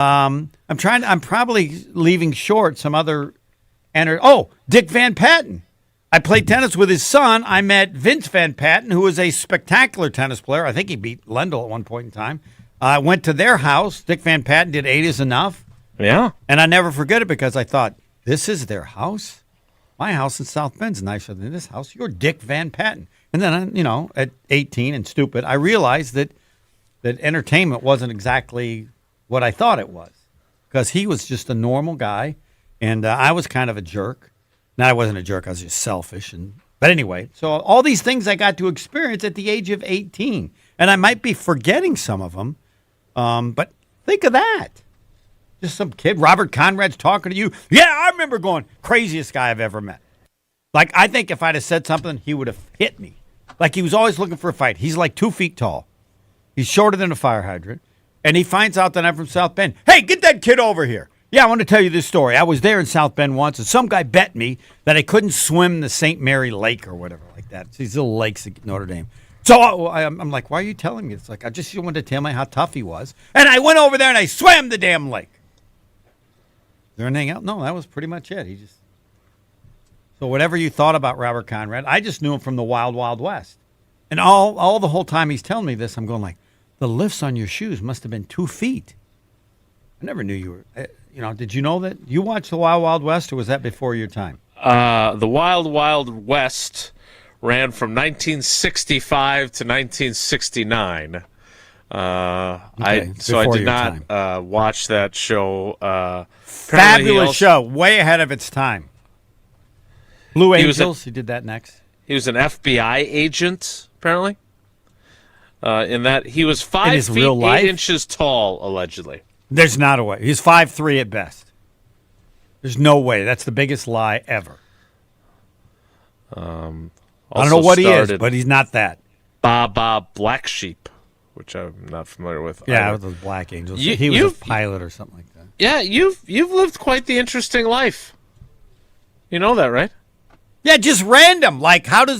I'm probably leaving short some other. Dick Van Patten. I played tennis with his son. I met Vince Van Patten, who was a spectacular tennis player. I think he beat Lendl at one point in time. I went to their house. Dick Van Patten did 8 is enough. Yeah. And I never forget it because I thought, this is their house? My house in South Bend's nicer than this house. You're Dick Van Patten. And then, at 18 and stupid, I realized that entertainment wasn't exactly what I thought it was because he was just a normal guy, and I was kind of a jerk. No, I wasn't a jerk. I was just selfish. But anyway, so all these things I got to experience at the age of 18, and I might be forgetting some of them, but think of that. Just some kid, Robert Conrad's talking to you. Yeah, I remember going, craziest guy I've ever met. Like, I think if I'd have said something, he would have hit me. Like, he was always looking for a fight. He's like 2 feet tall. He's shorter than a fire hydrant. And he finds out that I'm from South Bend. Hey, get that kid over here. Yeah, I want to tell you this story. I was there in South Bend once, and some guy bet me that I couldn't swim the St. Mary Lake or whatever like that. It's these little lakes at Notre Dame. So I'm like, why are you telling me? It's like, I just wanted to tell me how tough he was. And I went over there and I swam the damn lake. Is there anything else? No, that was pretty much it. So whatever you thought about Robert Conrad, I just knew him from the Wild Wild West. And all the whole time he's telling me this, I'm going like, the lifts on your shoes must have been 2 feet. I never knew you were, did you know that? You watched the Wild Wild West, or was that before your time? The Wild Wild West ran from 1965 to 1969. Okay, I did not watch that show. Fabulous show, way ahead of its time. Blue Angels, he did that next. He was an FBI agent, apparently. In that he was 5 feet 8 inches tall, allegedly. There's not a way. He's 5'3" at best. There's no way. That's the biggest lie ever. I don't know what he is, but he's not that. Baba Black Sheep, which I'm not familiar with. Yeah, with those Black Angels. He was a pilot or something like that. Yeah, you've lived quite the interesting life. You know that, right? Yeah, just random. Like, how do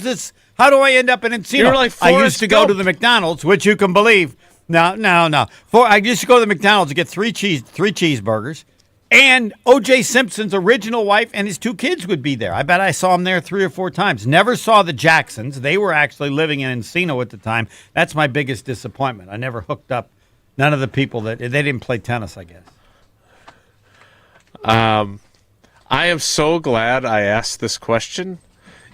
I end up in Encino? You're like I used to go to the McDonald's, which you can believe. No. I used to go to the McDonald's to get three cheeseburgers, and O.J. Simpson's original wife and his 2 kids would be there. I bet I saw them there 3 or 4 times. Never saw the Jacksons. They were actually living in Encino at the time. That's my biggest disappointment. I never hooked up. None of the people they didn't play tennis, I guess. I am so glad I asked this question,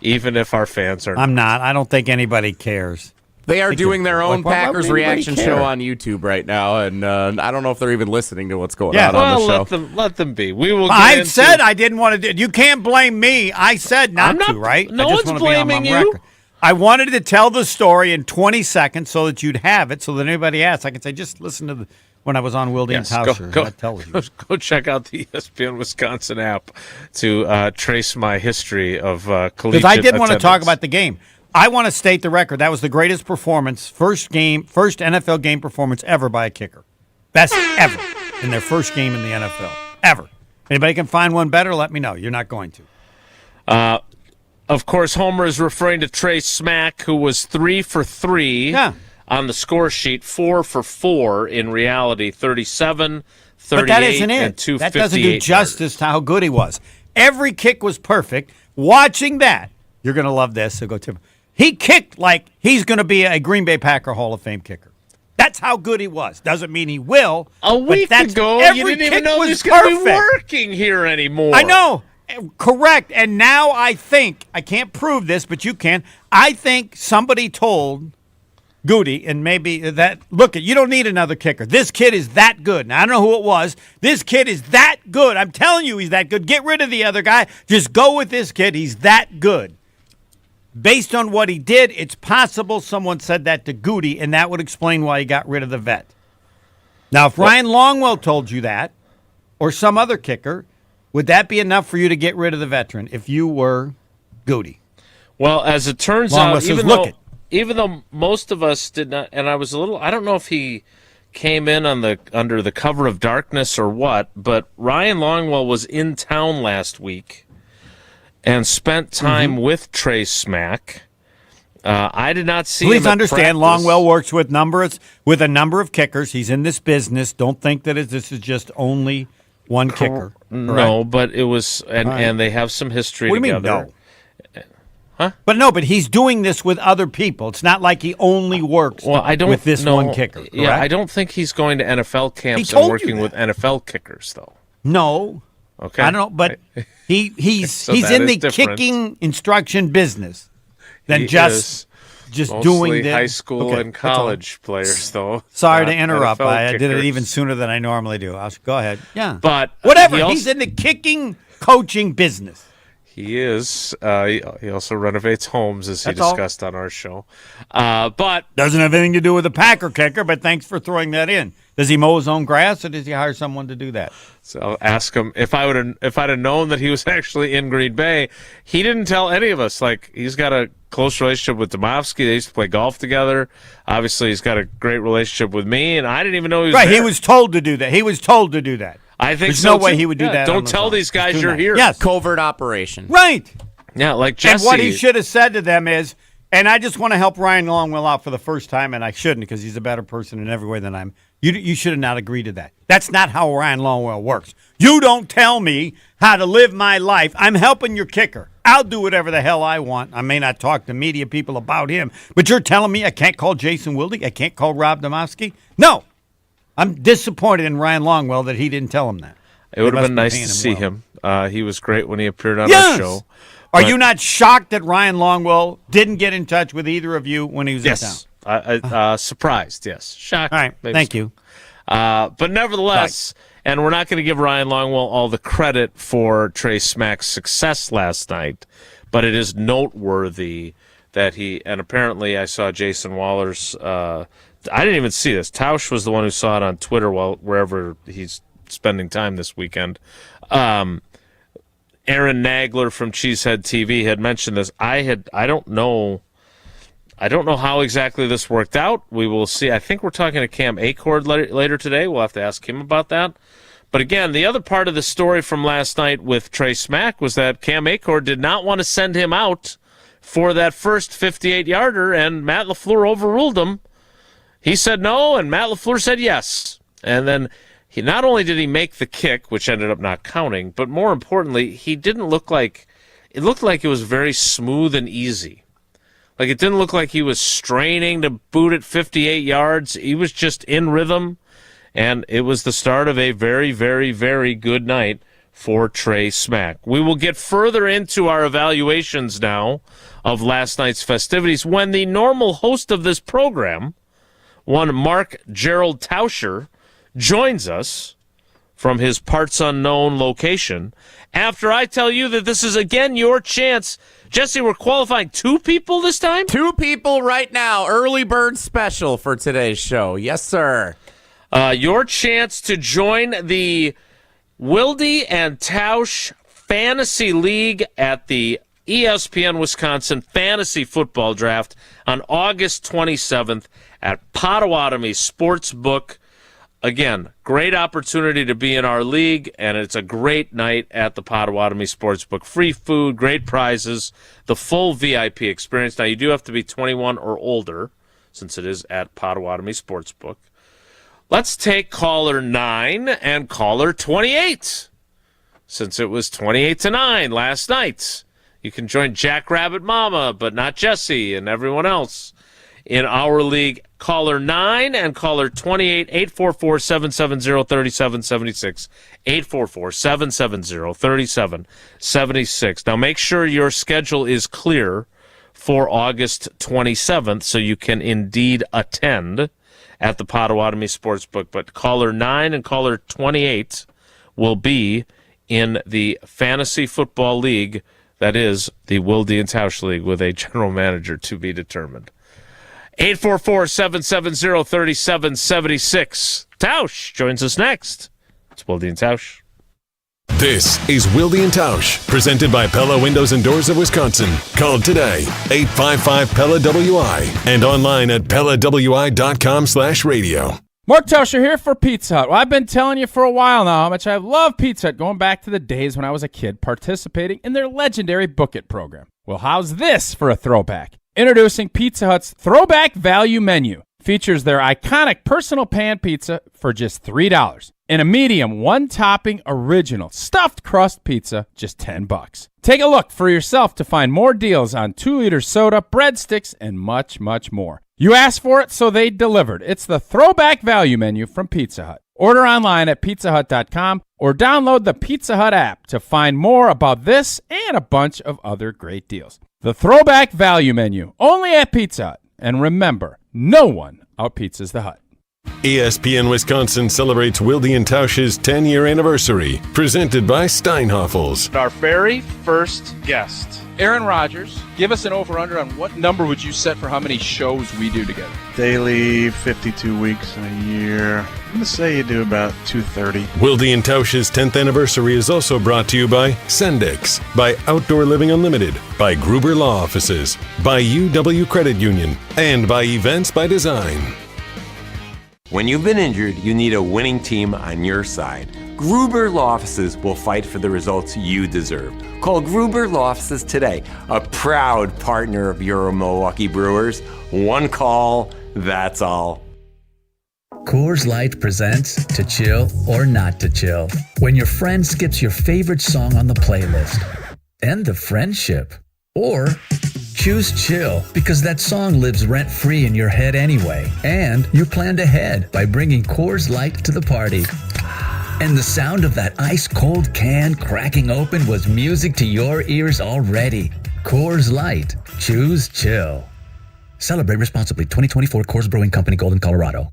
even if our fans are. I'm not. I don't think anybody cares. They are doing their own Packers reaction show on YouTube right now, and I don't know if they're even listening to what's going on the show. Let them be. We will. I said I didn't want to do. You can't blame me. I said not to, right? No I just one's want to blaming be on my record. I wanted to tell the story in 20 seconds so that you'd have it, so that anybody asks, I can say, just listen to when I was on Wilde and Homer. Go check out the ESPN Wisconsin app to trace my history of collegiate because I did want to attendance. talk about the game. I want to state the record. That was the greatest performance, first NFL game performance ever by a kicker. Best ever in their first game in the NFL. Ever. Anybody can find one better, let me know. You're not going to. Of course, Homer is referring to Trey Smack, who was 3 for 3 on the score sheet, 4 for 4 in reality, 37, 38, but that isn't it. And 258. That doesn't do justice to how good he was. Every kick was perfect. Watching that, you're going to love this, so go Tim. He kicked like he's going to be a Green Bay Packer Hall of Fame kicker. That's how good he was. Doesn't mean he will. A week ago, you didn't even know he was going to be working here anymore. I know. Correct. And now I think, I can't prove this, but you can. I think somebody told Goody, and maybe that, look, you don't need another kicker. This kid is that good. Now, I don't know who it was. This kid is that good. I'm telling you he's that good. Get rid of the other guy. Just go with this kid. He's that good. Based on what he did, it's possible someone said that to Goody, and that would explain why he got rid of the vet. Now, if Ryan Longwell told you that, or some other kicker, would that be enough for you to get rid of the veteran if you were Goody? Well, as it turns out, even though most of us did not, and I don't know if he came in under the cover of darkness or what, but Ryan Longwell was in town last week and spent time with Trey Smack. I did not see him Please at understand, practice. Longwell works with a number of kickers. He's in this business. Don't think that this is just only one kicker. No, but it was, and they have some history What do you together. mean, no? Huh? But he's doing this with other people. It's not like he only works with this one kicker. Correct? Yeah, I don't think he's going to NFL camps and working with NFL kickers, though. No. Okay. I don't know, but he's So he's in the different. kicking instruction business than He just doing Mostly the high school and college players, though. Sorry not to interrupt. NFL I did it kickers. even sooner than I normally do. Go ahead. Yeah. But whatever. He's in the kicking coaching business. He is. He also renovates homes, as he That's all. discussed on our show. But Doesn't have anything to do with the Packer kicker, but thanks for throwing that in. Does he mow his own grass, or does he hire someone to do that? so I'll ask him if I'd have known that he was actually in Green Bay. He didn't tell any of us. Like, he's got a close relationship with Domofsky. They used to play golf together. Obviously, he's got a great relationship with me, and I didn't even know he was Right. there. He was told to do that. I think There's so, no way too. he would do that. Don't tell these guys you're here. Yes. Covert operation. Right. Yeah, like Jesse. And what he should have said to them is, and I just want to help Ryan Longwell out for the first time, and I shouldn't because he's a better person in every way than I'm. You should have not agreed to that. That's not how Ryan Longwell works. You don't tell me how to live my life. I'm helping your kicker. I'll do whatever the hell I want. I may not talk to media people about him, but you're telling me I can't call Jason Wilde? I can't call Rob Domofsky? No. I'm disappointed in Ryan Longwell that he didn't tell him that. It would have They been must nice be to paying see him him. He was great when he appeared on Yes. our show. Are But- you not shocked that Ryan Longwell didn't get in touch with either of you when he was in town? Yes. Surprised, yes. Shocked. All right. maybe Thank you. But nevertheless, and we're not going to give Ryan Longwell all the credit for Trey Smack's success last night, but it is noteworthy that and apparently I saw Jason Waller's, I didn't even see this. Tausch was the one who saw it on Twitter wherever he's spending time this weekend. Aaron Nagler from Cheesehead TV had mentioned this. I don't know how exactly this worked out. We will see. I think we're talking to Cam Acord later today. We'll have to ask him about that. But again, the other part of the story from last night with Trey Smack was that Cam Acord did not want to send him out for that first 58-yarder, and Matt LaFleur overruled him. He said no, and Matt LaFleur said yes. And then not only did he make the kick, which ended up not counting, but more importantly, it looked like it was very smooth and easy. Like, it didn't look like he was straining to boot it 58 yards. He was just in rhythm, and it was the start of a very, very, very good night for Trey Smack. We will get further into our evaluations now of last night's festivities when the normal host of this program, one Mark Gerald Tauscher, joins us from his parts unknown location after I tell you that this is again your chance. Jesse, we're qualifying 2 people this time? 2 people right now. Early bird special for today's show. Yes, sir. Your chance to join the Wilde and Tausch Fantasy League at the ESPN Wisconsin Fantasy Football Draft on August 27th at Potawatomi Sportsbook. Again, great opportunity to be in our league, and it's a great night at the Potawatomi Sportsbook. Free food, great prizes, the full VIP experience. Now, you do have to be 21 or older, since it is at Potawatomi Sportsbook. Let's take caller 9 and caller 28, since it was 28-9 last night. You can join Jackrabbit Mama, but not Jesse and everyone else in our league. Caller 9 and caller 28, 844-770-3776, 844-770-3776. Now, make sure your schedule is clear for August 27th so you can indeed attend at the Potawatomi Sportsbook. But caller 9 and caller 28 will be in the Fantasy Football League, that is the Wilde and Tausch League, with a general manager to be determined. 844-770-3776. Tausch joins us next. It's Wilde and Tausch. This is Wilde and Tausch, presented by Pella Windows and Doors of Wisconsin. Call today, 855-PELLA-WI, and online at PellaWI.com/radio. Mark Tauscher here for Pizza Hut. Well, I've been telling you for a while now how much I love Pizza Hut, going back to the days when I was a kid participating in their legendary Book It program. Well, how's this for a throwback? Introducing Pizza Hut's Throwback Value Menu. Features their iconic personal pan pizza for just $3. And a medium one-topping original stuffed crust pizza, just $10. Take a look for yourself to find more deals on 2-liter soda, breadsticks, and much, much more. You asked for it, so they delivered. It's the Throwback Value Menu from Pizza Hut. Order online at pizzahut.com or download the Pizza Hut app to find more about this and a bunch of other great deals. The Throwback Value Menu, only at Pizza Hut. And remember, no one out-pizzas the Hut. ESPN Wisconsin celebrates Wilde and Tausch's 10-year anniversary, presented by Steinhoffels. Our very first guest. Aaron Rodgers, give us an over-under on what number would you set for how many shows we do together? Daily, 52 weeks in a year. I'm going to say you do about 230. Wilde and Tausch's 10th anniversary is also brought to you by Sendix, by Outdoor Living Unlimited, by Gruber Law Offices, by UW Credit Union, and by Events by Design. When you've been injured, you need a winning team on your side. Gruber Law Offices will fight for the results you deserve. Call Gruber Law Offices today, a proud partner of your Milwaukee Brewers. One call, that's all. Coors Light presents To Chill or Not to Chill. When your friend skips your favorite song on the playlist. End the friendship. Or choose chill because that song lives rent-free in your head anyway. And you planned ahead by bringing Coors Light to the party. And the sound of that ice-cold can cracking open was music to your ears already. Coors Light. Choose chill. Celebrate responsibly. 2024 Coors Brewing Company, Golden, Colorado.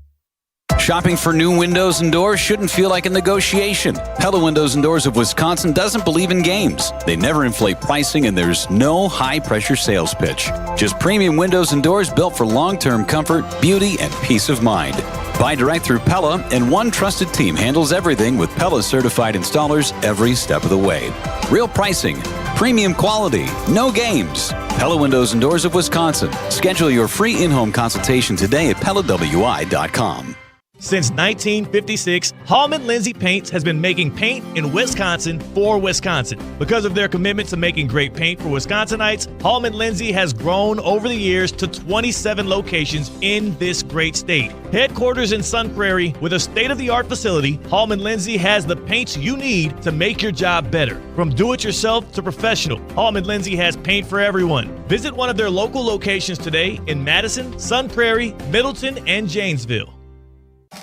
Shopping for new windows and doors shouldn't feel like a negotiation. Pella Windows and Doors of Wisconsin doesn't believe in games. They never inflate pricing, and there's no high-pressure sales pitch. Just premium windows and doors built for long-term comfort, beauty, and peace of mind. Buy direct through Pella, and one trusted team handles everything with Pella-certified installers every step of the way. Real pricing, premium quality, no games. Pella Windows and Doors of Wisconsin. Schedule your free in-home consultation today at PellaWI.com. Since 1956, Hallman Lindsay Paints has been making paint in Wisconsin for Wisconsin. Because of their commitment to making great paint for Wisconsinites, Hallman Lindsay has grown over the years to 27 locations in this great state. Headquarters in Sun Prairie with a state-of-the-art facility, Hallman Lindsay has the paints you need to make your job better. From do-it-yourself to professional, Hallman Lindsay has paint for everyone. Visit one of their local locations today in Madison, Sun Prairie, Middleton, and Janesville.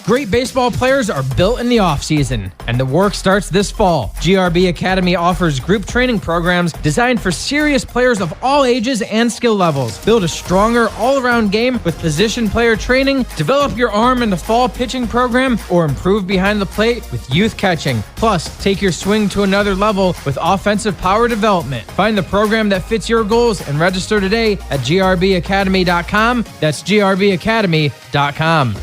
Great baseball players are built in the offseason, and the work starts this fall. GRB Academy offers group training programs designed for serious players of all ages and skill levels. Build a stronger all-around game with position player training, develop your arm in the fall pitching program, or improve behind the plate with youth catching. Plus, take your swing to another level with offensive power development. Find the program that fits your goals and register today at grbacademy.com. That's grbacademy.com.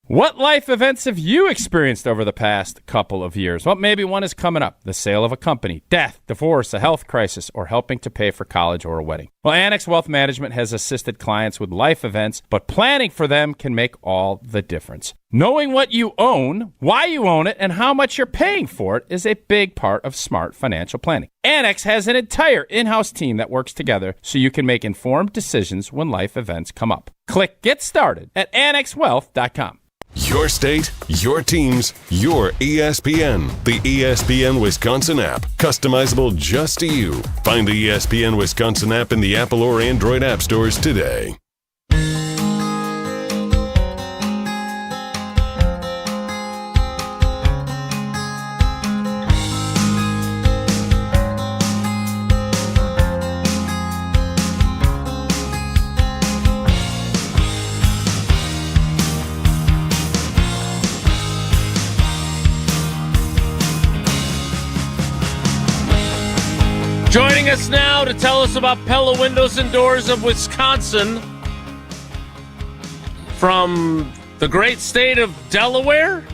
What life events have you experienced over the past couple of years? Well, maybe one is coming up. The sale of a company, death, divorce, a health crisis, or helping to pay for college or a wedding. Well, Annex Wealth Management has assisted clients with life events, but planning for them can make all the difference. Knowing what you own, why you own it, and how much you're paying for it is a big part of smart financial planning. Annex has an entire in-house team that works together so you can make informed decisions when life events come up. Click Get Started at annexwealth.com. Your state, your teams, your ESPN. The ESPN Wisconsin app. Customizable just to you. Find the ESPN Wisconsin app in the Apple or Android app stores today. Joining us now to tell us about Pella Windows and Doors of Wisconsin from the great state of Delaware?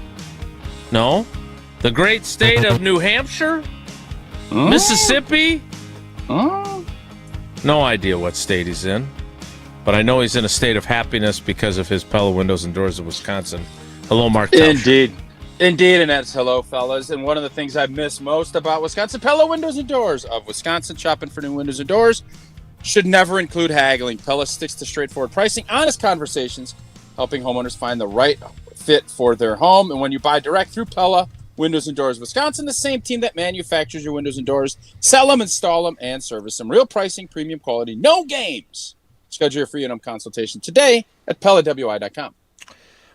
No. The great state of New Hampshire? Mississippi? No idea what state he's in. But I know he's in a state of happiness because of his Pella Windows and Doors of Wisconsin. Hello, Mark Tauscher. Indeed, and that's hello, fellas. And one of the things I miss most about Wisconsin, Pella Windows and Doors of Wisconsin, shopping for new windows and doors. should never include haggling. Pella sticks to straightforward pricing, honest conversations, helping homeowners find the right fit for their home. And when you buy direct through Pella Windows and Doors Wisconsin, the same team that manufactures your windows and doors, sell them, install them, and service them. Real pricing, premium quality, no games. Schedule your free in-home consultation today at PellaWI.com.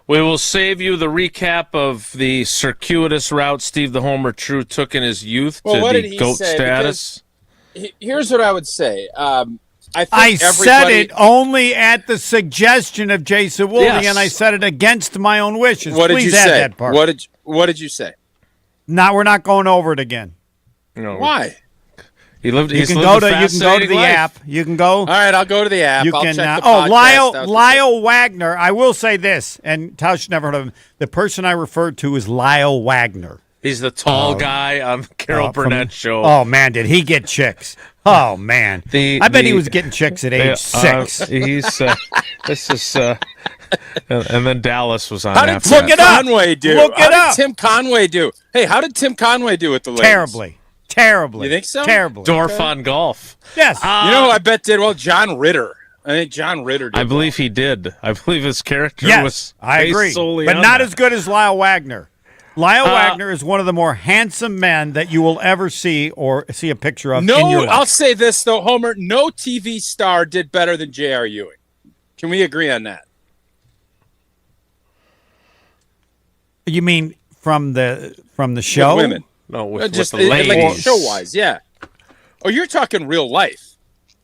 We will save you the recap of the circuitous route Steve the Homer True took in his youth to the GOAT status. Here's what I would say. I said it only at the suggestion of Jason Woolley, and I said it against my own wishes. What did Please you add say? that part. What did you say? Now we're not going over it again. No. Why? You can go to the app. You can go. All right, I'll go to the app. You I'll can. check the podcast Lyle Wagner. I will say this, and Tausch never heard of him. The person I referred to is Lyle Wagner. He's the tall guy on the Carol Burnett show. Oh man, did he get chicks? Oh man, I bet he was getting chicks at age 6. He's this is. And then Dallas was on. How did Tim Conway do? How did Tim Conway do? Hey, how did Tim Conway do with the ladies? Terribly. You think so? Terribly. Dorf on golf. Yes. You know who I bet did well? John Ritter. I think John Ritter did. I believe he did. I believe his character was. I agree, but not as good as Lyle Wagner. Lyle Wagner is one of the more handsome men that you will ever see or see a picture of in your life. I'll say this, though, Homer. No TV star did better than J.R. Ewing. Can we agree on that? You mean from the show? With women. No, with just the ladies. like show-wise, yeah. Oh, you're talking real life.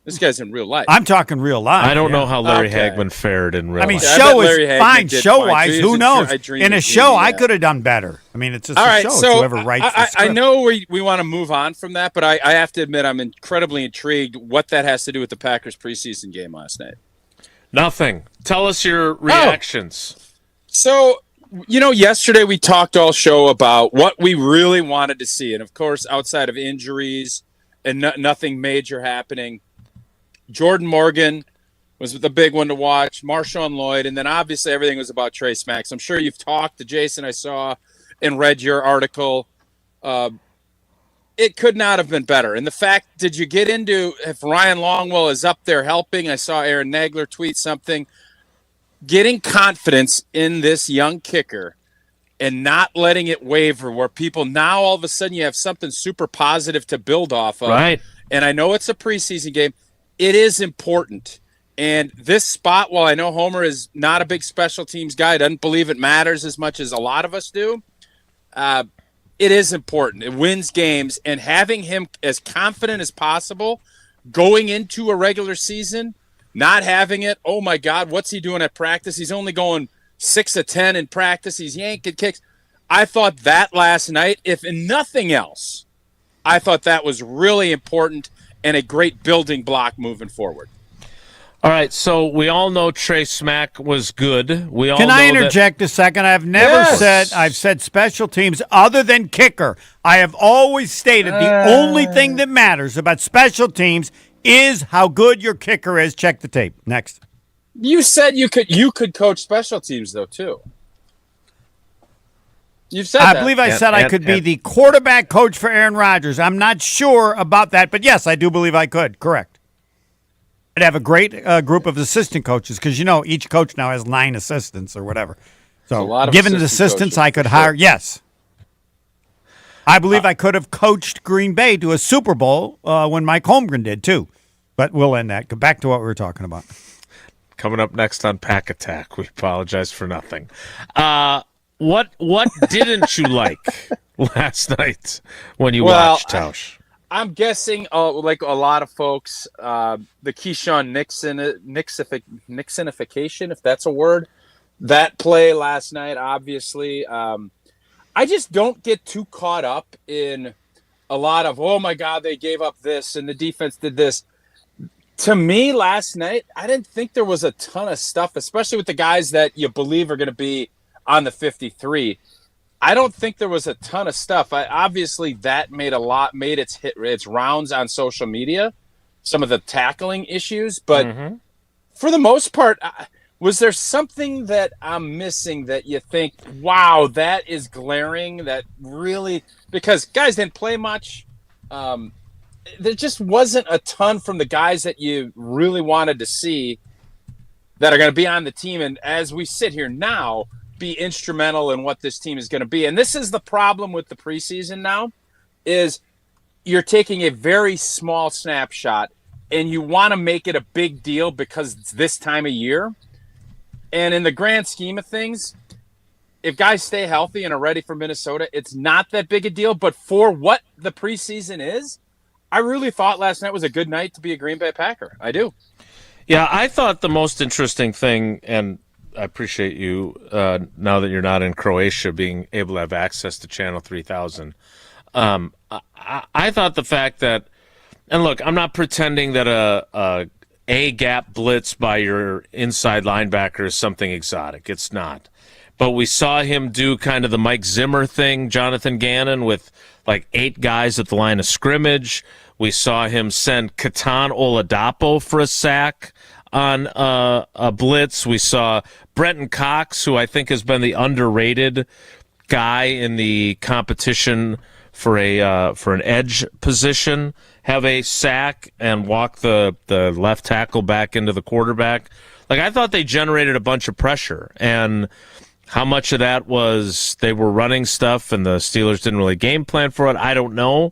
This guy's in real life. I'm talking real life. I don't know how Larry Hagman fared in real life. Show is fine. Show-wise, who knows? In a show, I could have done better. I mean, it's just all a right, show. So whoever writes the script. I know we want to move on from that, but I have to admit I'm incredibly intrigued what that has to do with the Packers preseason game last night. Nothing. Tell us your reactions. So, yesterday we talked all show about what we really wanted to see. And, of course, outside of injuries and nothing major happening, Jordan Morgan was the big one to watch, Marshawn Lloyd, and then obviously everything was about Trey Smack. So I'm sure you've talked to Jason, I saw, and read your article. It could not have been better. And the fact, did you get into if Ryan Longwell is up there helping? I saw Aaron Nagler tweet something. Getting confidence in this young kicker and not letting it waver where people now all of a sudden you have something super positive to build off of. Right. And I know it's a preseason game. It is important. And this spot, while I know Homer is not a big special teams guy, doesn't believe it matters as much as a lot of us do, it is important. It wins games. And having him as confident as possible going into a regular season, not having it, oh, my God, what's he doing at practice? He's only going 6 of 10 in practice. He's yanking kicks. I thought that last night, if in nothing else, I thought that was really important and a great building block moving forward. All right, so we all know Trey Smack was good. We all Can know I interject a second? I've never I've said special teams other than kicker. I have always stated the only thing that matters about special teams is how good your kicker is. Check the tape. Next. You said you could coach special teams, though, too. You've said that. I believe I said I could be the quarterback coach for Aaron Rodgers. I'm not sure about that, but yes, I do believe I could. Correct. I'd have a great group of assistant coaches because, each coach now has 9 assistants or whatever. So given the assistants I could hire, yes. I believe I could have coached Green Bay to a Super Bowl when Mike Holmgren did, too. But we'll end that. Go back to what we were talking about. Coming up next on Pack Attack, we apologize for nothing. What didn't you like last night when you watched Tausch? I'm guessing, like a lot of folks, the Keyshawn Nixonification, if that's a word, that play last night, obviously. I just don't get too caught up in a lot of, oh, my God, they gave up this and the defense did this. To me, last night, I didn't think there was a ton of stuff, especially with the guys that you believe are going to be on the 53. I don't think there was a ton of stuff. Obviously, that made its rounds on social media, some of the tackling issues. But for the most part, was there something that I'm missing that you think, wow, that is glaring, that really – because guys didn't play much. there just wasn't a ton from the guys that you really wanted to see that are going to be on the team. And as we sit here now, be instrumental in what this team is going to be. And this is the problem with the preseason now, is you're taking a very small snapshot and you want to make it a big deal because it's this time of year. And in the grand scheme of things, if guys stay healthy and are ready for Minnesota, it's not that big a deal. But for what the preseason is, I really thought last night was a good night to be a Green Bay Packer. I do. Yeah, I thought the most interesting thing, and I appreciate you, now that you're not in Croatia, being able to have access to Channel 3000. I thought the fact that, and look, I'm not pretending that a gap blitz by your inside linebacker is something exotic. It's not. But we saw him do kind of the Mike Zimmer thing, Jonathan Gannon, with like 8 guys at the line of scrimmage. We saw him send Ketan Oladapo for a sack on a blitz. We saw Brenton Cox, who I think has been the underrated guy in the competition for an edge position, have a sack and walk the left tackle back into the quarterback. Like, I thought they generated a bunch of pressure, and how much of that was they were running stuff and the Steelers didn't really game plan for it, I don't know.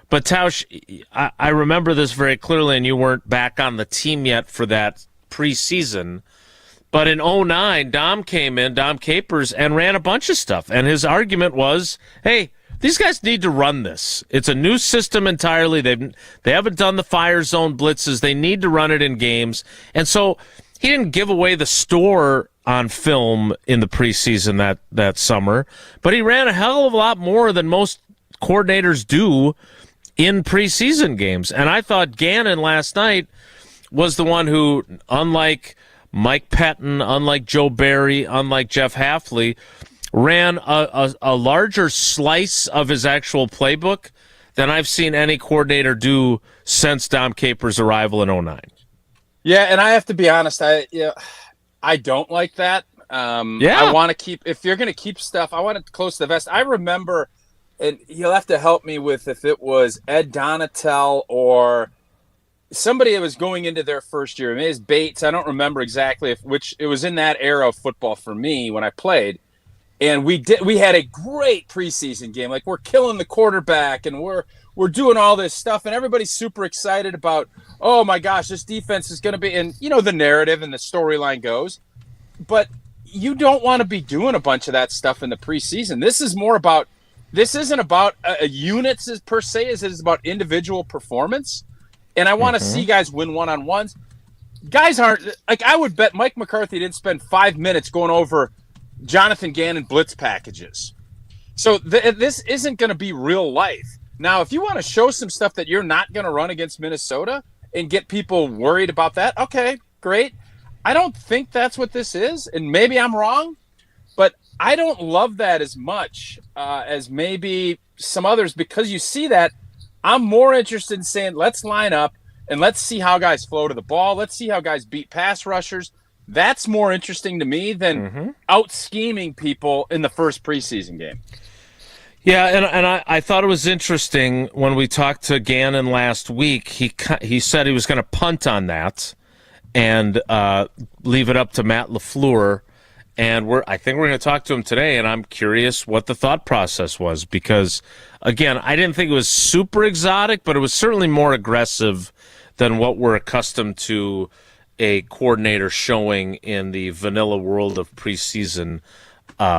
But Tausch, I remember this very clearly, and you weren't back on the team yet for that preseason. But in 2009, Dom came in, Dom Capers, and ran a bunch of stuff. And his argument was, hey, these guys need to run this. It's a new system entirely. They haven't done the fire zone blitzes. They need to run it in games. And so he didn't give away the store on film in the preseason that summer, but he ran a hell of a lot more than most coordinators do in preseason games. And I thought Gannon last night was the one who, unlike Mike Pettin, unlike Joe Barry, unlike Jeff Hafley, ran a larger slice of his actual playbook than I've seen any coordinator do since Dom Capers' arrival in 2009. Yeah, and I have to be honest, I don't like that. I want to keep, if you're going to keep stuff, I want it close to the vest. I remember, and you'll have to help me with if it was Ed Donatel or somebody that was going into their first year. Maybe it's Bates. I don't remember exactly which. It was in that era of football for me when I played. And we had a great preseason game. Like, we're killing the quarterback and we're doing all this stuff, and everybody's super excited about, oh my gosh, this defense is going to be, and the narrative and the storyline goes. But you don't want to be doing a bunch of that stuff in the preseason. This isn't about units per se, as it is about individual performance. And I want to see guys win one-on-ones. Guys aren't, like, I would bet Mike McCarthy didn't spend 5 minutes going over Jonathan Gannon blitz packages. So this isn't going to be real life. Now, if you want to show some stuff that you're not going to run against Minnesota and get people worried about that, okay, great. I don't think that's what this is, and maybe I'm wrong, but I don't love that as much as maybe some others, because you see that. I'm more interested in saying, let's line up and let's see how guys flow to the ball. Let's see how guys beat pass rushers. That's more interesting to me than out-scheming people in the first preseason game. Yeah, and I thought it was interesting when we talked to Gannon last week. He said he was going to punt on that and leave it up to Matt LaFleur. And I think we're going to talk to him today, and I'm curious what the thought process was, because, again, I didn't think it was super exotic, but it was certainly more aggressive than what we're accustomed to a coordinator showing in the vanilla world of preseason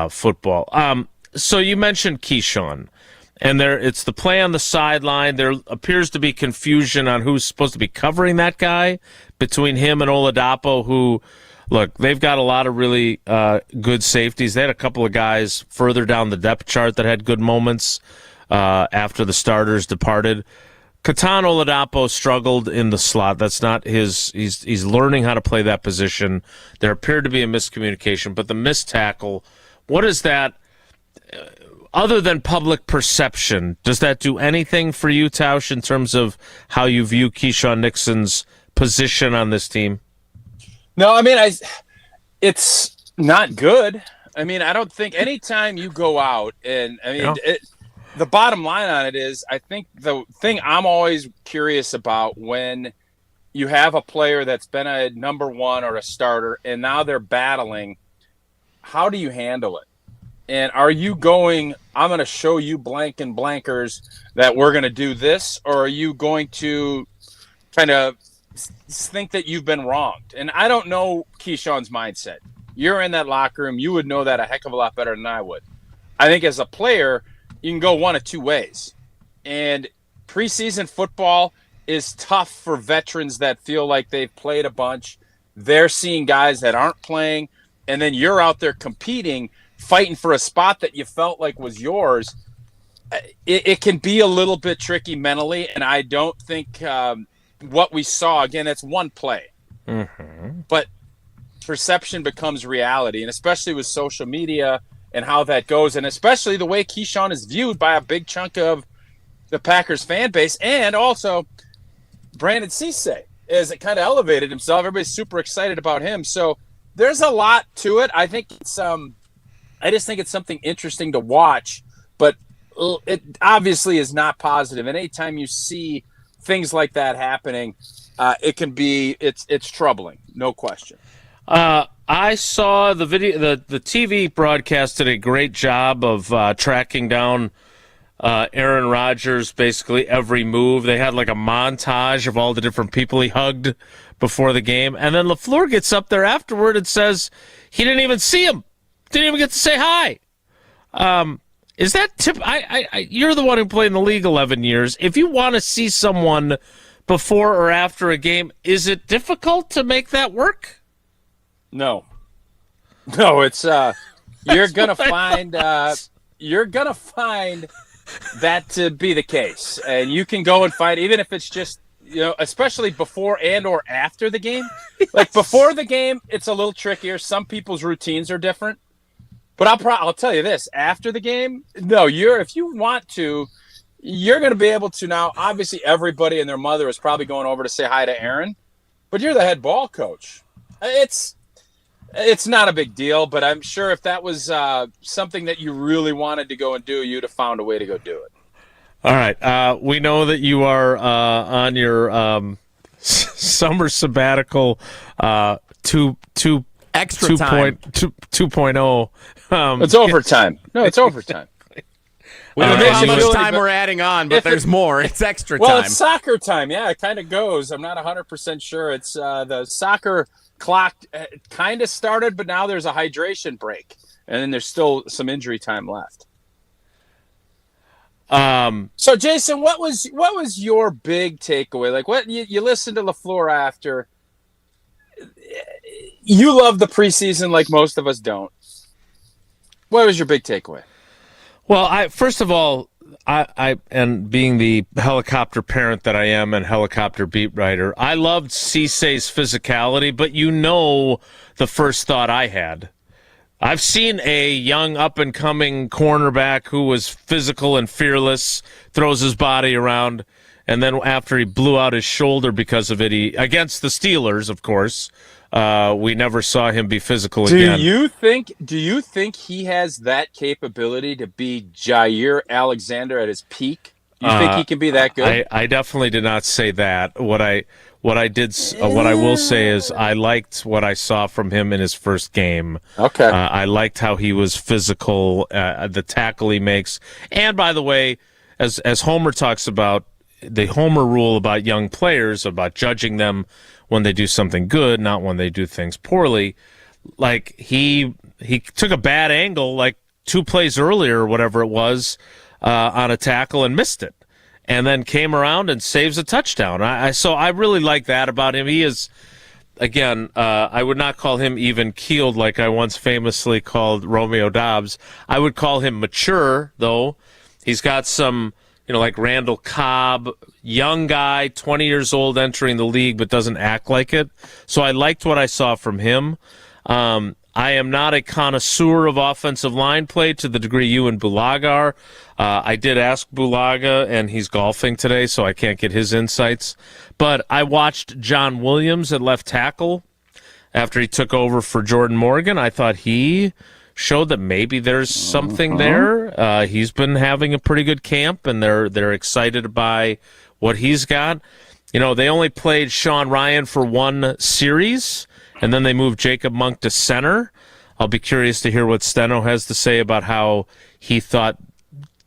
football. So you mentioned Keyshawn, and it's the play on the sideline. There appears to be confusion on who's supposed to be covering that guy between him and Oladapo, who, look, they've got a lot of really good safeties. They had a couple of guys further down the depth chart that had good moments after the starters departed. Ketan Oladapo struggled in the slot. That's not his. He's learning how to play that position. There appeared to be a miscommunication, but the missed tackle, what is that? Other than public perception, does that do anything for you, Tausch, in terms of how you view Keyshawn Nixon's position on this team? No, I mean, it's not good. I mean, I don't think anytime you go out and, I mean, the bottom line on it is, I think the thing I'm always curious about when you have a player that's been a number one or a starter and now they're battling, how do you handle it? And are you going, I'm going to show you blank and blankers that we're going to do this, or are you going to kind of think that you've been wronged? And I don't know Keyshawn's mindset. You're in that locker room. You would know that a heck of a lot better than I would. I think as a player, you can go one of two ways. And preseason football is tough for veterans that feel like they've played a bunch. They're seeing guys that aren't playing, and then you're out there competing, fighting for a spot that you felt like was yours. It can be a little bit tricky mentally, and I don't think what we saw, again, that's one play. Mm-hmm. But perception becomes reality, and especially with social media and how that goes, and especially the way Keyshawn is viewed by a big chunk of the Packers fan base, and also Brandon Cisse, as it kind of elevated himself. Everybody's super excited about him. So there's a lot to it. I think it's I just think it's something interesting to watch, but it obviously is not positive. And anytime you see things like that happening, it can be it's troubling, no question. I saw the video. The TV broadcast did a great job of tracking down Aaron Rodgers, basically every move. They had like a montage of all the different people he hugged before the game, and then LaFleur gets up there afterward and says he didn't even see him, didn't even get to say hi. Is that tip? You're the one who played in the league 11 years. If you want to see someone before or after a game, is it difficult to make that work? No, it's you're gonna find that to be the case, and you can go and find, even if it's just, especially before and or after the game. Yes. Like before the game, it's a little trickier. Some people's routines are different, but I'll tell you this: after the game, no, if you want to, you're going to be able to. Now, obviously, everybody and their mother is probably going over to say hi to Aaron, but you're the head ball coach. It's not a big deal, but I'm sure if that was something that you really wanted to go and do, you'd have found a way to go do it. All right. We know that you are on your summer sabbatical 2.0. It's overtime. No, it's overtime. We don't know how much time we're adding on, but there's more. It's extra time. Well, it's soccer time. Yeah, it kind of goes. I'm not 100% sure. It's the soccer clock kind of started, but now there's a hydration break, and then there's still some injury time left. So Jason, what was your big takeaway? Like, what you listened to LaFleur after? You love the preseason like most of us don't. What was your big takeaway? Well, first of all, I and being the helicopter parent that I am and helicopter beat writer, I loved Cisse's physicality, but the first thought I had. I've seen a young up-and-coming cornerback who was physical and fearless, throws his body around, and then after he blew out his shoulder because of it, against the Steelers, of course, we never saw him be physical again. Do you think he has that capability to be Jair Alexander at his peak? You think he can be that good? I definitely did not say that. What I will say is I liked what I saw from him in his first game. Okay. I liked how he was physical, the tackle he makes. And by the way, as Homer talks about, the Homer rule about young players, about judging them when they do something good, not when they do things poorly. Like he took a bad angle like 2 plays earlier or whatever it was on a tackle and missed it, and then came around and saves a touchdown. So I really like that about him. He is, again, I would not call him even keeled like I once famously called Romeo Dobbs. I would call him mature, though. He's got some, like Randall Cobb, young guy, 20 years old, entering the league, but doesn't act like it. So I liked what I saw from him. I am not a connoisseur of offensive line play to the degree you and Bulaga are. I did ask Bulaga, and he's golfing today, so I can't get his insights. But I watched John Williams at left tackle after he took over for Jordan Morgan. I thought he showed that maybe there's something there. He's been having a pretty good camp, and they're excited by what he's got. They only played Sean Ryan for one series, and then they moved Jacob Monk to center. I'll be curious to hear what Steno has to say about how he thought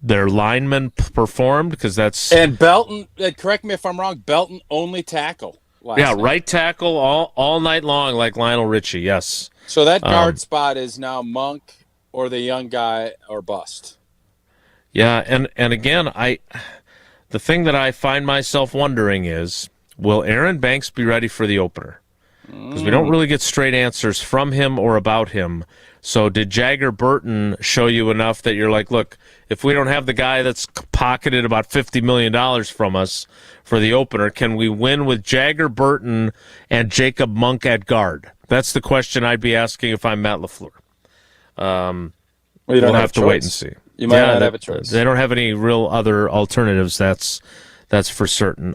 their linemen performed, because that's... And Belton, correct me if I'm wrong, Belton only tackle last night. Right tackle all night long, like Lionel Richie, yes. So that guard spot is now Monk or the young guy or bust. Yeah, and again, the thing that I find myself wondering is, will Aaron Banks be ready for the opener? Because we don't really get straight answers from him or about him. So did Jagger Burton show you enough that you're like, look, if we don't have the guy that's pocketed about $50 million from us for the opener, can we win with Jagger Burton and Jacob Monk at guard? That's the question I'd be asking if I'm Matt LaFleur. We'll have to wait and see. You might not have a choice. They don't have any real other alternatives. That's for certain.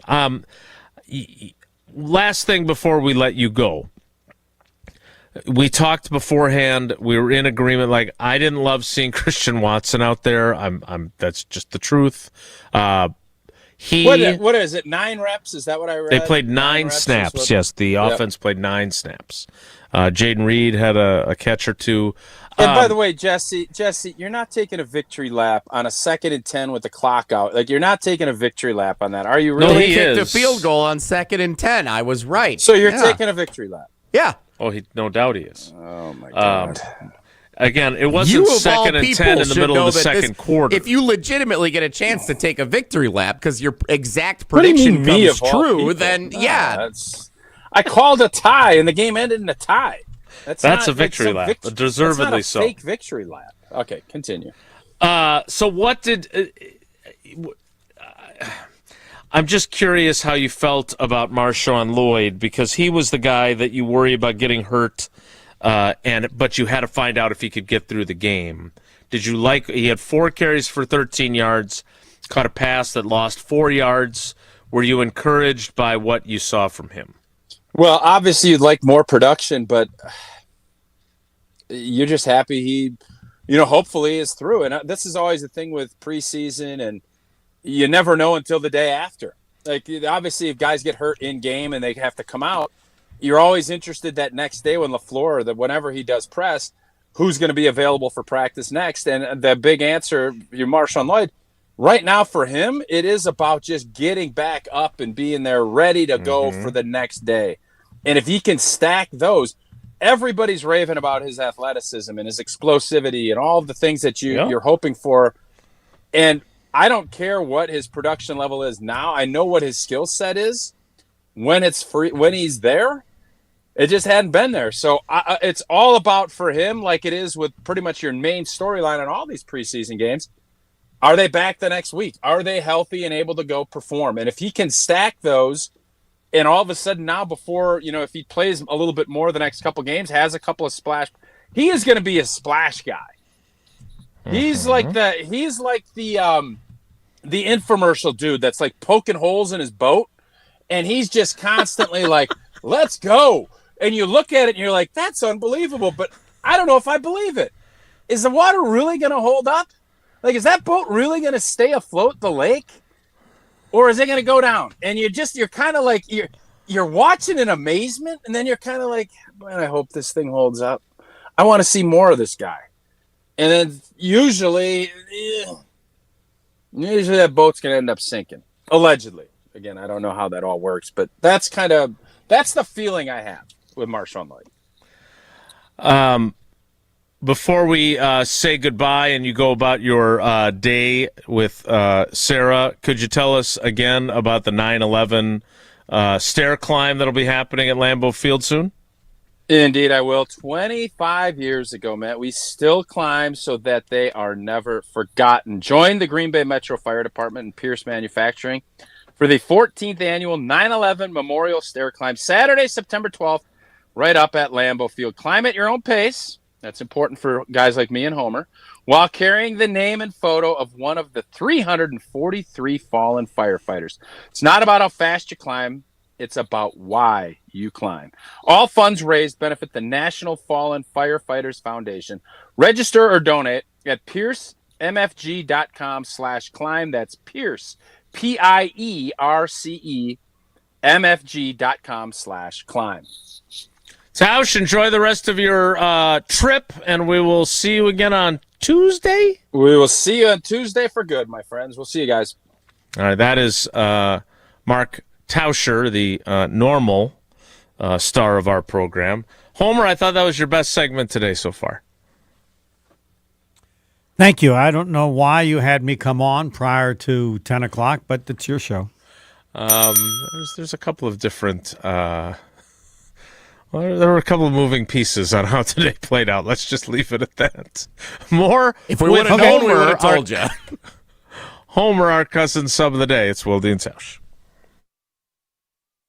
Last thing before we let you go. We talked beforehand. We were in agreement. Like, I didn't love seeing Christian Watson out there. That's just the truth. What is it? 9 reps? Is that what I read? They played 9 snaps. Yes, the offense played 9 snaps. Jaden Reed had a catch or two. And by the way, Jesse, you're not taking a victory lap on a 2nd and 10 with the clock out. Like, you're not taking a victory lap on that. Are you really? No, he kicked a field goal on 2nd and 10. I was right. So you're taking a victory lap? Yeah. Oh, no doubt he is. Oh, my God. Again, it wasn't 2nd and 10 in the middle of the second quarter. If you legitimately get a chance to take a victory lap because your exact prediction comes true, then I called a tie, and the game ended in a tie. That's a victory lap, deservedly that's so. Fake victory lap. Okay, continue. So what did... I'm just curious how you felt about Marshawn Lloyd, because he was the guy that you worry about getting hurt, but you had to find out if he could get through the game. Did you like? He had 4 carries for 13 yards, caught a pass that lost 4 yards. Were you encouraged by what you saw from him? Well, obviously you'd like more production, but you're just happy he, hopefully is through. And this is always the thing with preseason, and you never know until the day after. Like, obviously, if guys get hurt in game and they have to come out, you're always interested that next day when LaFleur, that whenever he does press, who's going to be available for practice next. And the big answer, you're Marshawn Lloyd. Right now for him, it is about just getting back up and being there ready to go for the next day. And if he can stack those, everybody's raving about his athleticism and his explosivity and all of the things that you're hoping for. And I don't care what his production level is now. I know what his skill set is when it's free, when he's there. It just hadn't been there. So it's all about for him, like it is with pretty much your main storyline in all these preseason games. Are they back the next week? Are they healthy and able to go perform? And if he can stack those, and all of a sudden now before, if he plays a little bit more the next couple games, has a couple of splash, he is going to be a splash guy. He's like the infomercial dude that's like poking holes in his boat, and he's just constantly like, let's go. And you look at it and you're like, that's unbelievable, but I don't know if I believe it. Is the water really going to hold up? Like, is that boat really going to stay afloat the lake? Or is it going to go down? And you're kind of like, you're watching in amazement, and then you're kind of like, man, I hope this thing holds up. I want to see more of this guy. And then usually that boat's going to end up sinking, allegedly. Again, I don't know how that all works, but that's the feeling I have with Marshawn Lloyd. Before we say goodbye and you go about your day with Sarah, could you tell us again about the 9/11 stair climb that'll be happening at Lambeau Field soon? Indeed, I will. 25 years ago, Matt, we still climb so that they are never forgotten. Join the Green Bay Metro Fire Department and Pierce Manufacturing for the 14th annual 9/11 Memorial Stair Climb, Saturday, September 12th, right up at Lambeau Field. Climb at your own pace. That's important for guys like me and Homer, while carrying the name and photo of one of the 343 fallen firefighters. It's not about how fast you climb. It's about why you climb. All funds raised benefit the National Fallen Firefighters Foundation. Register or donate at piercemfg.com/climb. That's Pierce, PIERCE, mfg.com/climb. Tausch, enjoy the rest of your trip, and we will see you again on Tuesday. We will see you on Tuesday for good, my friends. We'll see you guys. All right, that is Mark Tauscher, the normal star of our program. Homer, I thought that was your best segment today so far. Thank you. I don't know why you had me come on prior to 10 o'clock, but it's your show. There's a couple of different... there were a couple of moving pieces on how today played out. Let's just leave it at that. More. If we would have known, we would have told you. Homer, our cousin sub of the day. It's Wilde and Tausch.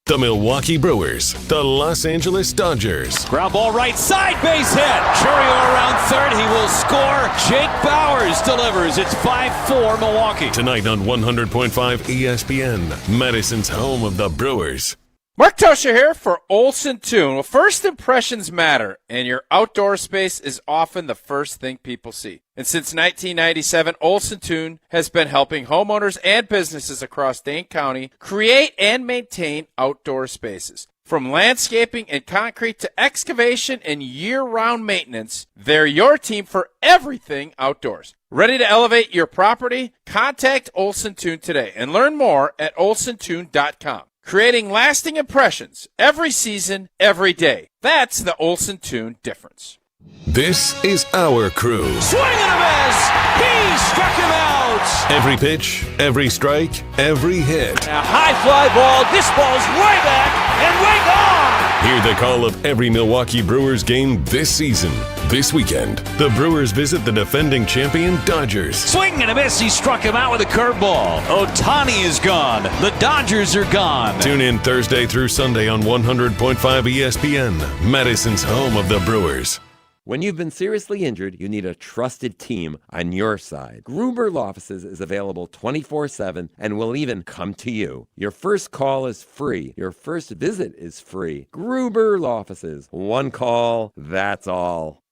The Milwaukee Brewers, the Los Angeles Dodgers. Ground ball right side, base hit. Chourio around third, he will score. Jake Bauers delivers. It's 5-4 Milwaukee. Tonight on 100.5 ESPN, Madison's home of the Brewers. Mark Tauscher here for Olson Toon. Well, first impressions matter, and your outdoor space is often the first thing people see. And since 1997, Olson Toon has been helping homeowners and businesses across Dane County create and maintain outdoor spaces. From landscaping and concrete to excavation and year-round maintenance, they're your team for everything outdoors. Ready to elevate your property? Contact Olson Toon today and learn more at olsontoon.com. Creating lasting impressions every season, every day. That's the Olson Toon difference. This is our crew. Swing and a miss! He struck him out! Every pitch, every strike, every hit. A high fly ball. This ball's way back and way gone! Hear the call of every Milwaukee Brewers game this season. This weekend, the Brewers visit the defending champion Dodgers. Swing and a miss. He struck him out with a curveball. Ohtani is gone. The Dodgers are gone. Tune in Thursday through Sunday on 100.5 ESPN, Madison's home of the Brewers. When you've been seriously injured, you need a trusted team on your side. Gruber Law Offices is available 24/7 and will even come to you. Your first call is free. Your first visit is free. Gruber Law Offices. One call, that's all.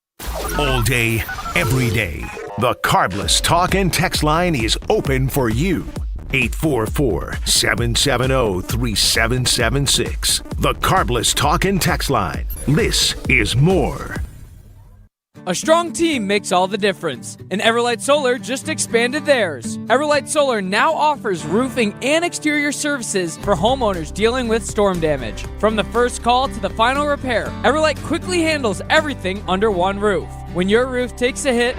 All day, every day. The Carbless Talk and Text line is open for you. 844-770-3776. The Carbless Talk and Text line. This is more. A strong team makes all the difference, and Everlight Solar just expanded theirs. Everlight Solar now offers roofing and exterior services for homeowners dealing with storm damage. From the first call to the final repair, Everlight quickly handles everything under one roof. When your roof takes a hit,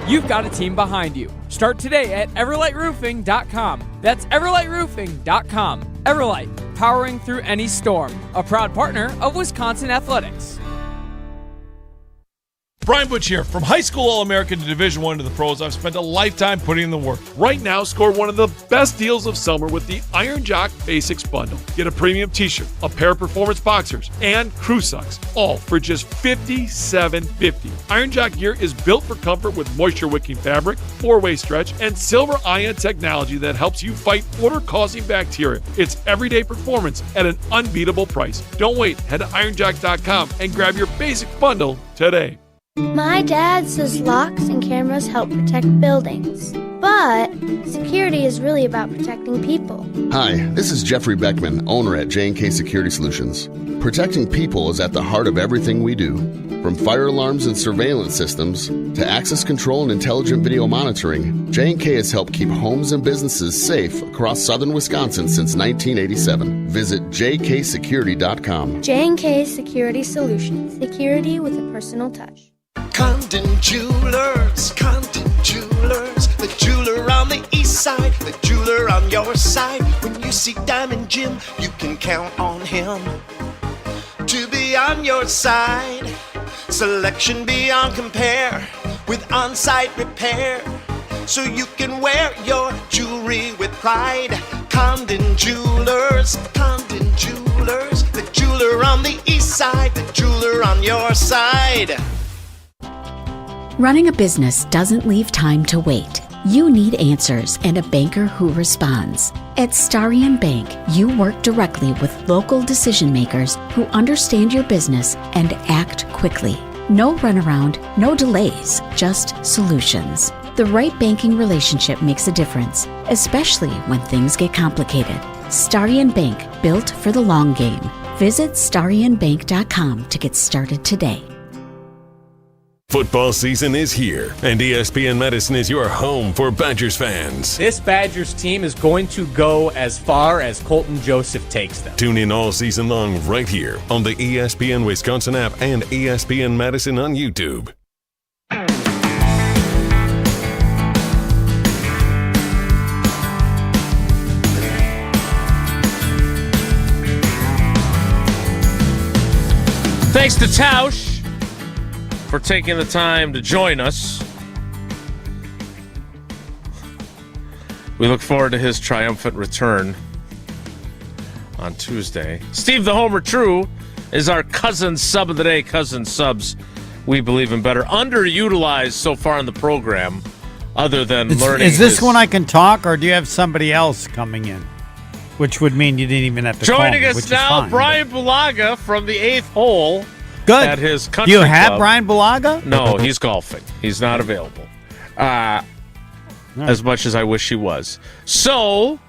you've got a team behind you. Start today at everlightroofing.com. That's everlightroofing.com. Everlight, powering through any storm. A proud partner of Wisconsin Athletics. Brian Butch here. From high school All-American to Division I to the pros, I've spent a lifetime putting in the work. Right now, score one of the best deals of summer with the Iron Jock Basics Bundle. Get a premium t-shirt, a pair of performance boxers, and crew socks, all for just $57.50. Iron Jock gear is built for comfort with moisture-wicking fabric, 4-way stretch, and silver ion technology that helps you fight odor-causing bacteria. It's everyday performance at an unbeatable price. Don't wait. Head to ironjock.com and grab your basic bundle today. My dad says locks and cameras help protect buildings, but security is really about protecting people. Hi, this is Jeffrey Beckman, owner at J&K Security Solutions. Protecting people is at the heart of everything we do. From fire alarms and surveillance systems to access control and intelligent video monitoring, J&K has helped keep homes and businesses safe across southern Wisconsin since 1987. Visit jksecurity.com. J&K Security Solutions. Security with a personal touch. Condon Jewelers, the jeweler on the east side, the jeweler on your side. When you see Diamond Jim, you can count on him to be on your side. Selection beyond compare with on-site repair, so you can wear your jewelry with pride. Condon Jewelers, the jeweler on the east side, the jeweler on your side. Running a business doesn't leave time to wait. You need answers and a banker who responds. At Starion Bank, you work directly with local decision makers who understand your business and act quickly. No runaround, no delays, just solutions. The right banking relationship makes a difference, especially when things get complicated. Starion Bank, built for the long game. Visit starionbank.com to get started today. Football season is here, and ESPN Medicine is your home for Badgers fans. This Badgers team is going to go as far as Colton Joseph takes them. Tune in all season long right here on the ESPN Wisconsin app and ESPN Medicine on YouTube. Thanks to Tausch for taking the time to join us. We look forward to his triumphant return on Tuesday. Steve the Homer True is our cousin sub of the day. Cousin subs, we believe in better. Underutilized so far in the program, other than learning. Is this when I can talk, or do you have somebody else coming in? Which would mean you didn't even have to joining call me, us now, fine, Brian Bulaga from the 8th Hole. Good. At his country Do you have club. Brian Bulaga? No, he's golfing. He's not available. As much as I wish he was. So,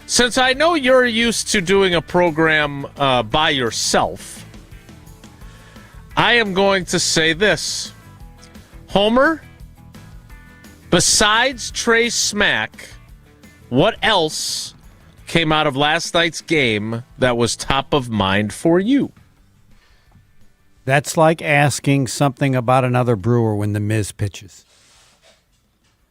since I know you're used to doing a program by yourself, I am going to say this. Homer, besides Trey Smack, what else came out of last night's game that was top of mind for you? That's like asking something about another Brewer when the Miz pitches.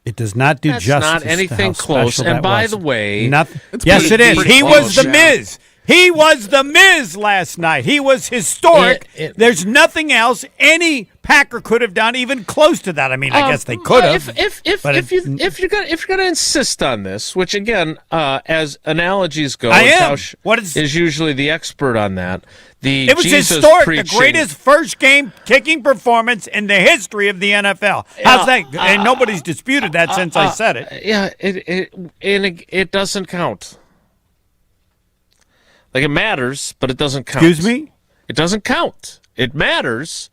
It does not do justice. That's not anything to how close. special And that by was. the way, Nothing. Yes, it is. He was the Miz. He was the Miz last night. He was historic. There's nothing else any Packer could have done even close to that. I mean, I guess they could have. If you're gonna insist on this, which again, as analogies go, I am. Tausch is usually the expert on that. It was Jesus historic, preaching. the greatest first game kicking performance in the history of the NFL. How's that? And nobody's disputed that since I said it. Yeah, it doesn't count. Like, it matters, but it doesn't count. Excuse me? It doesn't count. It matters,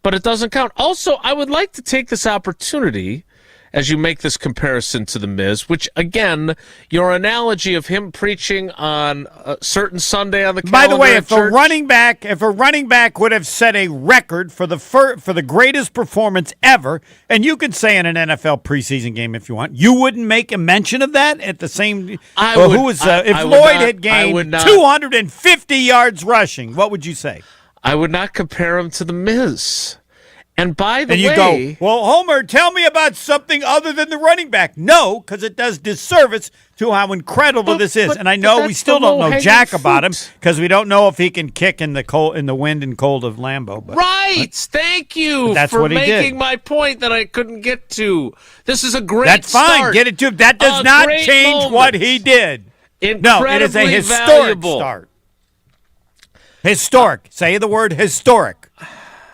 but it doesn't count. Also, I would like to take this opportunity as you make this comparison to The Miz, which, again, your analogy of him preaching on a certain Sunday on the calendar. By the way, if church, a running back would have set a record for the greatest performance ever, and you could say in an NFL preseason game if you want, you wouldn't make a mention of that at the same. If Lloyd had gained 250 yards rushing, what would you say? I would not compare him to The Miz. And by the way, you go, well, Homer, tell me about something other than the running back. No, because it does disservice to how incredible this is. And I know we still don't know jack about him because we don't know if he can kick in the wind and cold of Lambeau. Right. Thank you for making my point that I couldn't get to. This is a great That's fine. Start. Get it to him. That does not change what he did. No, it is a historic start. Historic. Say the word historic.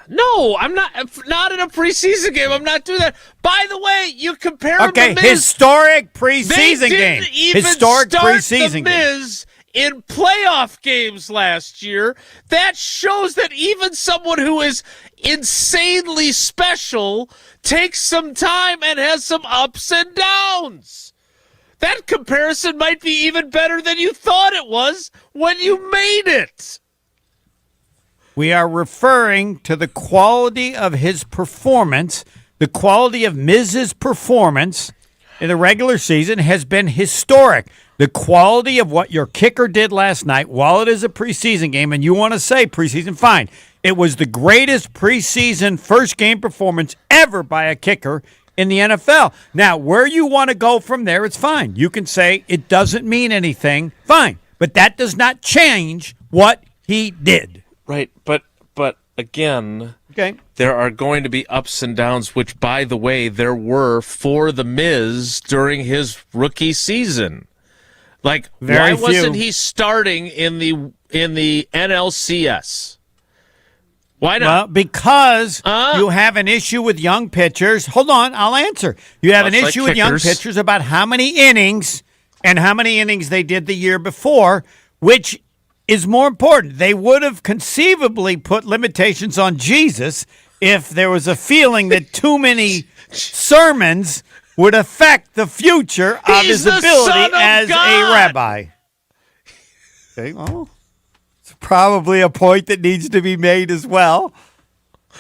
No, I'm not in a preseason game. I'm not doing that. By the way, you compare him to Miz. Historic preseason game. Historic preseason game. Miz in playoff games last year. That shows that even someone who is insanely special takes some time and has some ups and downs. That comparison might be even better than you thought it was when you made it. We are referring to the quality of his performance. The quality of Miz's performance in the regular season has been historic. The quality of what your kicker did last night, while it is a preseason game, and you want to say preseason, fine. It was the greatest preseason first game performance ever by a kicker in the NFL. Now, where you want to go from there, it's fine. You can say it doesn't mean anything, fine. But that does not change what he did. Right, but again, there are going to be ups and downs, which, by the way, there were for The Miz during his rookie season. Like, why wasn't he starting in the NLCS? Why not? Well, because you have an issue with young pitchers. Hold on, I'll answer. You have an issue with young pitchers about how many innings and how many innings they did the year before, which is more important. They would have conceivably put limitations on Jesus if there was a feeling that too many sermons would affect the future of his ability as a rabbi. Okay, well, it's probably a point that needs to be made as well.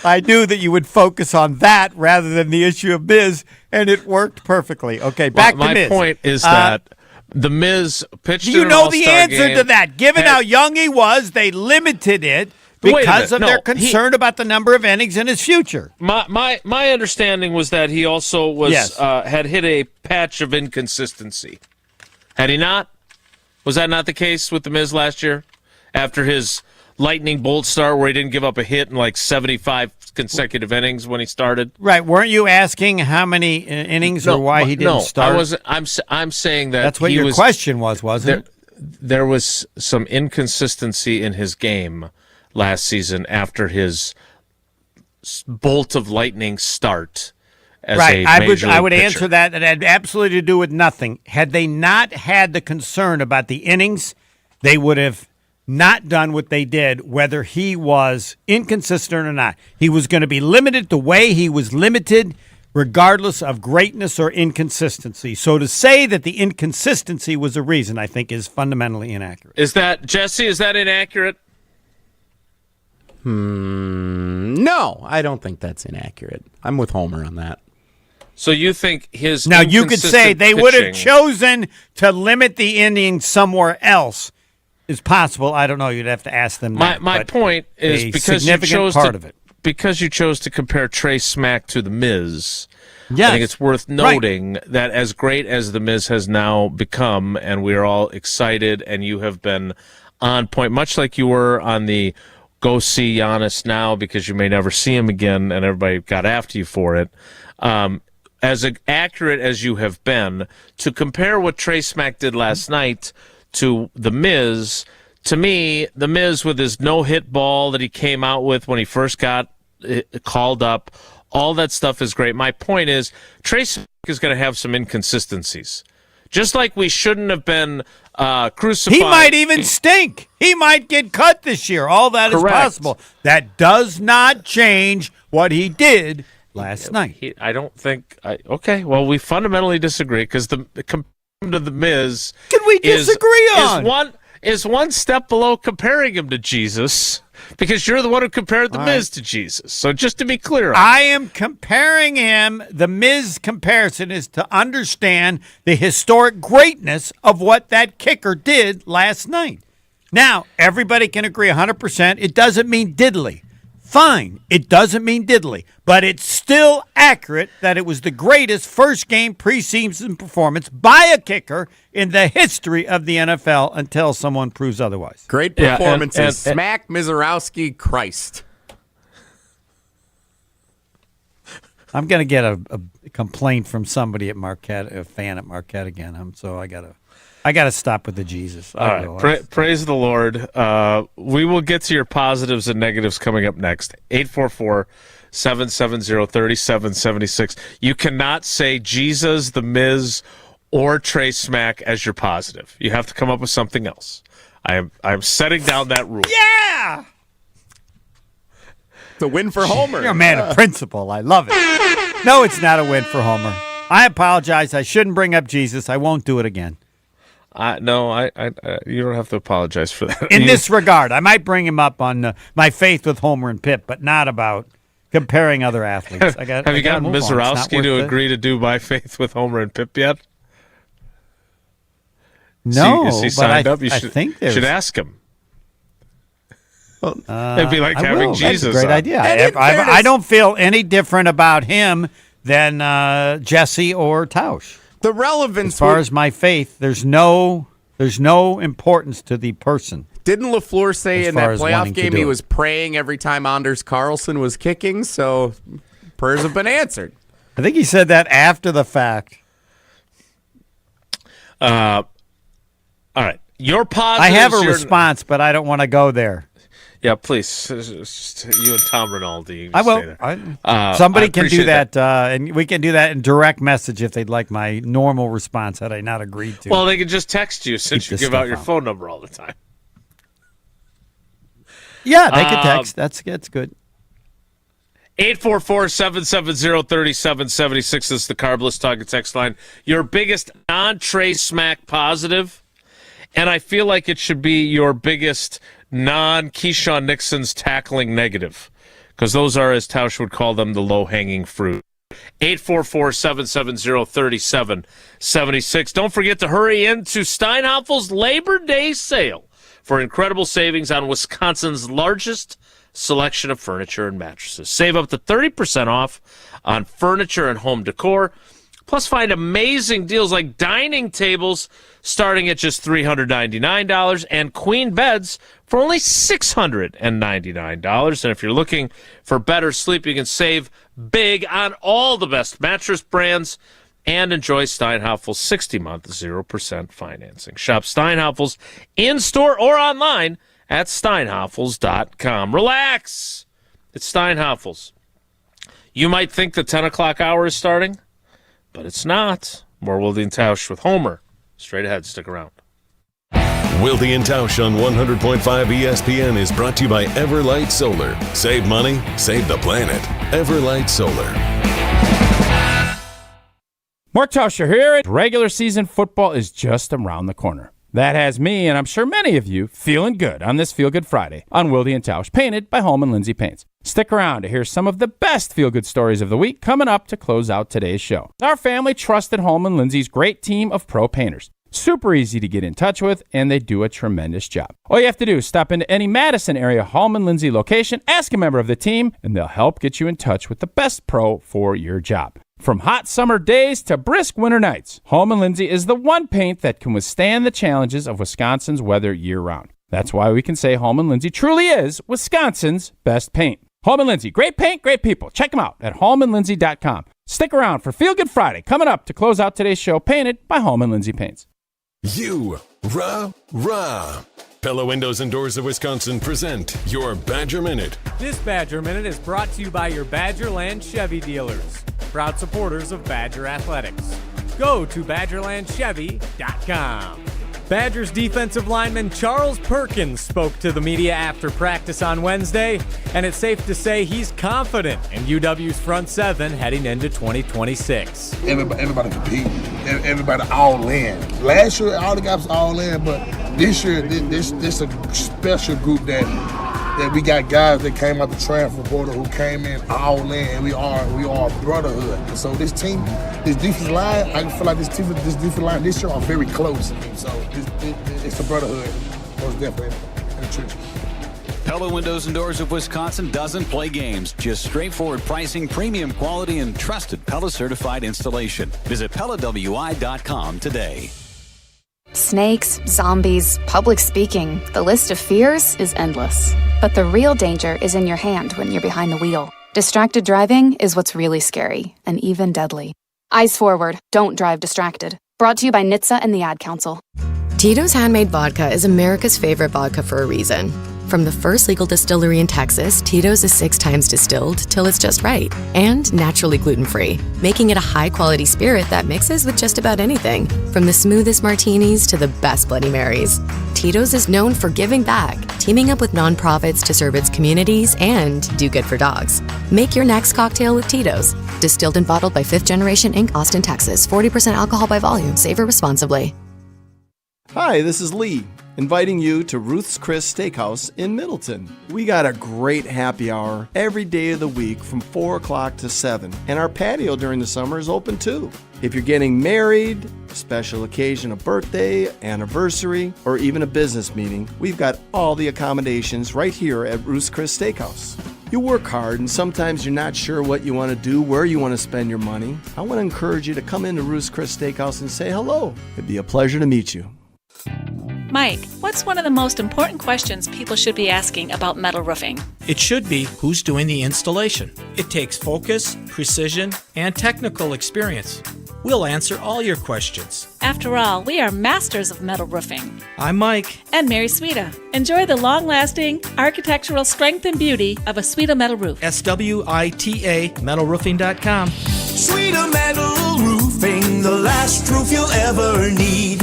I knew that you would focus on that rather than the issue of Miz, and it worked perfectly. Okay, back to Miz. My point is that the Miz pitched in you an know all-star the answer game, to that. Given how young he was, they limited it because of their concern about the number of innings in his future. My understanding was that he also was had hit a patch of inconsistency. Had he not? Was that not the case with the Miz last year? After his lightning bolt start where he didn't give up a hit in like 75 consecutive innings when he started? Right. Weren't you asking how many innings or why he didn't start? I wasn't. I'm saying that that's what your question was, wasn't it? There was some inconsistency in his game last season after his bolt of lightning start. Right, I would answer that. It had absolutely to do with nothing. Had they not had the concern about the innings, they would have not done what they did, whether he was inconsistent or not. He was going to be limited the way he was limited, regardless of greatness or inconsistency. So to say that the inconsistency was a reason, I think, is fundamentally inaccurate. Is that, Jesse, is that inaccurate? No, I don't think that's inaccurate. I'm with Homer on that. So you think his now you could say they would have chosen to limit the innings somewhere else. Is possible. I don't know. You'd have to ask them. My point is because you chose to compare Trey Smack to the Miz. Yes. I think it's worth noting that as great as the Miz has now become, and we're all excited, and you have been on point, much like you were on the go see Giannis now because you may never see him again, and everybody got after you for it. As accurate as you have been, to compare what Trey Smack did last night to the Miz, to me, the Miz with his no-hit ball that he came out with when he first got called up, all that stuff is great. My point is, Trey Smack is going to have some inconsistencies. Just like we shouldn't have been crucified. He might even stink. He might get cut this year. All that is possible. That does not change what he did last night. I don't think. Okay, well, we fundamentally disagree because the to the Miz can we disagree on is one step below comparing him to Jesus because you're the one who compared the Miz to Jesus. So just to be clear, I am comparing him. The Miz comparison is to understand the historic greatness of what that kicker did last night. Now, everybody can agree 100%. It doesn't mean diddly. Fine, it doesn't mean diddly, but it's still accurate that it was the greatest first-game preseason performance by a kicker in the history of the NFL until someone proves otherwise. Great performances. Smack, Mizorowski, Christ. I'm going to get a complaint from somebody at Marquette, a fan at Marquette again. So I got to stop with the Jesus. All right. Praise the Lord. We will get to your positives and negatives coming up next. 844-770-3776. You cannot say Jesus, the Miz, or Trey Smack as your positive. You have to come up with something else. I'm setting down that rule. Yeah! It's a win for Homer. You're a man of principle. I love it. No, it's not a win for Homer. I apologize. I shouldn't bring up Jesus. I won't do it again. No, you don't have to apologize for that. In this regard, I might bring him up on my faith with Homer and Pip, but not about comparing other athletes. Have you gotten Mizorowski to agree to do my faith with Homer and Pip yet? No, is he signed up? You I think should ask him. It'd be like having Jesus. That's a great idea. I don't feel any different about him than Jesse or Tausch. The relevance, as far as my faith, there's no importance to the person. Didn't LaFleur say in that playoff game he was praying every time Anders Carlson was kicking? So prayers have been answered. I think he said that after the fact. All right, your positive. I have a response, but I don't want to go there. Yeah, please. You and Tom Rinaldi. I will. Somebody can do that, and we can do that in direct message if they'd like my normal response had I not agreed to. Well, they can just text you since you give out your phone number all the time. Yeah, they can text. That's good. 844-770-3776 is the Carbless Talking text line. Your biggest non-Trey Smack positive, and I feel like it should be your biggest non-Keyshawn Nixon's tackling negative, because those are, as Tausch would call them, the low-hanging fruit. 844-770-3776. Don't forget to hurry into Steinhaffel's Labor Day sale for incredible savings on Wisconsin's largest selection of furniture and mattresses. Save up to 30% off on furniture and home decor. Plus, find amazing deals like dining tables starting at just $399 and queen beds for only $699. And if you're looking for better sleep, you can save big on all the best mattress brands and enjoy Steinhaffel's 60-month 0% financing. Shop Steinhaffel's in-store or online at steinhaffels.com. Relax. It's Steinhaffel's. You might think the 10 o'clock hour is starting, but it's not. More Wilde and Tausch with Homer. Straight ahead. Stick around. Wilde and Tausch on 100.5 ESPN is brought to you by Everlight Solar. Save money, save the planet. Everlight Solar. Mark Tauscher here. Regular season football is just around the corner. That has me, and I'm sure many of you, feeling good on this Feel Good Friday on Wilde and Tausch, painted by Home and Lindsay Paints. Stick around to hear some of the best feel-good stories of the week coming up to close out today's show. Our family trusted Home and Lindsay's great team of pro painters. Super easy to get in touch with, and they do a tremendous job. All you have to do is stop into any Madison area Home and Lindsay location, ask a member of the team, and they'll help get you in touch with the best pro for your job. From hot summer days to brisk winter nights, Home and Lindsay is the one paint that can withstand the challenges of Wisconsin's weather year-round. That's why we can say Home and Lindsay truly is Wisconsin's best paint. Home and Lindsay, great paint, great people. Check them out at homeandlindsay.com. Stick around for Feel Good Friday coming up to close out today's show, painted by Home and Lindsay Paints. Rah. Pella Windows and Doors of Wisconsin present your Badger Minute. This Badger Minute is brought to you by your Badgerland Chevy dealers, proud supporters of Badger Athletics. Go to BadgerlandChevy.com. Badgers defensive lineman Charles Perkins spoke to the media after practice on Wednesday, and it's safe to say he's confident in UW's front seven heading into 2026. Everybody compete. Everybody all in. Last year, all the guys all in, but this year, this a special group that we got guys that came out the transfer portal who came in all in. We are a brotherhood. And so this team, this defensive line, I feel like this defensive line this year are very close. So it's a brotherhood, most definitely in the trenches. Pella Windows and Doors of Wisconsin doesn't play games. Just straightforward pricing, premium quality, and trusted Pella certified installation. Visit PellaWI.com today. Snakes, zombies, public speaking. The list of fears is endless. But the real danger is in your hand when you're behind the wheel. Distracted driving is what's really scary and even deadly. Eyes forward. Don't drive distracted. Brought to you by NHTSA and the Ad Council. Tito's Handmade Vodka is America's favorite vodka for a reason. From the first legal distillery in Texas, Tito's is 6 times distilled till it's just right, and naturally gluten-free, making it a high-quality spirit that mixes with just about anything, from the smoothest martinis to the best Bloody Marys. Tito's is known for giving back, teaming up with nonprofits to serve its communities and do good for dogs. Make your next cocktail with Tito's. Distilled and bottled by 5th Generation Inc., Austin, Texas. 40% alcohol by volume. Savor responsibly. Hi, this is Lee, inviting you to Ruth's Chris Steakhouse in Middleton. We got a great happy hour every day of the week from 4 o'clock to 7, and our patio during the summer is open too. If you're getting married, a special occasion, a birthday, anniversary, or even a business meeting, we've got all the accommodations right here at Ruth's Chris Steakhouse. You work hard and sometimes you're not sure what you want to do, where you want to spend your money. I want to encourage you to come into Ruth's Chris Steakhouse and say hello. It'd be a pleasure to meet you. Mike, what's one of the most important questions people should be asking about metal roofing? It should be who's doing the installation. It takes focus, precision, and technical experience. We'll answer all your questions. After all, we are masters of metal roofing. I'm Mike. And Mary Sweta. Enjoy the long-lasting architectural strength and beauty of a Sweta metal roof. SWITA metalroofing.com. Sweta Metal Roofing, the last roof you'll ever need.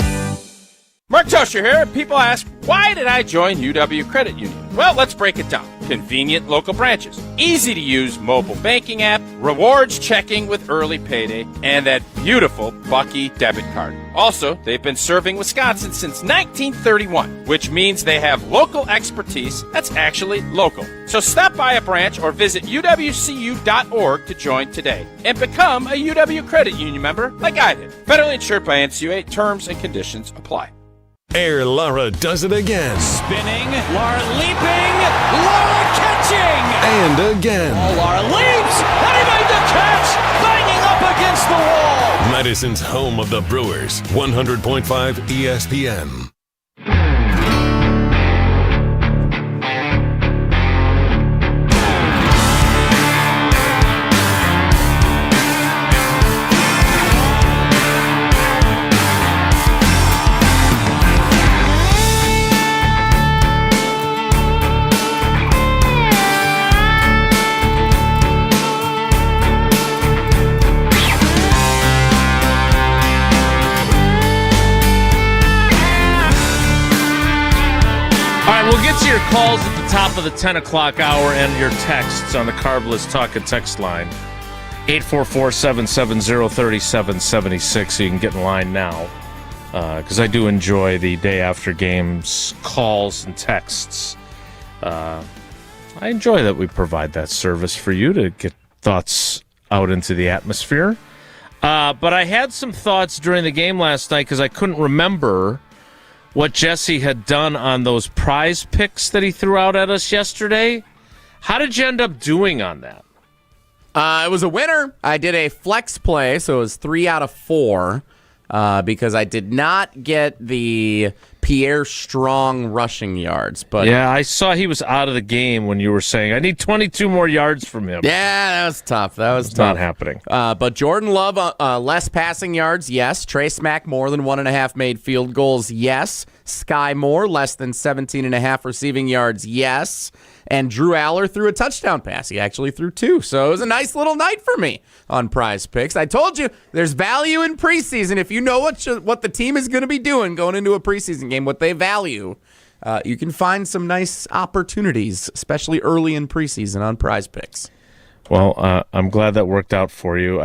Mark Tauscher here. People ask, why did I join UW Credit Union? Well, let's break it down. Convenient local branches, easy to use mobile banking app, rewards checking with early payday, and that beautiful Bucky debit card. Also, they've been serving Wisconsin since 1931, which means they have local expertise that's actually local. So stop by a branch or visit uwcu.org to join today and become a UW Credit Union member like I did. Federally insured by NCUA. Terms and conditions apply. Air Laura does it again. Spinning, Laura leaping, Laura catching! And again. Oh, Laura leaps, and he made the catch, banging up against the wall! Madison's home of the Brewers, 100.5 ESPN. We'll get to your calls at the top of the 10 o'clock hour and your texts on the Carbless Talk and Text line. 844-770-3776. So you can get in line now. Because I do enjoy the day after games calls and texts. I enjoy that we provide that service for you to get thoughts out into the atmosphere. But I had some thoughts during the game last night because I couldn't remember what Jesse had done on those prize picks that he threw out at us yesterday. How did you end up doing on that? It was a winner. I did a flex play, so it was 3 out of 4 because I did not get the Pierre Strong rushing yards. But yeah, I saw he was out of the game when you were saying, I need 22 more yards from him. Yeah, that was tough. That was tough. Not happening. But Jordan Love, less passing yards, yes. Trey Smack, more than 1.5 made field goals, yes. Sky Moore, less than 17.5 receiving yards, yes. And Drew Aller threw a touchdown pass. He actually threw 2. So it was a nice little night for me on prize picks. I told you, there's value in preseason. If you know what the team is going to be doing going into a preseason game, what they value, you can find some nice opportunities, especially early in preseason on prize picks. Well, I'm glad that worked out for you.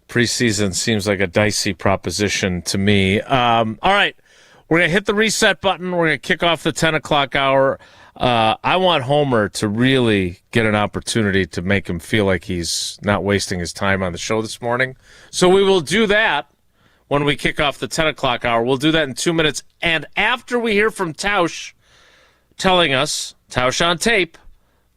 Preseason seems like a dicey proposition to me. All right, we're going to hit the reset button. We're going to kick off the 10 o'clock hour. I want Homer to really get an opportunity to make him feel like he's not wasting his time on the show this morning. So we will do that when we kick off the 10 o'clock hour. We'll do that in 2 minutes. And after we hear from Tausch telling us, Tausch on tape,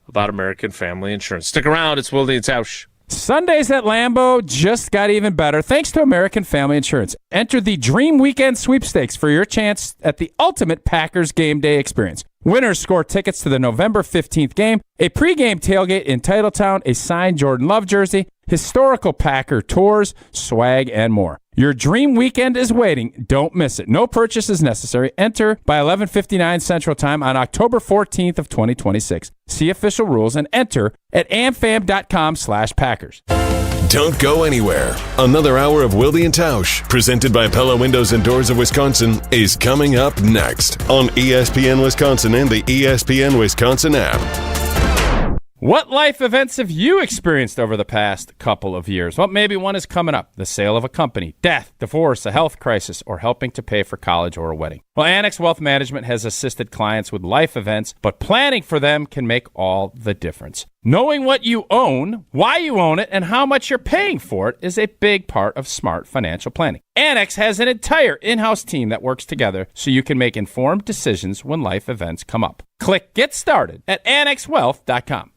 about American Family Insurance. Stick around. It's Wilde and Tausch. Sundays at Lambeau just got even better thanks to American Family Insurance. Enter the Dream Weekend Sweepstakes for your chance at the ultimate Packers game day experience. Winners score tickets to the November 15th game, a pregame tailgate in Titletown, a signed Jordan Love jersey, historical Packer tours, swag, and more. Your dream weekend is waiting. Don't miss it. No purchase is necessary. Enter by 11:59 Central Time on October 14th of 2026. See official rules and enter at amfam.com/Packers. Don't go anywhere. Another hour of Wilde and Tausch, presented by Pella Windows and Doors of Wisconsin, is coming up next on ESPN Wisconsin and the ESPN Wisconsin app. What life events have you experienced over the past couple of years? Well, maybe one is coming up. The sale of a company, death, divorce, a health crisis, or helping to pay for college or a wedding. Well, Annex Wealth Management has assisted clients with life events, but planning for them can make all the difference. Knowing what you own, why you own it, and how much you're paying for it is a big part of smart financial planning. Annex has an entire in-house team that works together so you can make informed decisions when life events come up. Click Get Started at annexwealth.com.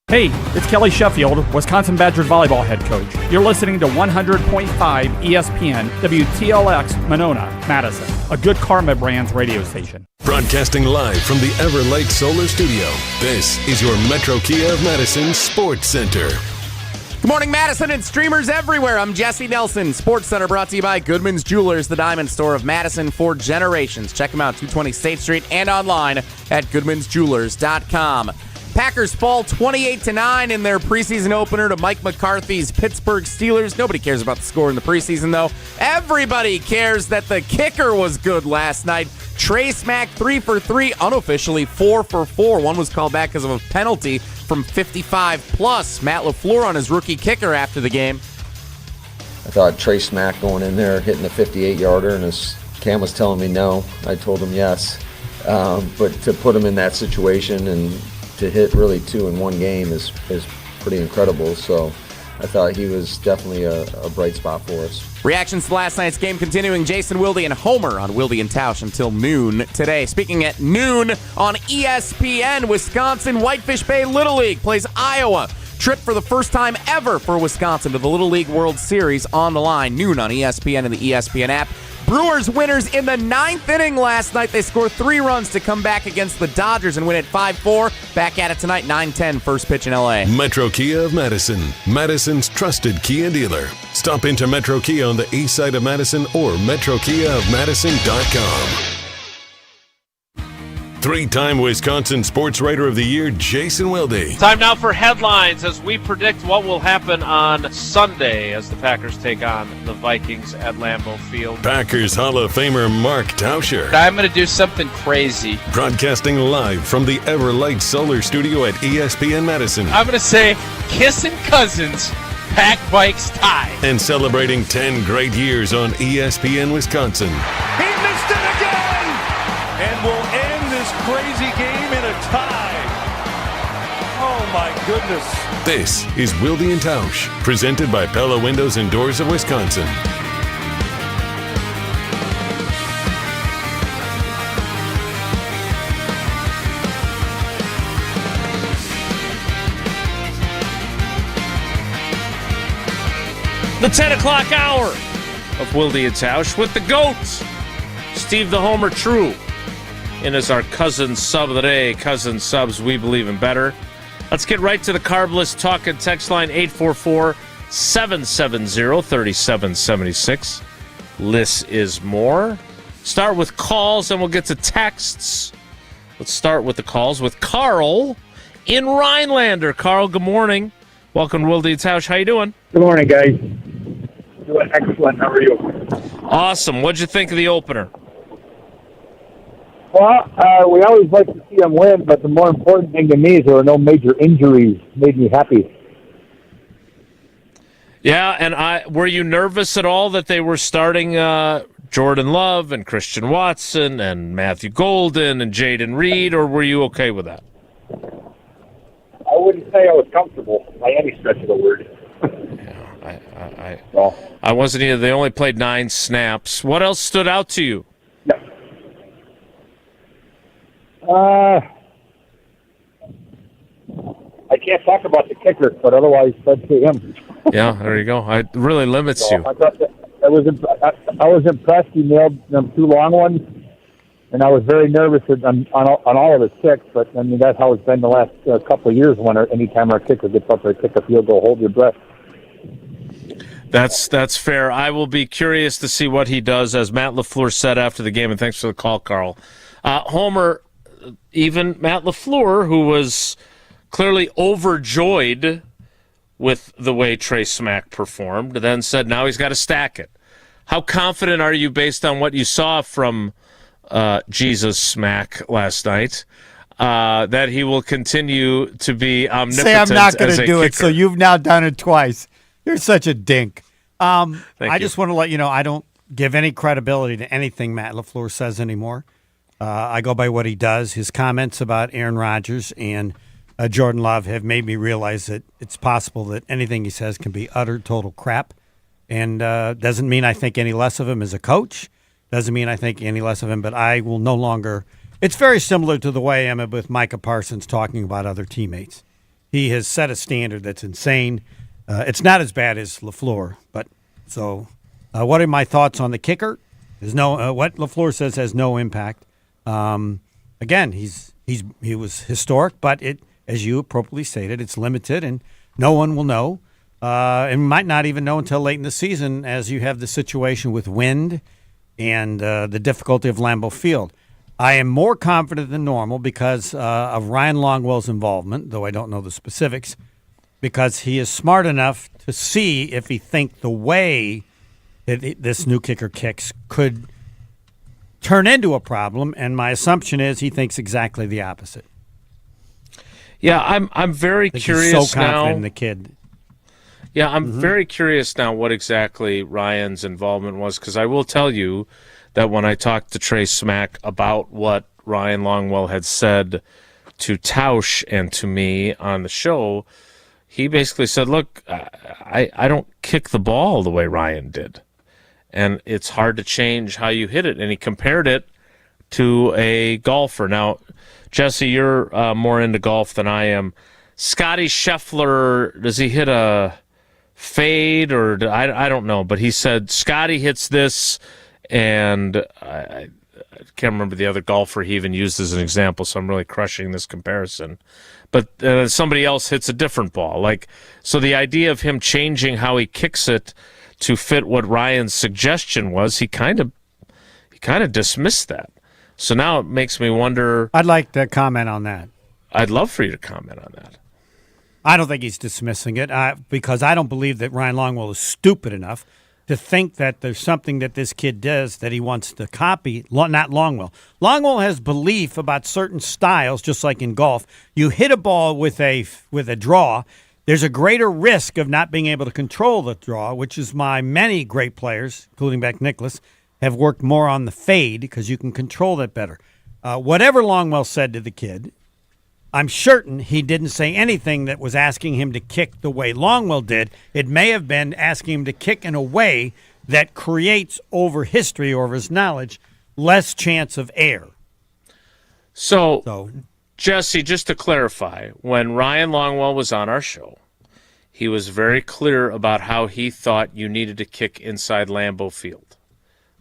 Hey, it's Kelly Sheffield, Wisconsin Badgers volleyball head coach. You're listening to 100.5 ESPN, WTLX, Monona, Madison, a Good Karma Brands radio station. Broadcasting live from the Everlight Solar Studio, this is your Metro Kia of Madison Sports Center. Good morning, Madison and streamers everywhere. I'm Jesse Nelson. SportsCenter brought to you by Goodman's Jewelers, the diamond store of Madison for generations. Check them out, 220 State Street and online at goodmansjewelers.com. Packers fall 28-9 in their preseason opener to Mike McCarthy's Pittsburgh Steelers. Nobody cares about the score in the preseason, though. Everybody cares that the kicker was good last night. Trey Smack, 3 for 3, unofficially 4 for 4. One was called back because of a penalty from 55+. Matt LaFleur on his rookie kicker after the game. I thought Trey Smack going in there, hitting the 58-yarder, and his Cam was telling me no. I told him yes. But to put him in that situation and to hit really 2 in one game is pretty incredible. So I thought he was definitely a bright spot for us. Reactions to last night's game continuing. Jason Wilde and Homer on Wilde and Tausch until noon today. Speaking at noon on ESPN, Wisconsin Whitefish Bay Little League plays Iowa. Trip for the first time ever for Wisconsin to the Little League World Series on the line. Noon on ESPN and the ESPN app. Brewers winners in the 9th inning last night. They score 3 runs to come back against the Dodgers and win at 5-4. Back at it tonight, 9:10, first pitch in L.A. Metro Kia of Madison, Madison's trusted Kia dealer. Stop into Metro Kia on the east side of Madison or metrokiaofmadison.com. 3-time Wisconsin Sports Writer of the Year, Jason Wilde. Time now for headlines as we predict what will happen on Sunday as the Packers take on the Vikings at Lambeau Field. Packers Hall of Famer Mark Tauscher. I'm going to do something crazy. Broadcasting live from the Everlight Solar Studio at ESPN Madison. I'm going to say kissing cousins, Pack Vikes tie. And celebrating 10 great years on ESPN Wisconsin. He missed it again! And will end this crazy game in a tie. Oh, my goodness. This is Wilde and Tausch, presented by Pella Windows and Doors of Wisconsin. The 10 o'clock hour of Wilde and Tausch with the GOAT, Steve the Homer True. And as our cousin sub of the day, cousin subs, we believe in better. Let's get right to the Carbless talk and text line 844-770-3776. Less is more. Start with calls and we'll get to texts. Let's start with the calls with Carl in Rhinelander. Carl, good morning. Welcome to Wilde and Tausch. How you doing? Good morning, guys. Doing excellent. How are you? Awesome. What'd you think of the opener? Well, we always like to see them win, but the more important thing to me is there were no major injuries. Made me happy. Yeah, and were you nervous at all that they were starting Jordan Love and Christian Watson and Matthew Golden and Jaden Reed, or were you okay with that? I wouldn't say I was comfortable by any stretch of the word. I wasn't either. They only played 9 snaps. What else stood out to you? I can't talk about the kicker, but otherwise, let's see him. Yeah, there you go. It really limits you. I thought I was impressed. He nailed them 2 long ones, and I was very nervous on all of his kicks. But I mean, that's how it's been the last couple of years. When anytime our kicker gets up there, kick a field goal, hold your breath. That's fair. I will be curious to see what he does, as Matt LaFleur said after the game. And thanks for the call, Carl. Homer. Even Matt LaFleur, who was clearly overjoyed with the way Trey Smack performed, then said now he's got to stack it. How confident are you, based on what you saw from Jesus Smack last night, that he will continue to be omnipotent? Say I'm not going to do kicker? it, so you've now done it twice. You're such a dink. I just want to let you know I don't give any credibility to anything Matt LaFleur says anymore. I go by what he does. His comments about Aaron Rodgers and Jordan Love have made me realize that it's possible that anything he says can be utter total crap. And doesn't mean I think any less of him as a coach. Doesn't mean I think any less of him, but I will no longer. It's very similar to the way I am with Micah Parsons talking about other teammates. He has set a standard that's insane. It's not as bad as LaFleur, but so what are my thoughts on the kicker? There's no what LaFleur says has no impact. Again, he was historic, but as you appropriately stated, it's limited, and no one will know and might not even know until late in the season, as you have the situation with wind and the difficulty of Lambeau Field. I am more confident than normal because of Ryan Longwell's involvement, though I don't know the specifics, because he is smart enough to see if he thinks the way that this new kicker kicks could turn into a problem, and my assumption is he thinks exactly the opposite. Yeah, I'm very curious he's so confident now. in the kid. Yeah, I'm very curious now what exactly Ryan's involvement was, because I will tell you that when I talked to Trey Smack about what Ryan Longwell had said to Tausch and to me on the show, he basically said, look, I don't kick the ball the way Ryan did, and it's hard to change how you hit it. And he compared it to a golfer. Now, Jesse, you're more into golf than I am. Scotty Scheffler, does he hit a fade or I don't know, but he said Scotty hits this, and I can't remember the other golfer he even used as an example, so I'm really crushing this comparison. But somebody else hits a different ball. So the idea of him changing how he kicks it to fit what Ryan's suggestion was, he kind of dismissed that. So now it makes me wonder. I'd like to comment on that. I'd love for you to comment on that. I don't think he's dismissing it because I don't believe that Ryan Longwell is stupid enough to think that there's something that this kid does that he wants to copy, not Longwell. Longwell has belief about certain styles, just like in golf. You hit a ball with a draw, there's a greater risk of not being able to control the draw, which is why many great players, including Beck Nicklaus, have worked more on the fade because you can control that better. Whatever Longwell said to the kid, I'm certain he didn't say anything that was asking him to kick the way Longwell did. It may have been asking him to kick in a way that creates, over history or over his knowledge, less chance of error. So, Jesse, just to clarify, when Ryan Longwell was on our show, he was very clear about how he thought you needed to kick inside Lambeau Field.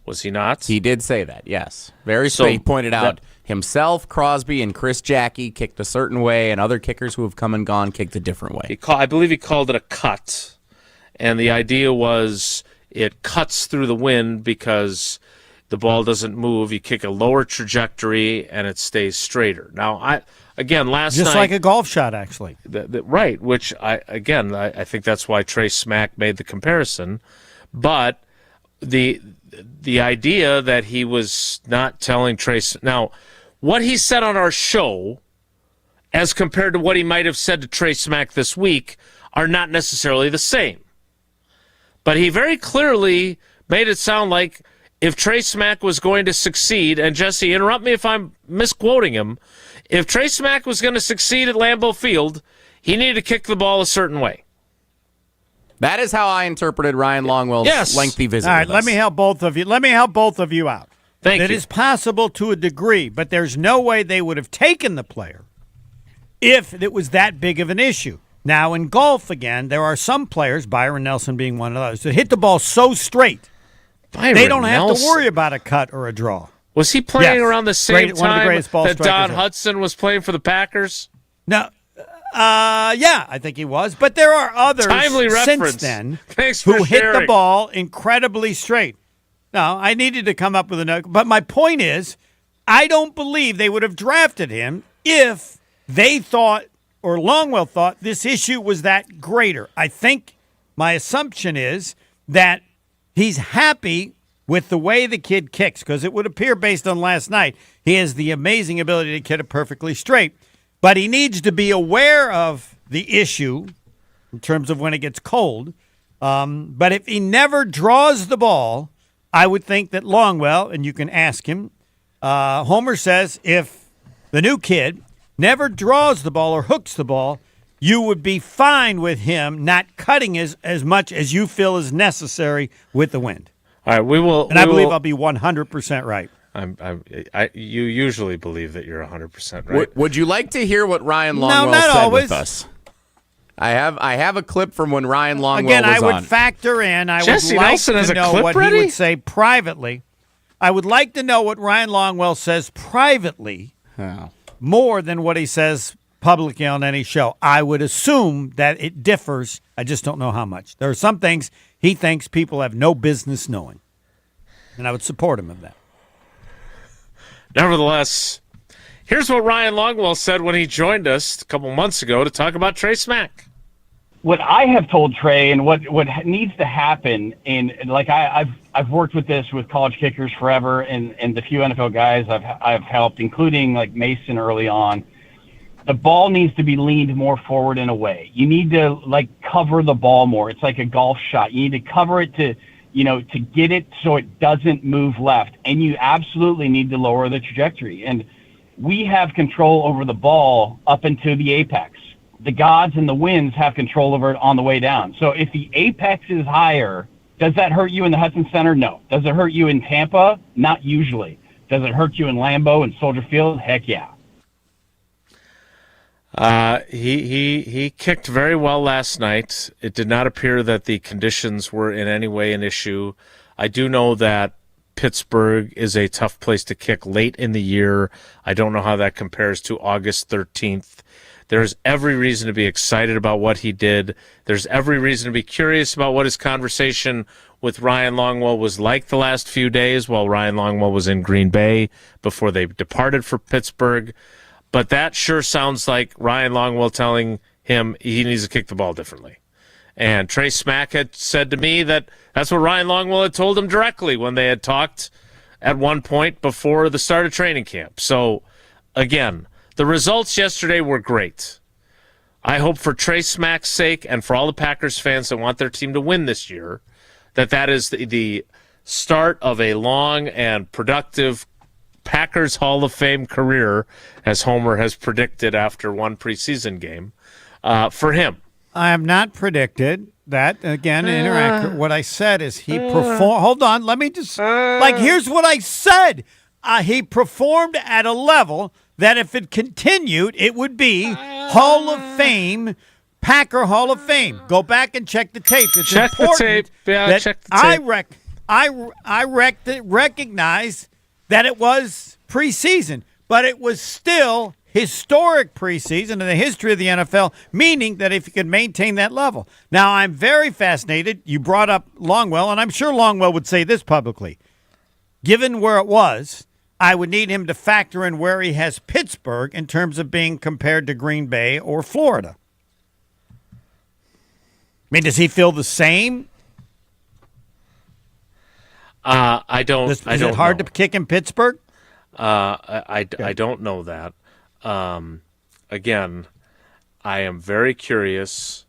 Was he not? He did say that, yes. Very straight. He pointed out himself, Crosby, and Chris Jackie kicked a certain way, and other kickers who have come and gone kicked a different way. I believe he called it a cut, and the idea was it cuts through the wind because the ball doesn't move. You kick a lower trajectory, and it stays straighter. Now, last night... Just like a golf shot, actually. Right, which, I think that's why Trey Smack made the comparison. But the idea that he was not telling Trey... Now, what he said on our show, as compared to what he might have said to Trey Smack this week, are not necessarily the same. But he very clearly made it sound like if Trey Smack was going to succeed, and Jesse, interrupt me if I'm misquoting him, if Trey Smack was going to succeed at Lambeau Field, he needed to kick the ball a certain way. That is how I interpreted Ryan Longwell's lengthy visit. All right, let me help both of you. Let me help both of you out. Thank you. It is possible to a degree, but there's no way they would have taken the player if it was that big of an issue. Now, in golf, again, there are some players, Byron Nelson being one of those, that hit the ball so straight, they don't have to worry about a cut or a draw. Was he playing around the same time that Don ever. Hudson was playing for the Packers? No. Yeah, I think he was. But there are others since then who hit the ball incredibly straight. Now, I needed to come up with another. But my point is, I don't believe they would have drafted him if they thought, or Longwell thought, this issue was that greater. I think my assumption is that he's happy with the way the kid kicks, because it would appear based on last night, he has the amazing ability to kick it perfectly straight. But he needs to be aware of the issue in terms of when it gets cold. But if he never draws the ball, I would think that Longwell, and you can ask him, Homer says if the new kid never draws the ball or hooks the ball, you would be fine with him not cutting as much as you feel is necessary with the wind. All right, we will. And I believe I'll be 100% right. You usually believe that you're 100% right. Would you like to hear what Ryan Longwell said with us? I have a clip from when Ryan Longwell was on. Again, I would factor in. Jesse would like Nelson has to a know clip what ready? he would say privately. I would like to know what Ryan Longwell says privately more than what he says publicly on any show. I would assume that it differs. I just don't know how much. There are some things he thinks people have no business knowing, and I would support him in that. Nevertheless, here's what Ryan Longwell said when he joined us a couple months ago to talk about Trey Smack. What I have told Trey and what needs to happen, and like I've worked with this with college kickers forever, and the few NFL guys I've helped, including like Mason early on. The ball needs to be leaned more forward and away. You need to like cover the ball more. It's like a golf shot. You need to cover it to get it so it doesn't move left. And you absolutely need to lower the trajectory. And we have control over the ball up into the apex. The gods and the winds have control over it on the way down. So if the apex is higher, does that hurt you in the Hudson Center? No. Does it hurt you in Tampa? Not usually. Does it hurt you in Lambeau and Soldier Field? Heck yeah. He kicked very well last night. It did not appear that the conditions were in any way an issue. I do know that Pittsburgh is a tough place to kick late in the year. I don't know how that compares to August 13th. There's every reason to be excited about what he did. There's every reason to be curious about what his conversation with Ryan Longwell was like the last few days while Ryan Longwell was in Green Bay before they departed for Pittsburgh. But that sure sounds like Ryan Longwell telling him he needs to kick the ball differently. And Trey Smack had said to me that that's what Ryan Longwell had told him directly when they had talked at one point before the start of training camp. So, again, the results yesterday were great. I hope for Trey Smack's sake and for all the Packers fans that want their team to win this year, that is the start of a long and productive Packers Hall of Fame career, as Homer has predicted after one preseason game, for him. I have not predicted that. Again, inaccurate. What I said is he performed. Hold on. Let me just, here's what I said. He performed at a level that if it continued, it would be Hall of Fame, Packer Hall of Fame. Go back and check the tape. It's check important the tape. Yeah, that check the tape. I recognize that it was preseason, but it was still historic preseason in the history of the NFL, meaning that if you could maintain that level. Now, I'm very fascinated. You brought up Longwell, and I'm sure Longwell would say this publicly. Given where it was, I would need him to factor in where he has Pittsburgh in terms of being compared to Green Bay or Florida. I mean, does he feel the same? I don't. Is it hard to kick in Pittsburgh? I don't know that. Again, I am very curious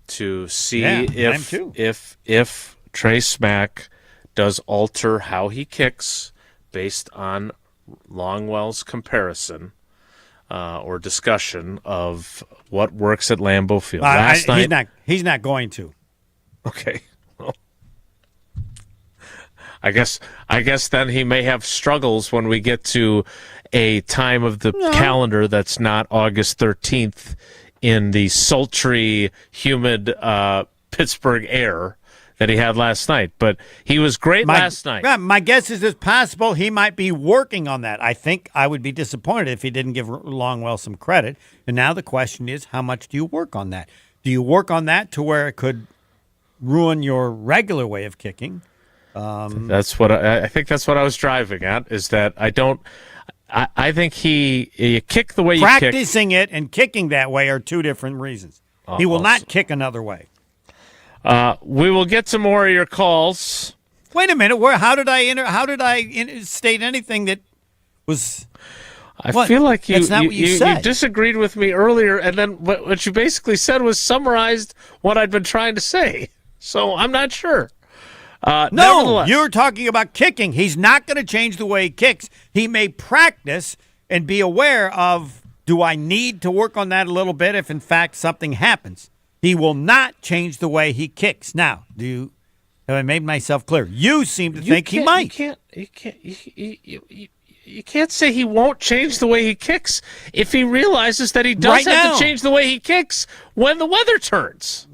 to see if Trey Smack does alter how he kicks based on Longwell's comparison or discussion of what works at Lambeau Field. Last night, he's not going to. Okay. Well, I guess then he may have struggles when we get to a time of the calendar that's not August 13th in the sultry, humid Pittsburgh air that he had last night. But he was great last night. My guess is it's possible he might be working on that. I think I would be disappointed if he didn't give Longwell some credit. And now the question is, how much do you work on that? Do you work on that to where it could ruin your regular way of kicking? That's what I think. That's what I was driving at. Is that I think you kick the way you kick. Practicing it and kicking that way are two different reasons. He will not kick another way. We will get to more of your calls. Wait a minute. How did I state anything that was? I feel like you said. You disagreed with me earlier, and then what you basically said was summarized what I'd been trying to say. So I'm not sure. No, you're talking about kicking. He's not going to change the way he kicks. He may practice and be aware of, do I need to work on that a little bit if, in fact, something happens? He will not change the way he kicks. Now, have I made myself clear? You seem to think he might. You can't say he won't change the way he kicks if he realizes that he does have to change the way he kicks when the weather turns.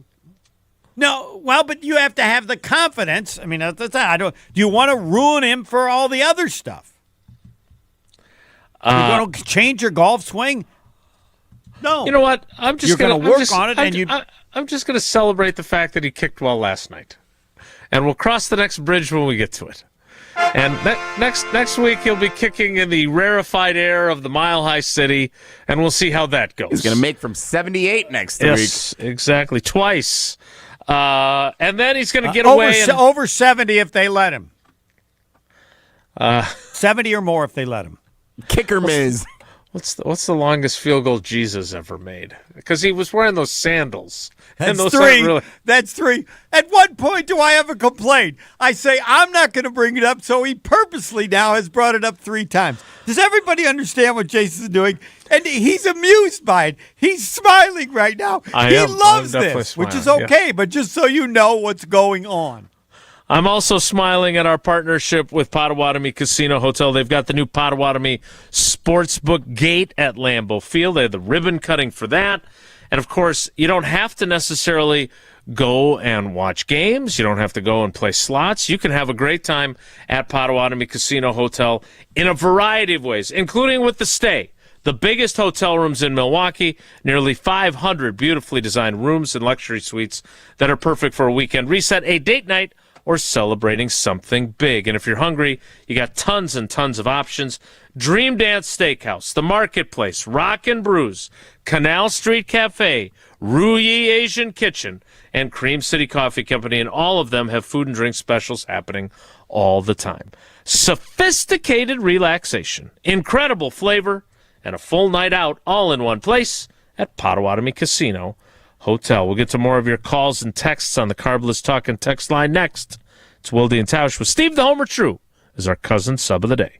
No, well, but you have to have the confidence. I mean, do you want to ruin him for all the other stuff? You're going to change your golf swing? No. You know what? I'm just You're going to work on it, I'm just going to celebrate the fact that he kicked well last night. And we'll cross the next bridge when we get to it. And next week, he'll be kicking in the rarefied air of the Mile High City, and we'll see how that goes. He's going to make from 78 next week. Yes, exactly. Twice. And then he's going to get away. Over 70 if they let him. 70 or more if they let him. Kicker Miz. What's the longest field goal Jesus ever made? Because he was wearing those sandals. That's three. That's three. At what point do I ever complain? I say, I'm not going to bring it up, so he purposely now has brought it up 3 times. Does everybody understand what Jason's doing? And he's amused by it. He's smiling right now. He loves this, which is okay, but just so you know what's going on. I'm also smiling at our partnership with Potawatomi Casino Hotel. They've got the new Potawatomi Sportsbook Gate at Lambeau Field. They have the ribbon cutting for that. And, of course, you don't have to necessarily go and watch games. You don't have to go and play slots. You can have a great time at Potawatomi Casino Hotel in a variety of ways, including with the stay. The biggest hotel rooms in Milwaukee, nearly 500 beautifully designed rooms and luxury suites that are perfect for a weekend reset, a date night, or celebrating something big. And if you're hungry, you got tons and tons of options. Dream Dance Steakhouse, The Marketplace, Rock and Brews, Canal Street Cafe, Ruyi Asian Kitchen, and Cream City Coffee Company, and all of them have food and drink specials happening all the time. Sophisticated relaxation, incredible flavor, and a full night out all in one place at Potawatomi Casino Hotel. We'll get to more of your calls and texts on the Carbless Talk and Text line next. It's Wilde and Tausch with Steve the Homer True as our cousin sub of the day.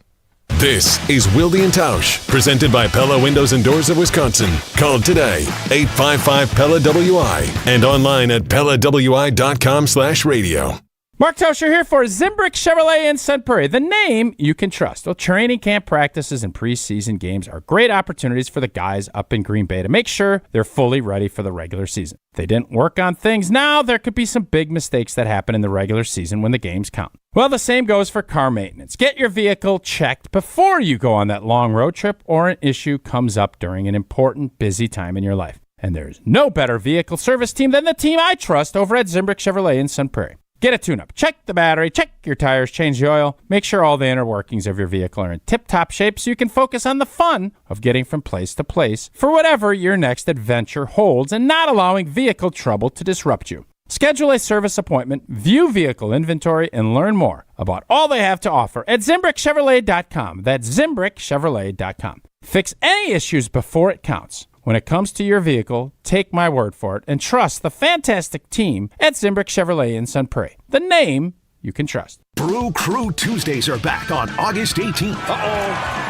This is Wilde and Tausch, presented by Pella Windows and Doors of Wisconsin. Call today, 855-PELLA-WI, and online at PellaWI.com/radio. Mark Tauscher here for Zimbrick Chevrolet in Sun Prairie, the name you can trust. Well, training camp practices and preseason games are great opportunities for the guys up in Green Bay to make sure they're fully ready for the regular season. If they didn't work on things now, there could be some big mistakes that happen in the regular season when the games count. Well, the same goes for car maintenance. Get your vehicle checked before you go on that long road trip or an issue comes up during an important, busy time in your life. And there's no better vehicle service team than the team I trust over at Zimbrick Chevrolet in Sun Prairie. Get a tune-up, check the battery, check your tires, change the oil, make sure all the inner workings of your vehicle are in tip-top shape so you can focus on the fun of getting from place to place for whatever your next adventure holds and not allowing vehicle trouble to disrupt you. Schedule a service appointment, view vehicle inventory, and learn more about all they have to offer at ZimbrickChevrolet.com. That's ZimbrickChevrolet.com. Fix any issues before it counts. When it comes to your vehicle, take my word for it and trust the fantastic team at Zimbrick Chevrolet in Sun Prairie, the name you can trust. Brew Crew Tuesdays are back on August 18th.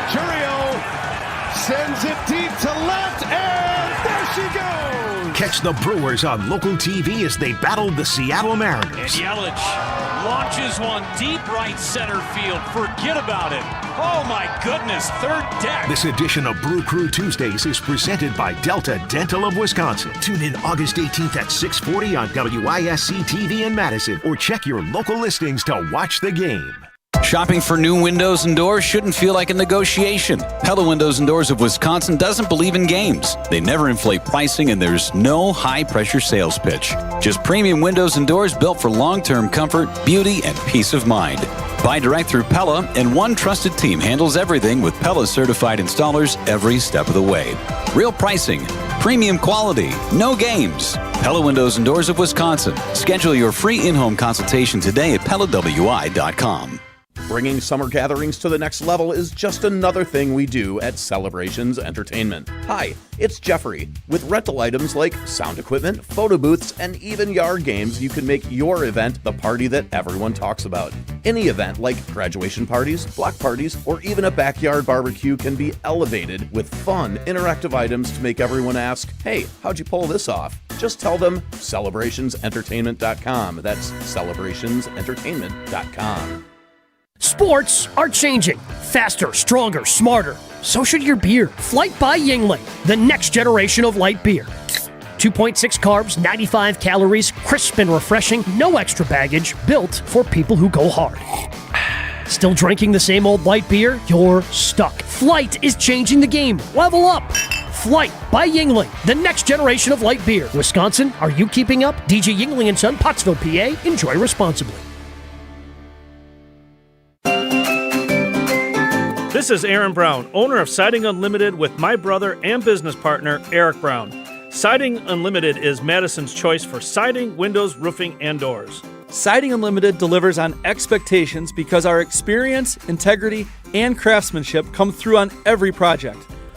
Churio sends it deep to left, and there she goes. Catch the Brewers on local TV as they battle the Seattle Mariners. And Yelich launches one deep right center field. Forget about it. Oh, my goodness, third deck. This edition of Brew Crew Tuesdays is presented by Delta Dental of Wisconsin. Tune in August 18th at 6:40 on WISC TV in Madison, or check your local listings to watch the game. Shopping for new windows and doors shouldn't feel like a negotiation. Pella Windows and Doors of Wisconsin doesn't believe in games. They never inflate pricing, and there's no high-pressure sales pitch. Just premium windows and doors built for long-term comfort, beauty, and peace of mind. Buy direct through Pella, and one trusted team handles everything with Pella certified installers every step of the way. Real pricing, premium quality, no games. Pella Windows and Doors of Wisconsin. Schedule your free in-home consultation today at PellaWI.com. Bringing summer gatherings to the next level is just another thing we do at Celebrations Entertainment. Hi, it's Jeffrey. With rental items like sound equipment, photo booths, and even yard games, you can make your event the party that everyone talks about. Any event like graduation parties, block parties, or even a backyard barbecue can be elevated with fun, interactive items to make everyone ask, "Hey, how'd you pull this off?" Just tell them celebrationsentertainment.com. That's celebrationsentertainment.com. Sports are changing. Faster, stronger, smarter. So should your beer. Flight by Yingling, the next generation of light beer. 2.6 carbs, 95 calories, crisp and refreshing, no extra baggage, built for people who go hard. Still drinking the same old light beer? You're stuck. Flight is changing the game. Level up. Flight by Yingling, the next generation of light beer. Wisconsin, are you keeping up? DJ Yingling and Son, Pottsville, PA. Enjoy responsibly. This is Aaron Brown, owner of Siding Unlimited with my brother and business partner, Eric Brown. Siding Unlimited is Madison's choice for siding, windows, roofing, and doors. Siding Unlimited delivers on expectations because our experience, integrity, and craftsmanship come through on every project.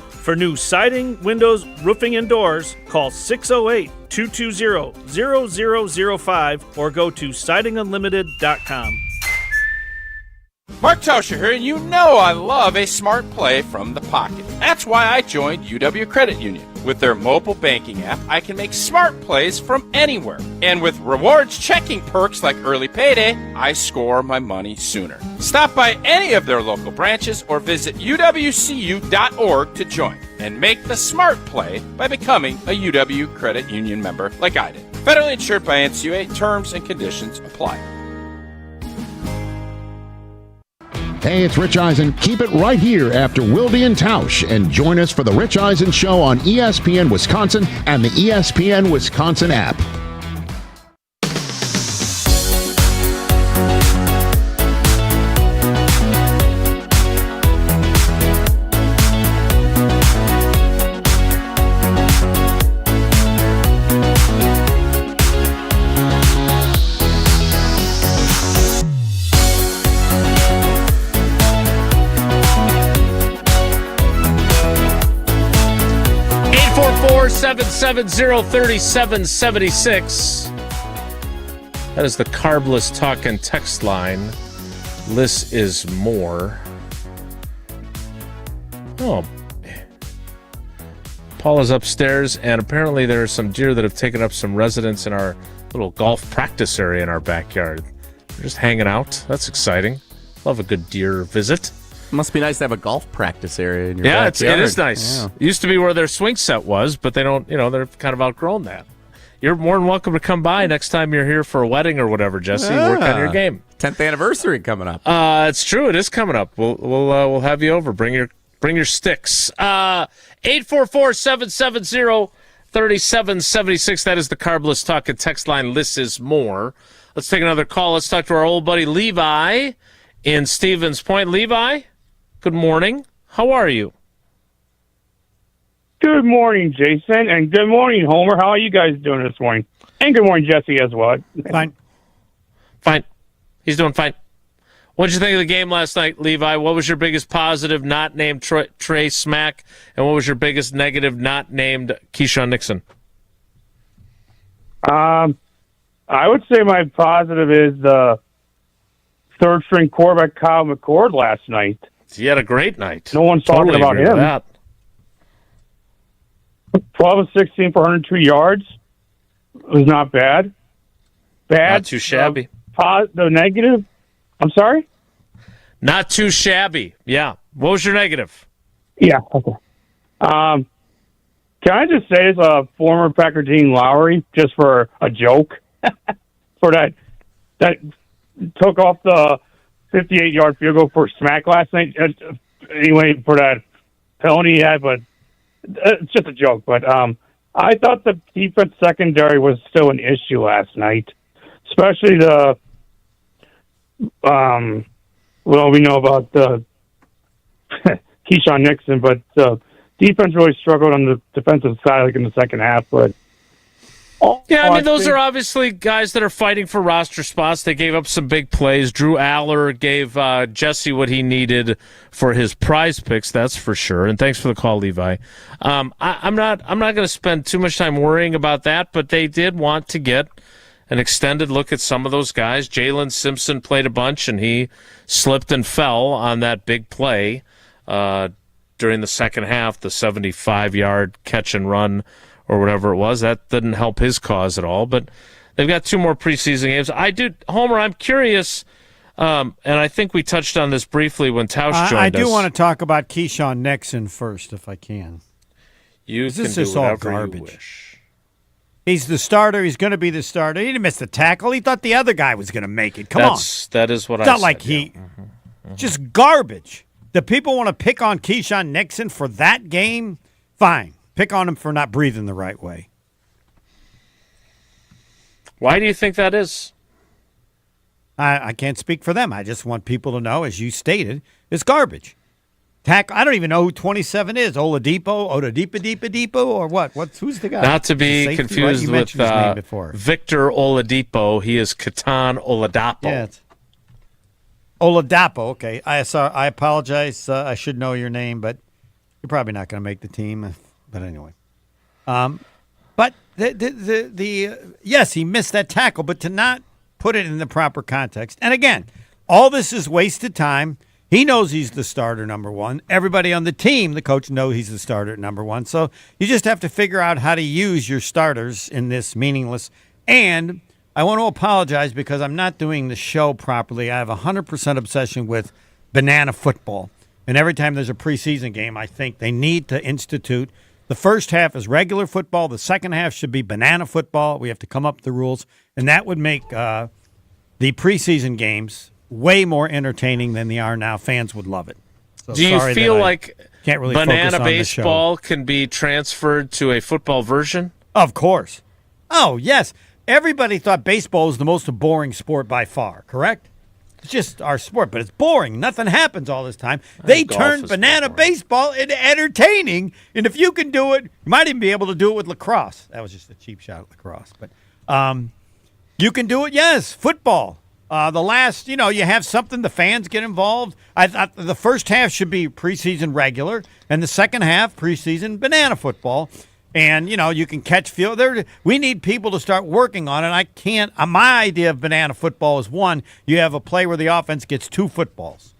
For new siding, windows, roofing, and doors, call 608-220-0005 or go to sidingunlimited.com. Mark Tauscher here, and you know I love a smart play from the pocket. That's why I joined UW Credit Union. With their mobile banking app, I can make smart plays from anywhere. And with rewards checking perks like early payday, I score my money sooner. Stop by any of their local branches or visit uwcu.org to join and make the smart play by becoming a UW Credit Union member like I did. Federally insured by NCUA. Terms and conditions apply. Hey, it's Rich Eisen. Keep it right here after Wilde and Tausch, and join us for the Rich Eisen Show on ESPN Wisconsin and the ESPN Wisconsin app. Four 770-3776. That is the Carbless Talk and Text line. Less is more. Oh. Paul is upstairs, and apparently there are some deer that have taken up some residence in our little golf practice area in our backyard. They're just hanging out. That's exciting. Love a good deer visit. Must be nice to have a golf practice area in your backyard. Yeah, it is nice. Yeah. Used to be where their swing set was, but they don't, they're kind of outgrown that. You're more than welcome to come by next time you're here for a wedding or whatever, Jesse. Work on your game. 10th anniversary coming up. It's true. It is coming up. We'll have you over. Bring your sticks. 844-770-3776. That is the Carbless Talk and Text line. This is more. Let's take another call. Let's talk to our old buddy Levi in Stevens Point. Levi, good morning. How are you? Good morning, Jason, and good morning, Homer. How are you guys doing this morning? And good morning, Jesse, as well. Fine. He's doing fine. What did you think of the game last night, Levi? What was your biggest positive not named Trey Smack, and what was your biggest negative not named Keyshawn Nixon? I would say my positive is the third-string quarterback Kyle McCord last night. He had a great night. No one's talking about him. That. 12 of 16 for 102 yards. It was not bad. Not too shabby. The negative? I'm sorry? Not too shabby. Yeah. What was your negative? Yeah. Okay. Can I just say as a former Packer Dean Lowry, just for a joke, for that took off the 58-yard field goal for Smack last night. Anyway, for that penalty he had, but it's just a joke. But I thought the defense secondary was still an issue last night, especially the we know about the Keyshawn Nixon, but defense really struggled on the defensive side, like in the second half. But those are obviously guys that are fighting for roster spots. They gave up some big plays. Drew Aller gave Jesse what he needed for his prize picks, that's for sure. And thanks for the call, Levi. I'm not going to spend too much time worrying about that, but they did want to get an extended look at some of those guys. Jalen Simpson played a bunch, and he slipped and fell on that big play during the second half, the 75-yard catch and run or whatever it was. That didn't help his cause at all. But they've got two more preseason games. Homer, I'm curious, and I think we touched on this briefly when Tausch joined us. I do want to talk about Keyshawn Nixon first, if I can. This is just all garbage. He's the starter. He's going to be the starter. He didn't miss the tackle. He thought the other guy was going to make it. Come on. That is what it's I not like he... Just garbage. The people want to pick on Keyshawn Nixon for that game? Fine. pick on them for not breathing the right way. Why do you think that is? I can't speak for them. I just want people to know, as you stated, it's garbage. I don't even know who 27 is. Oladipo, or what? Who's the guy? Not to be confused with Victor Oladipo. He is Katan Oladapo. Yeah, it's Oladapo. Okay, I apologize. I should know your name, but you're probably not going to make the team. But anyway, but yes, he missed that tackle, but to not put it in the proper context. And again, all this is wasted time. He knows he's the starter number one. Everybody on the team, the coach, knows he's the starter number one. So you just have to figure out how to use your starters in this meaningless. And I want to apologize because I'm not doing the show properly. I have 100% obsession with banana football. And every time there's a preseason game, I think they need to institute the first half is regular football. The second half should be banana football. We have to come up with the rules. And that would make the preseason games way more entertaining than they are now. Fans would love it. So do you feel like can't really banana baseball can be transferred to a football version? Of course. Oh, yes. Everybody thought baseball was the most boring sport by far, correct? It's just our sport, but it's boring. Nothing happens all this time. They turned banana baseball into entertaining, and if you can do it, you might even be able to do it with lacrosse. That was just a cheap shot at lacrosse. But you can do it, yes. Football. The last, you have something, the fans get involved. I thought the first half should be preseason regular, and the second half preseason banana football. And, you can catch field. We need people to start working on it. I can't. My idea of banana football is one, you have a play where the offense gets 2 footballs.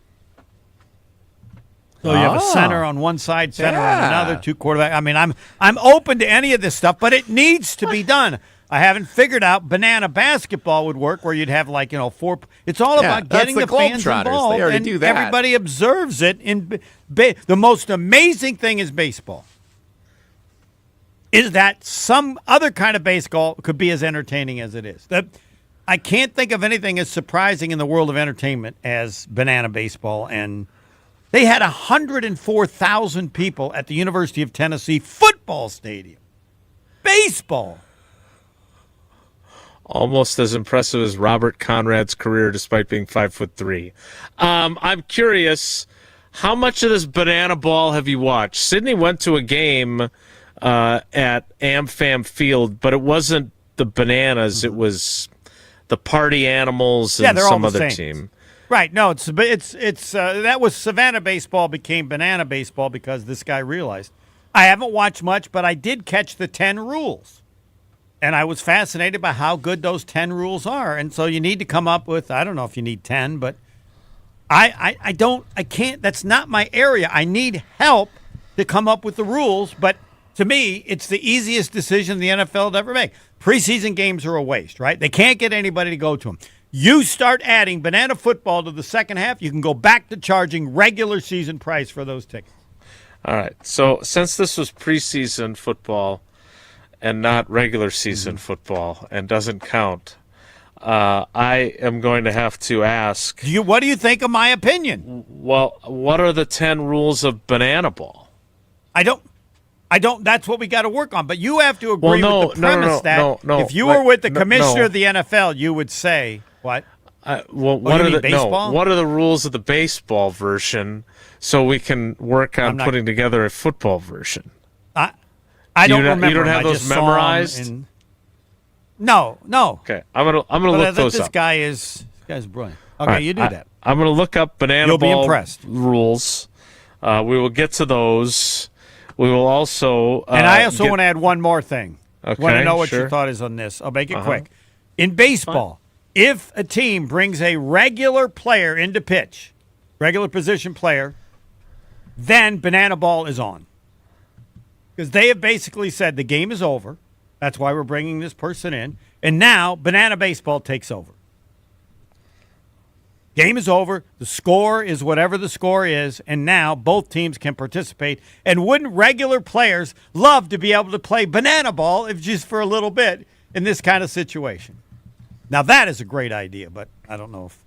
So you have a center on one side, center on another, 2 quarterbacks. I mean, I'm open to any of this stuff, but it needs to be done. I haven't figured out banana basketball would work where you'd have 4. It's all about getting the fans involved. They already do that. Everybody observes it. The most amazing thing is baseball. Is that some other kind of baseball could be as entertaining as it is. I can't think of anything as surprising in the world of entertainment as banana baseball. And they had 104,000 people at the University of Tennessee football stadium. Baseball. Almost as impressive as Robert Conrad's career, despite being 5'3". I'm curious, how much of this banana ball have you watched? Sydney went to a game at AmFam Field, but it wasn't the Bananas; it was the Party Animals and some other team. Right? No, it's that was Savannah baseball became banana baseball because this guy realized. I haven't watched much, but I did catch the 10 rules. And I was fascinated by how good those 10 rules are. And so you need to come up with, I don't know if you need 10, but I can't, that's not my area. I need help to come up with the rules. But to me, it's the easiest decision the NFL to ever make. Preseason games are a waste, right? They can't get anybody to go to them. You start adding banana football to the second half, you can go back to charging regular season price for those tickets. All right. So since this was preseason football, and not regular season football, and doesn't count, I am going to have to ask... What do you think of my opinion? Well, what are the 10 rules of banana ball? I don't. That's what we got to work on. But you have to agree with the premise that if you were with the commissioner of the NFL, you would say, what? What are the rules of the baseball version so we can work on putting together a football version? I don't remember. You don't have those memorized? No. Okay, I'm gonna look those up. This guy's brilliant. Okay, right, you do that. I'm gonna look up banana You'll ball be impressed. Rules. We will get to those. We will also. And I also want to add one more thing. Okay, want to know what your thought is on this. I'll make it quick. In baseball, if a team brings a regular player into pitch, regular position player, then banana ball is on. Because they have basically said the game is over. That's why we're bringing this person in. And now banana baseball takes over. Game is over. The score is whatever the score is. And now both teams can participate. And wouldn't regular players love to be able to play banana ball if just for a little bit in this kind of situation? Now that is a great idea, but I don't know if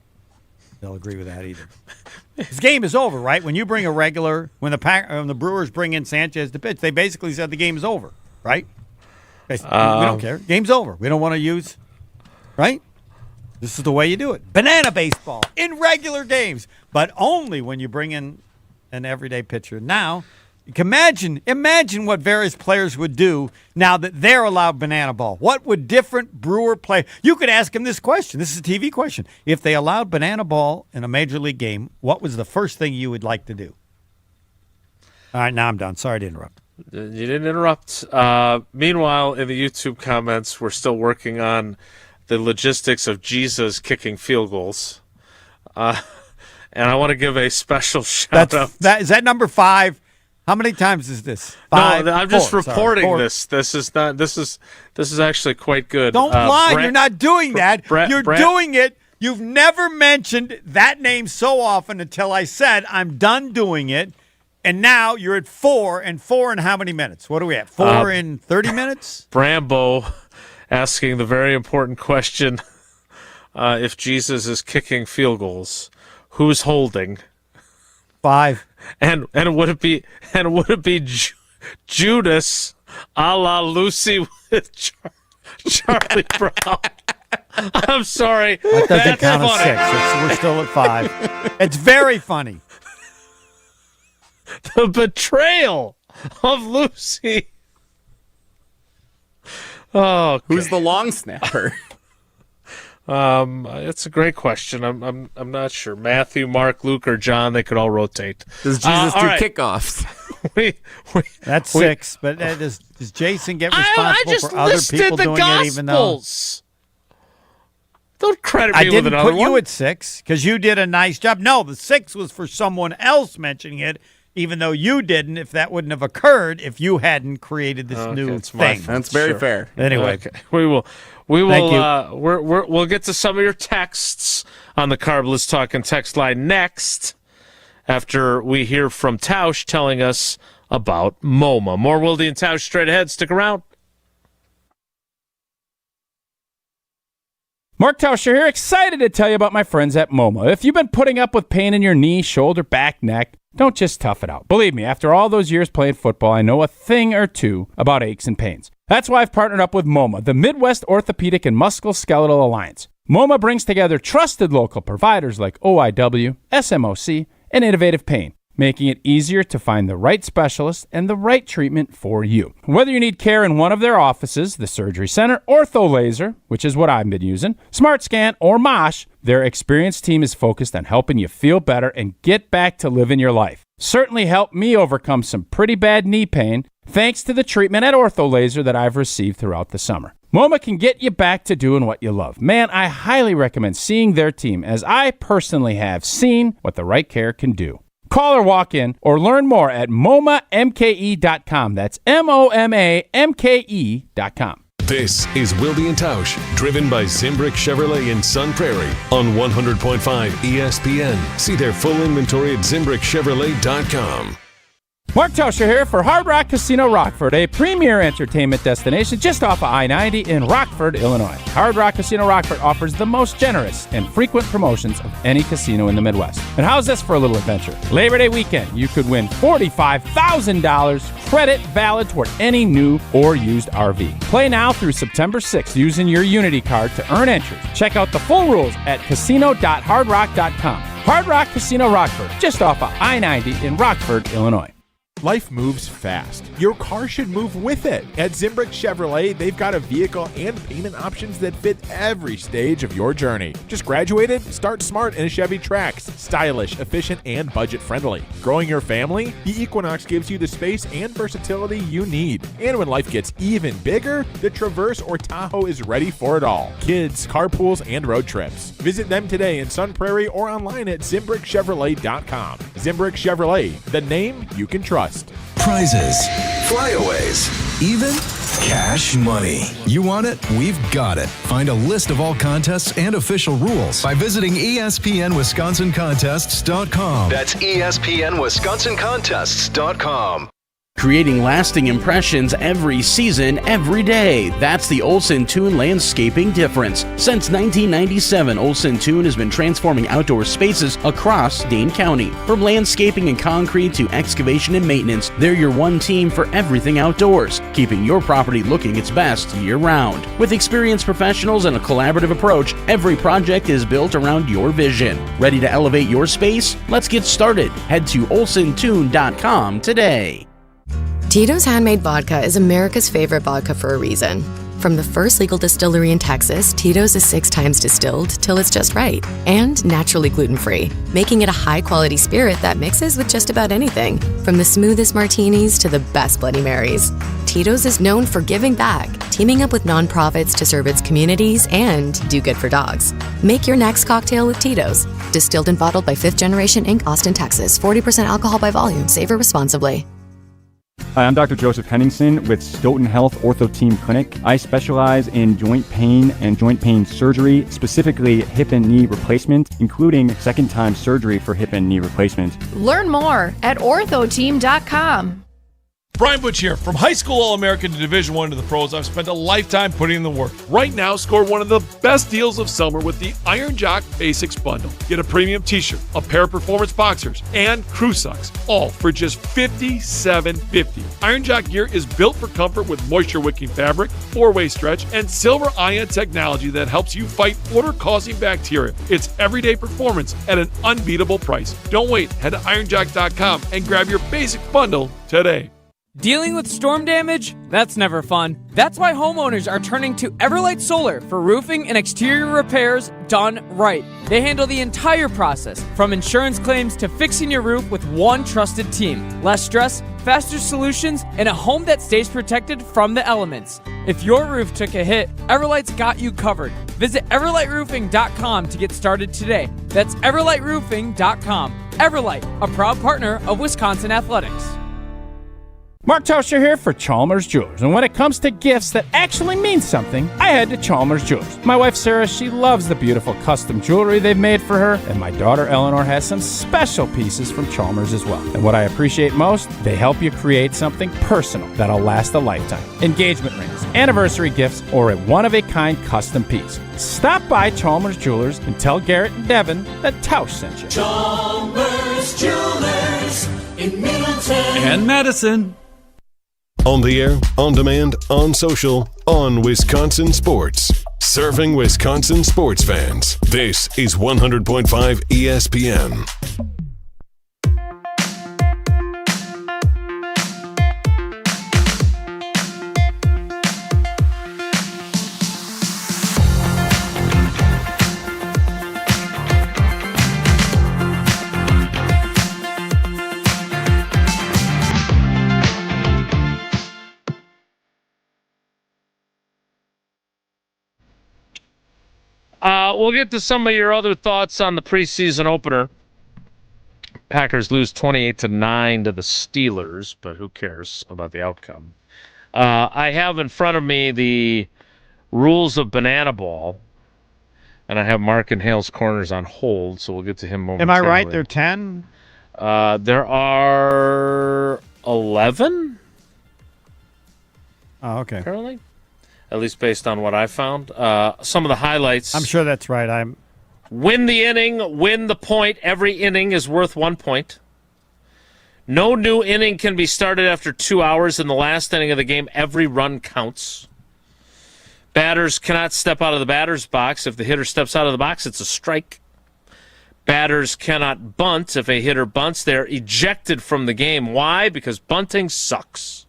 they'll agree with that either. This game is over, right? When you bring a regular, when the Brewers bring in Sanchez to pitch, they basically said the game is over, right? We don't care. Game's over. We don't want to use, right? This is the way you do it. Banana baseball in regular games, but only when you bring in an everyday pitcher. Now, you can imagine what various players would do now that they're allowed banana ball. What would different Brewer play? You could ask him this question. This is a TV question. If they allowed banana ball in a major league game, what was the first thing you would like to do? All right, now I'm done. Sorry to interrupt. You didn't interrupt. Meanwhile, in the YouTube comments, we're still working on the logistics of Jesus kicking field goals. And I want to give a special shout out. Is that number 5? How many times is this? 5? No, I'm just reporting 4. this. This is actually quite good. Don't lie. You're not doing that. You're doing it. You've never mentioned that name so often until I said I'm done doing it. And now you're at 4, and 4 in how many minutes? What are we at? 4 in 30 minutes? Brambo asking the very important question, if Jesus is kicking field goals, who's holding? 5. And would it be Judas a la Lucy with Charlie Brown? I'm sorry. That doesn't count as 6. We're still at 5. It's very funny. The betrayal of Lucy. Oh, okay. Who's the long snapper? It's a great question. I'm not sure. Matthew, Mark, Luke, or John, they could all rotate. Does Jesus do kickoffs? That's 6, but does Jason get responsible for other people doing it even though? Don't credit me with another one. I didn't put you at 6 because you did a nice job. No, the 6 was for someone else mentioning it, even though you didn't, if that wouldn't have occurred if you hadn't created this new thing. That's very fair. Anyway, okay. We will. We'll get to some of your texts on the Carbless Talking text line next, after we hear from Tausch telling us about MoMA. More Wilde and Tausch straight ahead. Stick around. Mark Tauscher here, excited to tell you about my friends at MoMA. If you've been putting up with pain in your knee, shoulder, back, neck, don't just tough it out. Believe me, after all those years playing football, I know a thing or two about aches and pains. That's why I've partnered up with MoMA, the Midwest Orthopedic and Musculoskeletal Alliance. MoMA brings together trusted local providers like OIW, SMOC, and Innovative Pain, making it easier to find the right specialist and the right treatment for you. Whether you need care in one of their offices, the surgery center, ortho laser, which is what I've been using, smart scan, or MOSH, their experienced team is focused on helping you feel better and get back to living your life. Certainly helped me overcome some pretty bad knee pain thanks to the treatment at ortho laser that I've received throughout the summer. MoMA can get you back to doing what you love. Man, I highly recommend seeing their team, as I personally have seen what the right care can do. Call or walk in or learn more at MoMaMKE.com. That's MoMaMKE.com. This is Wilde and Tausch, driven by Zimbrick Chevrolet in Sun Prairie on 100.5 ESPN. See their full inventory at ZimbrickChevrolet.com. Mark Tauscher here for Hard Rock Casino Rockford, a premier entertainment destination just off of I-90 in Rockford, Illinois. Hard Rock Casino Rockford offers the most generous and frequent promotions of any casino in the Midwest. And how's this for a little adventure? Labor Day weekend, you could win $45,000 credit valid toward any new or used RV. Play now through September 6th using your Unity card to earn entries. Check out the full rules at casino.hardrock.com. Hard Rock Casino Rockford, just off of I-90 in Rockford, Illinois. Life moves fast. Your car should move with it. At Zimbrick Chevrolet, they've got a vehicle and payment options that fit every stage of your journey. Just graduated? Start smart in a Chevy Trax. Stylish, efficient, and budget-friendly. Growing your family? The Equinox gives you the space and versatility you need. And when life gets even bigger, the Traverse or Tahoe is ready for it all. Kids, carpools, and road trips. Visit them today in Sun Prairie or online at ZimbrickChevrolet.com. Zimbrick Chevrolet, the name you can trust. Prizes, flyaways, even cash money. You want it? We've got it. Find a list of all contests and official rules by visiting ESPNWisconsinContests.com. That's ESPNWisconsinContests.com. creating lasting impressions every season, every day. That's the Olson Toon landscaping difference. Since 1997, Olson Toon has been transforming outdoor spaces across Dane County. From landscaping and concrete to excavation and maintenance, they're your one team for everything outdoors, keeping your property looking its best year-round. With experienced professionals and a collaborative approach, every project is built around your vision. Ready to elevate your space? Let's get started. Head to olsontoon.com today. Tito's Handmade Vodka is America's favorite vodka for a reason. From the first legal distillery in Texas, Tito's is 6 times distilled till it's just right, and naturally gluten-free, making it a high-quality spirit that mixes with just about anything, from the smoothest martinis to the best Bloody Marys. Tito's is known for giving back, teaming up with nonprofits to serve its communities and do good for dogs. Make your next cocktail with Tito's. Distilled and bottled by 5th Generation Inc., Austin, Texas. 40% alcohol by volume. Savor responsibly. Hi, I'm Dr. Joseph Henningsen with Stoughton Health Ortho Team Clinic. I specialize in joint pain and joint pain surgery, specifically hip and knee replacement, including second-time surgery for hip and knee replacement. Learn more at orthoteam.com. Brian Butch here. From high school All-American to Division I to the pros, I've spent a lifetime putting in the work. Right now, score one of the best deals of summer with the Iron Jock Basics Bundle. Get a premium t-shirt, a pair of performance boxers, and crew socks, all for just $57.50. Iron Jock gear is built for comfort with moisture-wicking fabric, 4-way stretch, and silver ion technology that helps you fight odor-causing bacteria. It's everyday performance at an unbeatable price. Don't wait. Head to ironjock.com and grab your basic bundle today. Dealing with storm damage? That's never fun. That's why homeowners are turning to Everlight Solar for roofing and exterior repairs done right. They handle the entire process, from insurance claims to fixing your roof with one trusted team. Less stress, faster solutions, and a home that stays protected from the elements. If your roof took a hit, Everlight's got you covered. Visit everlightroofing.com to get started today. That's everlightroofing.com. Everlight, a proud partner of Wisconsin Athletics. Mark Tauscher here for Chalmers Jewelers. And when it comes to gifts that actually mean something, I head to Chalmers Jewelers. My wife Sarah, she loves the beautiful custom jewelry they've made for her. And my daughter Eleanor has some special pieces from Chalmers as well. And what I appreciate most, they help you create something personal that'll last a lifetime. Engagement rings, anniversary gifts, or a one-of-a-kind custom piece. Stop by Chalmers Jewelers and tell Garrett and Devin that Tausch sent you. Chalmers Jewelers in Middleton and Madison. On the air, on demand, on social, on Wisconsin Sports. Serving Wisconsin sports fans. This is 100.5 ESPN. We'll get to some of your other thoughts on the preseason opener. Packers lose 28-9 to the Steelers, but who cares about the outcome? I have in front of me the rules of Banana Ball, and I have Mark and Hale's Corners on hold, so we'll get to him momentarily. Am I right? There are 10? There are 11? Oh, okay. Apparently. At least based on what I found. Some of the highlights. I'm sure that's right. Win the inning, win the point. Every inning is worth 1 point. No new inning can be started after 2 hours. In the last inning of the game, every run counts. Batters cannot step out of the batter's box. If the hitter steps out of the box, it's a strike. Batters cannot bunt. If a hitter bunts, they're ejected from the game. Why? Because bunting sucks.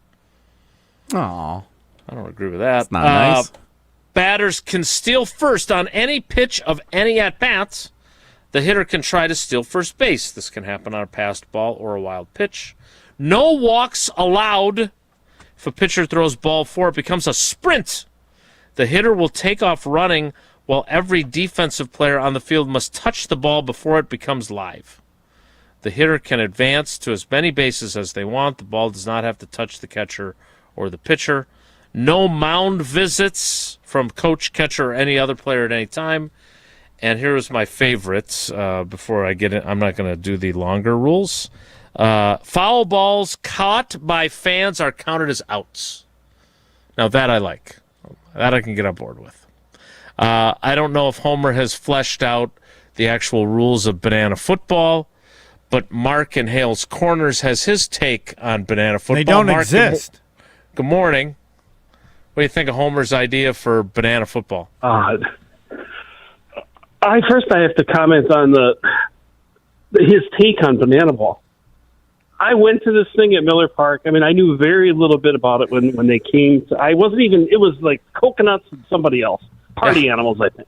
Aww. I don't agree with that. That's not nice. Batters can steal first on any pitch of any at-bats. The hitter can try to steal first base. This can happen on a passed ball or a wild pitch. No walks allowed. If a pitcher throws ball 4, it becomes a sprint. The hitter will take off running while every defensive player on the field must touch the ball before it becomes live. The hitter can advance to as many bases as they want. The ball does not have to touch the catcher or the pitcher. No mound visits from coach, catcher, or any other player at any time. And here is my favorite before I get in. I'm not going to do the longer rules. Foul balls caught by fans are counted as outs. Now that I like. That I can get on board with. I don't know if Homer has fleshed out the actual rules of banana football, but Mark in Hale's Corners has his take on banana football. They don't Mark, exist. Good morning. What do you think of Homer's idea for banana football? I have to comment on his take on banana ball. I went to this thing at Miller Park. I mean, I knew very little bit about it when they came. I wasn't even. It was like coconuts and somebody else, party animals, I think.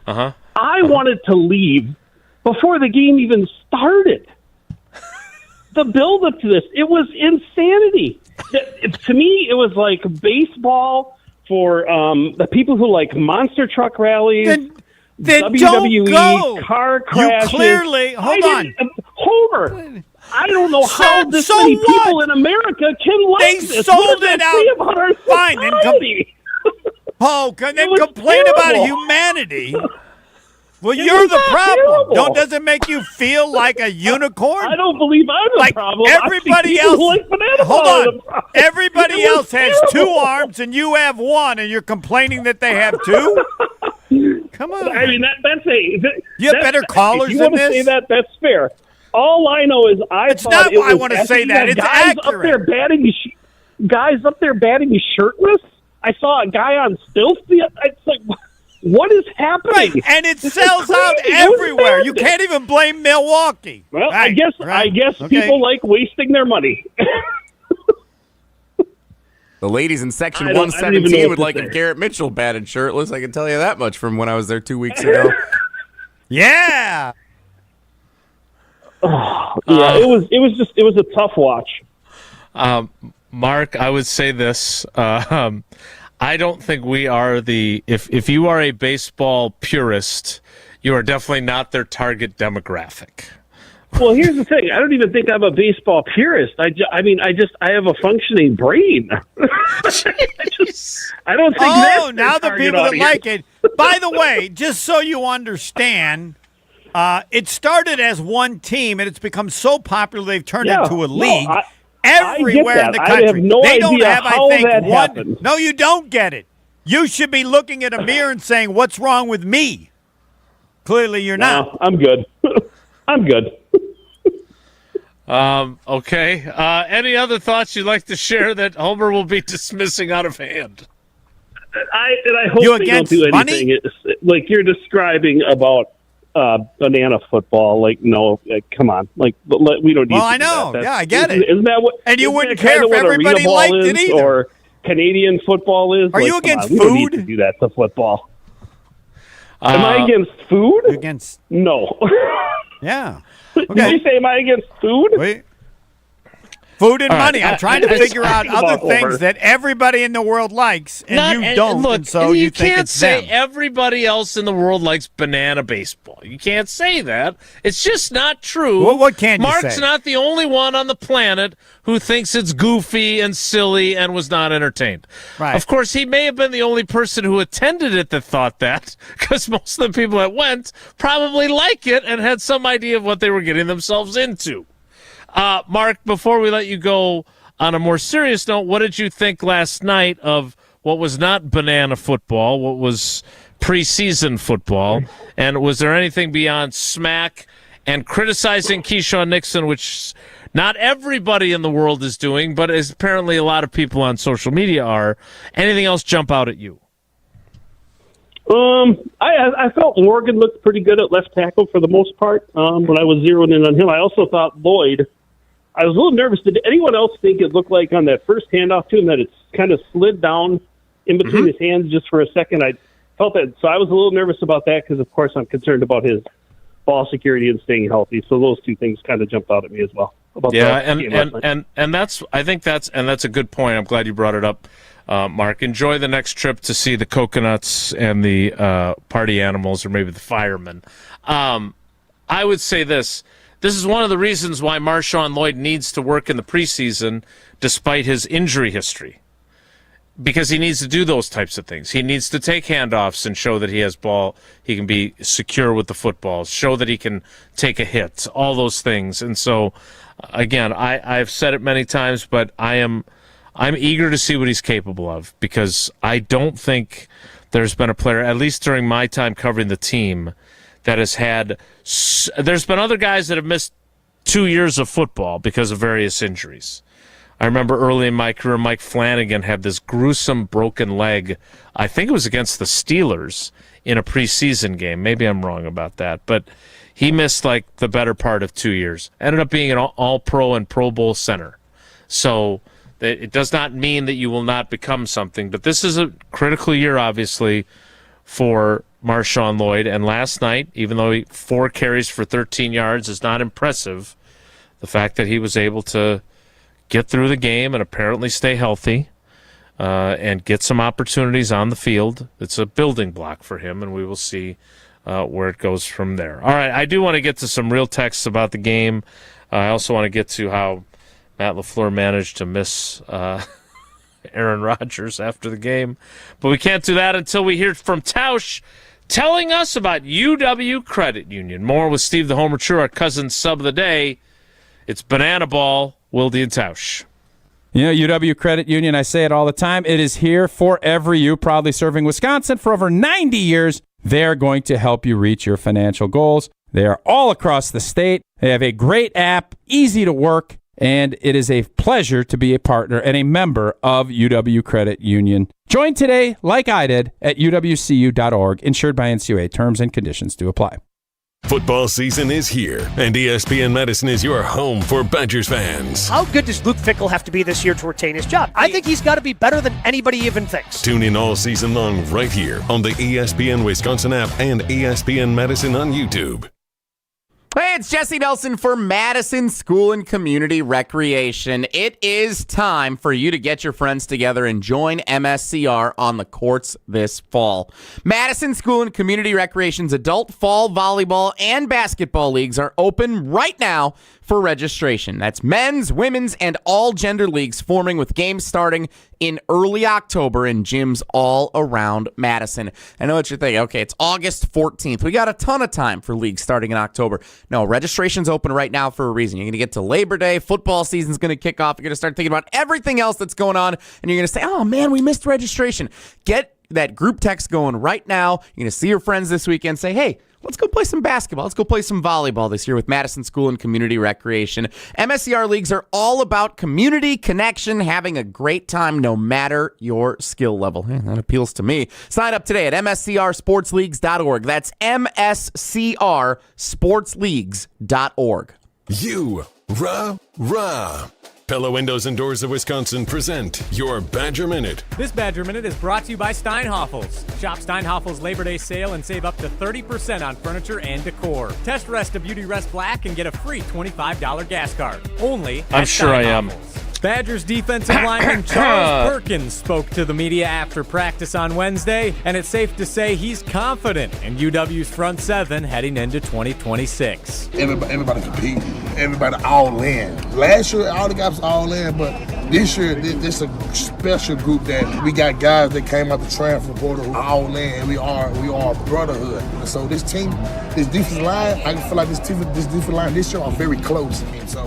I wanted to leave before the game even started. The build-up to this, it was insanity. To me, it was like baseball for the people who like monster truck rallies, then WWE, don't go. car crashes. You clearly, hold on. Homer, I don't know how this many people in America can like they this. They sold it out. About our fine, then complain terrible. about humanity. Well, you're the problem. Does it make you feel like a unicorn? I don't believe I'm the problem. Everybody else. Hold on. Everybody else has two arms, and you have one, and you're complaining that they have two. Come on. I mean, that's you have better callers than this. If you want to say that, that's fair. All I know is it's not why I want to say that. It's guys accurate. Guys up there batting shirtless. I saw a guy on stilts. It's like, what is happening? Right, and it sells out everywhere. You can't even blame Milwaukee. Well, right, I guess people like wasting their money. The ladies in section 117 would like if Garrett Mitchell batted shirtless. I can tell you that much from when I was there 2 weeks ago. Yeah. It was a tough watch. Mark, I would say this. I don't think we are if you are a baseball purist, you are definitely not their target demographic. Well, here's the thing. I don't even think I'm a baseball purist. I have a functioning brain. I don't think that's now the people that like it. By the way, just so you understand, it started as one team, and it's become so popular they've turned into a league. Everywhere in the country. I have no idea how that happened. No, you don't get it. You should be looking at a mirror and saying, "What's wrong with me?" Clearly, you're not. No, I'm good. I'm good. Okay. Any other thoughts you'd like to share that Homer will be dismissing out of hand? I hope they don't do anything like you're describing about banana football. Like, no, come on. Like, we don't need to I know. Do that. I get it. Isn't that what? And you wouldn't care if everybody liked it either. Or Canadian football is. Are you against food? We don't need to do that to football. Am I against food? You're against. No. Yeah. Okay. Did you say am I against food? Wait. Food and money. I'm trying to figure out other things that everybody in the world likes, and you don't. Look, and so you think can't it's say them. everybody else in the world likes banana baseball. You can't say that. It's just not true. Well, what can you say? Mark's not the only one on the planet who thinks it's goofy and silly and was not entertained. Right. Of course, he may have been the only person who attended it that thought that, because most of the people that went probably like it and had some idea of what they were getting themselves into. Mark, before we let you go, on a more serious note, what did you think last night of what was not banana football, what was preseason football? And was there anything beyond smack and criticizing Keyshawn Nixon, which not everybody in the world is doing, but as apparently a lot of people on social media are? Anything else jump out at you? I felt Morgan looked pretty good at left tackle for the most part when I was zeroing in on him. I also thought Lloyd, I was a little nervous. Did anyone else think it looked like on that first handoff to him that it's kind of slid down in between his hands just for a second? I felt that. So I was a little nervous about that because, of course, I'm concerned about his ball security and staying healthy. So those two things kind of jumped out at me as well. Yeah, and that's a good point. I'm glad you brought it up. Mark, enjoy the next trip to see the coconuts and the party animals, or maybe the firemen. I would say this. This is one of the reasons why Marshawn Lloyd needs to work in the preseason despite his injury history. because he needs to do those types of things. He needs to take handoffs and show that he has ball. He can be secure with the football, show that he can take a hit, all those things. And so, again, I've said it many times, but I'm eager to see what he's capable of, because I don't think there's been a player, at least during my time covering the team, that has had – there's been other guys that have missed 2 years of football because of various injuries. I remember early in my career, Mike Flanagan had this gruesome broken leg. I think it was against the Steelers in a preseason game. Maybe I'm wrong about that. But he missed like the better part of 2 years. Ended up being an all-pro and Pro Bowl center. So it does not mean that you will not become something. But this is a critical year, obviously, for Marshawn Lloyd. And last night, even though 4 carries for 13 yards is not impressive, the fact that he was able to get through the game and apparently stay healthy and get some opportunities on the field. It's a building block for him, and we will see where it goes from there. All right, I do want to get to some real texts about the game. I also want to get to how Matt LaFleur managed to miss Aaron Rodgers after the game. But we can't do that until we hear from Tausch telling us about UW Credit Union. More with Steve the Homer True, our cousin sub of the day. It's Banana Ball, Wilde and Tausch. You know, UW Credit Union, I say it all the time, it is here for every you, proudly serving Wisconsin for over 90 years. They're going to help you reach your financial goals. They are all across the state. They have a great app, easy to work, and it is a pleasure to be a partner and a member of UW Credit Union. Join today, like I did, at uwcu.org, insured by NCUA. Terms and conditions do apply. Football season is here, and ESPN Medicine is your home for Badgers fans. How good does Luke Fickell have to be this year to retain his job? I think he's got to be better than anybody even thinks. Tune in all season long right here on the ESPN Wisconsin app and ESPN Medicine on YouTube. Hey, it's Jesse Nelson for Madison School and Community Recreation. It is time for you to get your friends together and join MSCR on the courts this fall. Madison School and Community Recreation's adult fall volleyball and basketball leagues are open right now for registration. That's men's, women's, and all gender leagues forming with games starting in early October in gyms all around Madison. I know what you're thinking. Okay, it's August 14th. We got a ton of time for leagues starting in October. No, registration's open right now for a reason. You're going to get to Labor Day. Football season's going to kick off. You're going to start thinking about everything else that's going on, and you're going to say, oh, man, we missed registration. Get that group text going right now. You're going to see your friends this weekend. Say, hey, let's go play some basketball. Let's go play some volleyball this year with Madison School and Community Recreation. MSCR leagues are all about community connection, having a great time no matter your skill level. That appeals to me. Sign up today at mscrsportsleagues.org. That's mscrsportsleagues.org. Rah. Pella Windows and Doors of Wisconsin present your Badger Minute. This Badger Minute is brought to you by Steinhafels. Shop Steinhafels Labor Day sale and save up to 30% on furniture and decor. Test Rest of Beauty Rest Black and get a free $25 gas card. Only at I'm sure I am. Badgers defensive lineman Charles Perkins spoke to the media after practice on Wednesday, and it's safe to say he's confident in UW's front seven heading into 2026. Everybody competing. Everybody all in. Last year, all the guys was all in, but this year, this is a special group that we got guys that came out the transfer portal who all in. We are a brotherhood. So this team, this defensive line, I feel like this defensive line this year are very close. So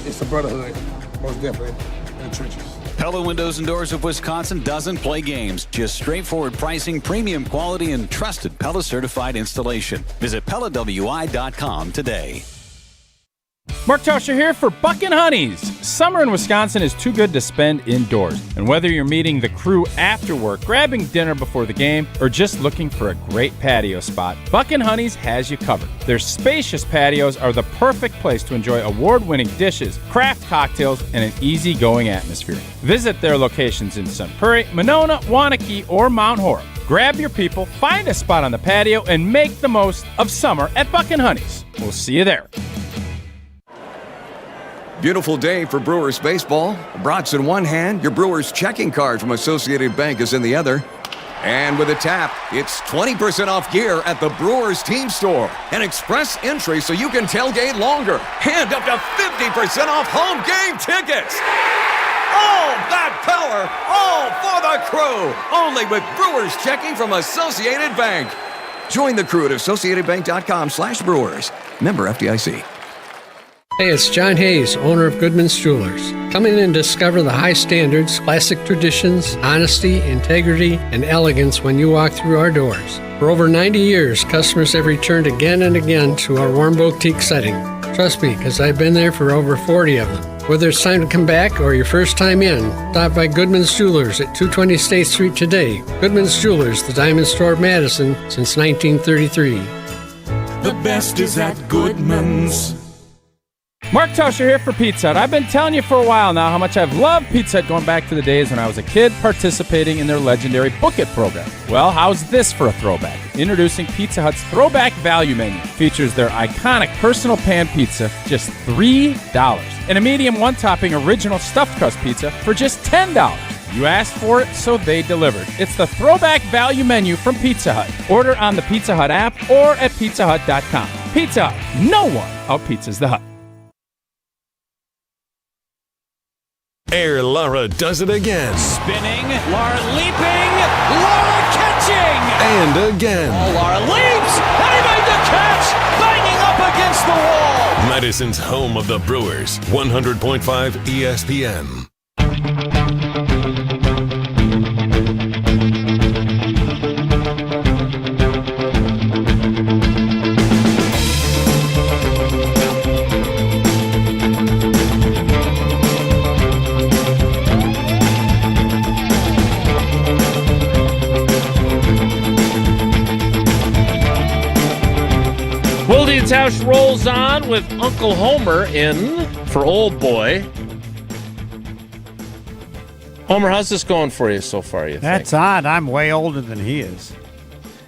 it's a brotherhood. Most definitely in the trenches. Pella Windows and Doors of Wisconsin doesn't play games. Just straightforward pricing, premium quality, and trusted Pella certified installation. Visit PellaWI.com today. Mark Tauscher here for Buckin' Honeys. Summer in Wisconsin is too good to spend indoors. And whether you're meeting the crew after work, grabbing dinner before the game, or just looking for a great patio spot, Buckin' Honeys has you covered. Their spacious patios are the perfect place to enjoy award-winning dishes, craft cocktails, and an easygoing atmosphere. Visit their locations in Sun Prairie, Monona, Wanakee, or Mount Horeb. Grab your people, find a spot on the patio, and make the most of summer at Buckin' Honeys. We'll see you there. Beautiful day for Brewers baseball. Brats in one hand, your Brewers checking card from Associated Bank is in the other. And with a tap, it's 20% off gear at the Brewers team store. An express entry so you can tailgate longer. And up to 50% off home game tickets. All that power, all for the crew. Only with Brewers Checking from Associated Bank. Join the crew at AssociatedBank.com/Brewers. Member FDIC. Hey, it's John Hayes, owner of Goodman's Jewelers. Come in and discover the high standards, classic traditions, honesty, integrity, and elegance when you walk through our doors. For over 90 years, customers have returned again and again to our warm boutique setting. Trust me, because I've been there for over 40 of them. Whether it's time to come back or your first time in, stop by Goodman's Jewelers at 220 State Street today. Goodman's Jewelers, the Diamond Store of Madison since 1933. The best is at Goodman's. Mark Tauscher here for Pizza Hut. I've been telling you for a while now how much I've loved Pizza Hut going back to the days when I was a kid participating in their legendary Book It program. Well, how's this for a throwback? Introducing Pizza Hut's Throwback Value Menu. Features their iconic personal pan pizza, just $3. And a medium one-topping original stuffed crust pizza for just $10. You asked for it, so they delivered. It's the Throwback Value Menu from Pizza Hut. Order on the Pizza Hut app or at pizzahut.com. Pizza Hut. No one out-pizzas the Hut. Air Laura does it again. Spinning, Laura leaping, Laura catching! And again. Oh, Laura leaps, and he made the catch, banging up against the wall! Madison's home of the Brewers, 100.5 ESPN. Wilde and Tausch rolls on with Uncle Homer in for Old Boy. Homer, how's this going for you so far, you think? That's odd. I'm way older than he is.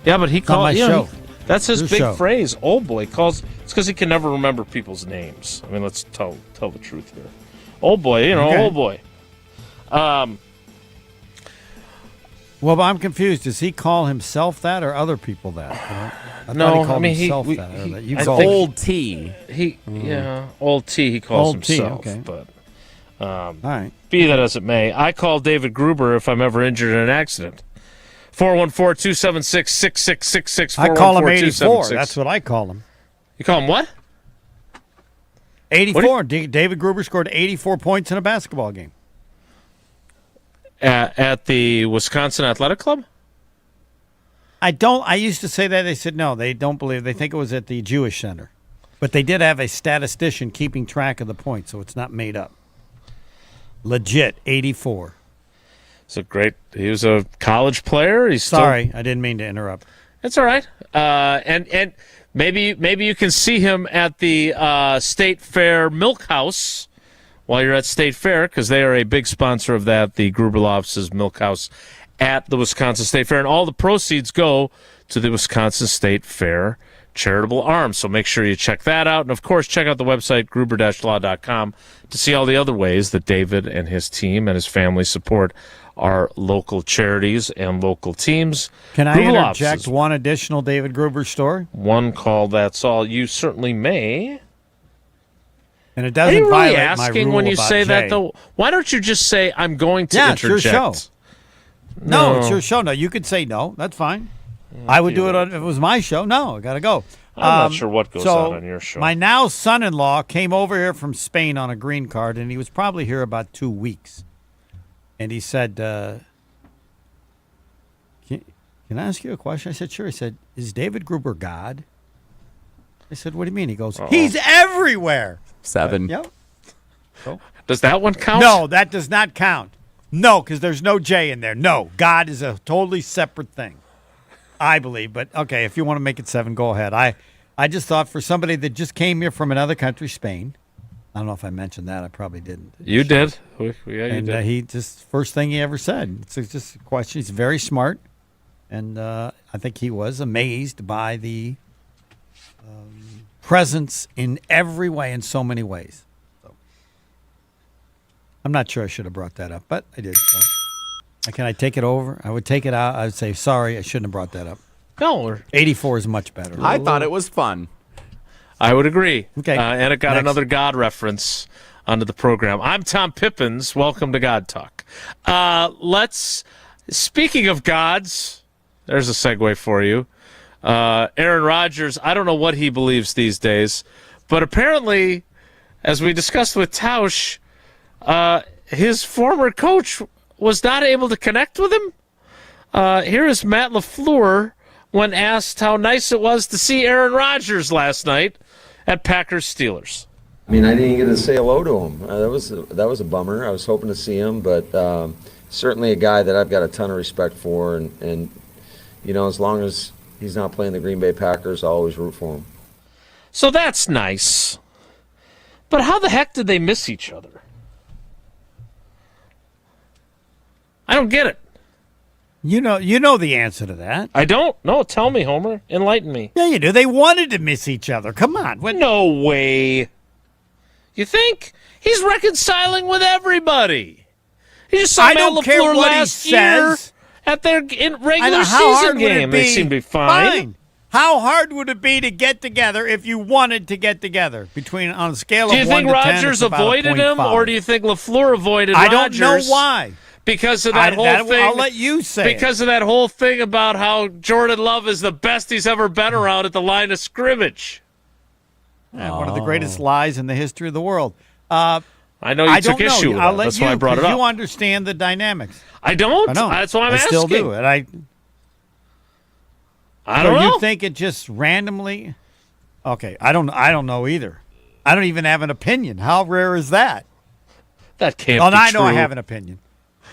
Yeah, but he called my show. That's his Your big show. phrase. Old Boy calls. It's because he can never remember people's names. I mean, let's tell the truth here. Old Boy, Okay. Old Boy. Well, but I'm confused. Does he call himself that or other people that? I No, thought he called I mean, himself he- that. Or he- that you I call think- Old T. Old T. He calls Old T, himself. okay. But All right. be that as it may, I call David Gruber if I'm ever injured in an accident. 414-276-6666. I call him 84. That's what I call him. You call him what? 84. David Gruber scored 84 points in a basketball game. At the Wisconsin Athletic Club? I used to say that. They said no, they don't believe. They think it was at the Jewish Center. But they did have a statistician keeping track of the points, so it's not made up. Legit, 84. He was a college player. Sorry, I didn't mean to interrupt. It's all right. And maybe you can see him at the State Fair Milk House while you're at State Fair, because they are a big sponsor of that, the Gruber Law Office's Milk House at the Wisconsin State Fair. And all the proceeds go to the Wisconsin State Fair charitable arm. So make sure you check that out. And, of course, check out the website, gruber-law.com, to see all the other ways that David and his team and his family support our local charities and local teams. Can I Gruber Law interject Offices. one additional David Gruber story? One call, that's all. You certainly may. And it Are doesn't you really violate asking my rule when you about say Jay. that, though? Why don't you just say, I'm going to Yeah, interject? it's your show. No, it's your show. No, you could say no. That's fine. I would do it if it was my show. No, I got to go. I'm not sure what goes on your show. My now son-in-law came over here from Spain on a green card, and he was probably here about 2 weeks. And he said, can I ask you a question? I said, sure. He said, is David Gruber God? I said, what do you mean? He goes, he's everywhere. 7. Yep. So, does that one count? No, that does not count. No, because there's no J in there. No, God is a totally separate thing, I believe. But, okay, if you want to make it 7, go ahead. I just thought for somebody that just came here from another country, Spain, I don't know if I mentioned that. I probably didn't. You did. Yeah, you and did. He just, first thing he ever said, it's just a question. He's very smart, and I think he was amazed by the presence in every way, in so many ways. So, I'm not sure I should have brought that up, but I did. So. Can I take it over? I would take it out. I would say, sorry, I shouldn't have brought that up. No. 84 is much better. I thought it was fun. I would agree. Okay. And it got Next. another God reference onto the program. I'm Tom Pippins. Welcome to God Talk. Speaking of gods, there's a segue for you. Aaron Rodgers, I don't know what he believes these days, but apparently, as we discussed with Tausch, his former coach was not able to connect with him. Here is Matt LaFleur when asked how nice it was to see Aaron Rodgers last night at Packers-Steelers. I mean, I didn't get to say hello to him. That was a bummer. I was hoping to see him, but certainly a guy that I've got a ton of respect for, and you know, as long as he's not playing the Green Bay Packers, I'll always root for him. So that's nice. But how the heck did they miss each other? I don't get it. You know the answer to that. I don't. No, tell me, Homer. Enlighten me. Yeah, you do. They wanted to miss each other. Come on. No way. You think? He's reconciling with everybody. He just saw Matt LaFleur last year at their regular season game. They seem to be fine. How hard would it be to get together if you wanted to get together? On a scale of 1 to 10, do you think Rodgers avoided him, or do you think LaFleur avoided Rodgers? I don't know why. Because of that whole thing. I'll let you say because of that whole thing about how Jordan Love is the best he's ever been around at the line of scrimmage. One of the greatest lies in the history of the world. I know you took issue with that. That's why I brought it up. You understand the dynamics. I don't. That's why I'm asking. I still do. And I don't know. You think it just randomly? Okay, I don't know either. I don't even have an opinion. How rare is that? That can't be true. I know I true. have an opinion.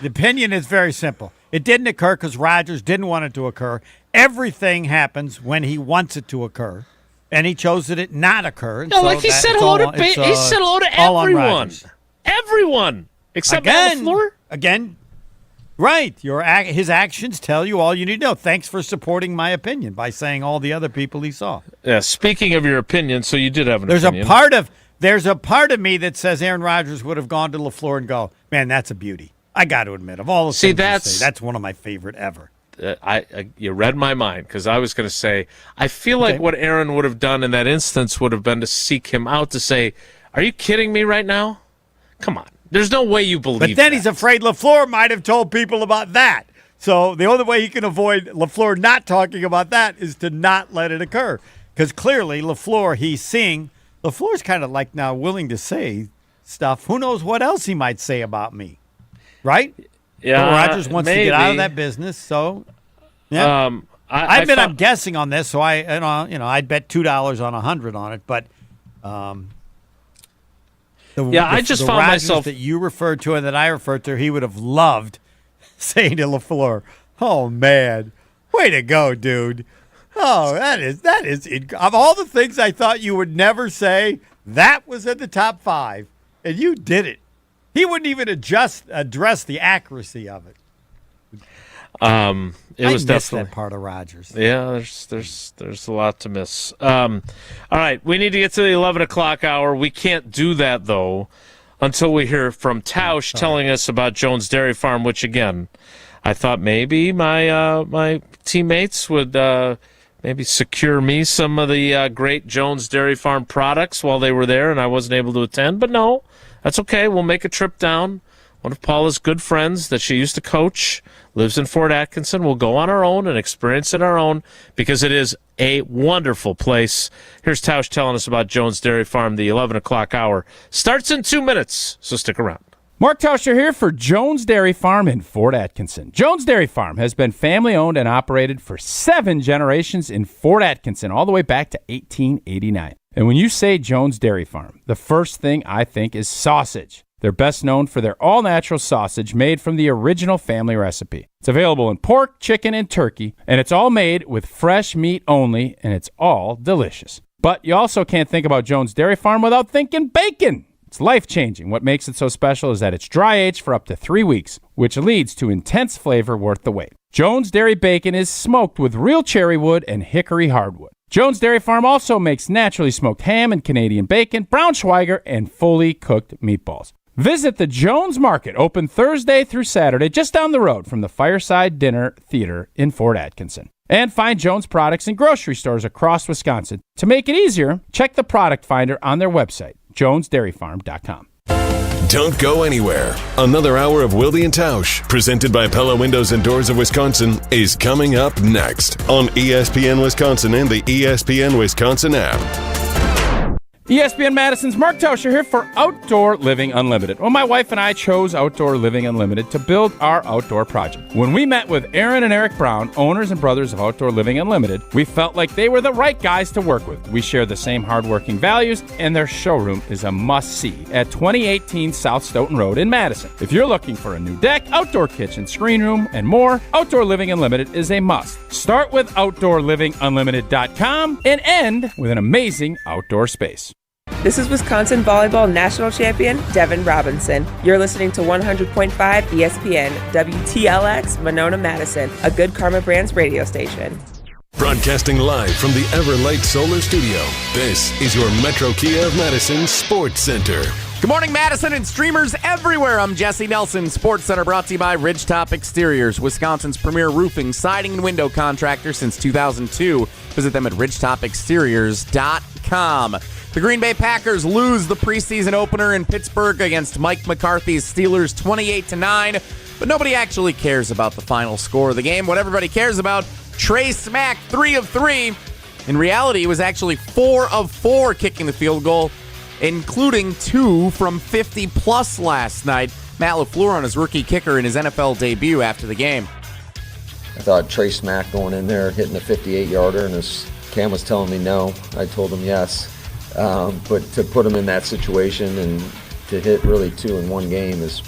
The opinion is very simple. It didn't occur because Rodgers didn't want it to occur. Everything happens when he wants it to occur, and he chose that it not occur. No, like he said hello to he said hello to everyone. Everyone except Matt LaFleur. Again, right. His actions tell you all you need to know. Thanks for supporting my opinion by saying all the other people he saw. Yeah. Speaking of your opinion, so you did have an opinion. There's a part of me that says Aaron Rodgers would have gone to LaFleur and go, man, that's a beauty. I got to admit, of all the things you say, that's one of my favorite ever. You read my mind, because I was going to say, I feel like what Aaron would have done in that instance would have been to seek him out to say, are you kidding me right now? Come on. There's no way you believe that. But then he's afraid LaFleur might have told people about that. So the only way he can avoid LaFleur not talking about that is to not let it occur. Because clearly LaFleur, he's seeing, LaFleur's kind of like now willing to say stuff. Who knows what else he might say about me. Right? Yeah, but Rodgers wants to get out of that business, so yeah. I'm guessing on this, so I'd bet $2 on 100 on it, but I just found Rodgers myself that you referred to and that I referred to. He would have loved saying to LaFleur, "Oh man, way to go, dude! Oh, that is of all the things I thought you would never say, that was in the top 5, and you did it." He wouldn't even address the accuracy of it. It was definitely that part of Rodgers. Yeah, there's a lot to miss. All right, we need to get to the 11 o'clock hour. We can't do that though until we hear from Tausch telling us about Jones Dairy Farm. Which again, I thought maybe my teammates would maybe secure me some of the great Jones Dairy Farm products while they were there, and I wasn't able to attend. But no. That's okay. We'll make a trip down. One of Paula's good friends that she used to coach lives in Fort Atkinson. We'll go on our own and experience it our own because it is a wonderful place. Here's Tausch telling us about Jones Dairy Farm. The 11 o'clock hour starts in 2 minutes, so stick around. Mark Tauscher here for Jones Dairy Farm in Fort Atkinson. Jones Dairy Farm has been family-owned and operated for 7 generations in Fort Atkinson, all the way back to 1889. And when you say Jones Dairy Farm, the first thing I think is sausage. They're best known for their all-natural sausage made from the original family recipe. It's available in pork, chicken, and turkey, and it's all made with fresh meat only, and it's all delicious. But you also can't think about Jones Dairy Farm without thinking bacon. It's life-changing. What makes it so special is that it's dry-aged for up to 3 weeks, which leads to intense flavor worth the wait. Jones Dairy Bacon is smoked with real cherry wood and hickory hardwood. Jones Dairy Farm also makes naturally smoked ham and Canadian bacon, Braunschweiger, and fully cooked meatballs. Visit the Jones Market, open Thursday through Saturday, just down the road from the Fireside Dinner Theater in Fort Atkinson. And find Jones products in grocery stores across Wisconsin. To make it easier, check the product finder on their website, jonesdairyfarm.com. Don't go anywhere. Another hour of Wilde and Tausch, presented by Pella Windows and Doors of Wisconsin, is coming up next on ESPN Wisconsin and the ESPN Wisconsin app. ESPN Madison's Mark Tauscher here for Outdoor Living Unlimited. Well, my wife and I chose Outdoor Living Unlimited to build our outdoor project. When we met with Aaron and Eric Brown, owners and brothers of Outdoor Living Unlimited, we felt like they were the right guys to work with. We share the same hardworking values, and their showroom is a must-see at 2018 South Stoughton Road in Madison. If you're looking for a new deck, outdoor kitchen, screen room, and more, Outdoor Living Unlimited is a must. Start with OutdoorLivingUnlimited.com and end with an amazing outdoor space. This is Wisconsin Volleyball National Champion Devin Robinson. You're listening to 100.5 ESPN, WTLX, Monona, Madison, a Good Karma Brands radio station. Broadcasting live from the Everlight Solar Studio, this is your Metro Kia of Madison Sports Center. Good morning, Madison and streamers everywhere. I'm Jesse Nelson. Sports Center brought to you by Ridgetop Exteriors, Wisconsin's premier roofing, siding, and window contractor since 2002. Visit them at ridgetopexteriors.com. The Green Bay Packers lose the preseason opener in Pittsburgh against Mike McCarthy's Steelers 28-9, but nobody actually cares about the final score of the game. What everybody cares about, Trey Smack, 3 of 3. In reality, he was actually 4 of 4 kicking the field goal, including 2 from 50-plus last night. Matt LaFleur on his rookie kicker in his NFL debut after the game. I thought Trey Smack going in there, hitting a 58-yarder, and his Cam was telling me no. I told him yes. But to put him in that situation and to hit really 2 in one game is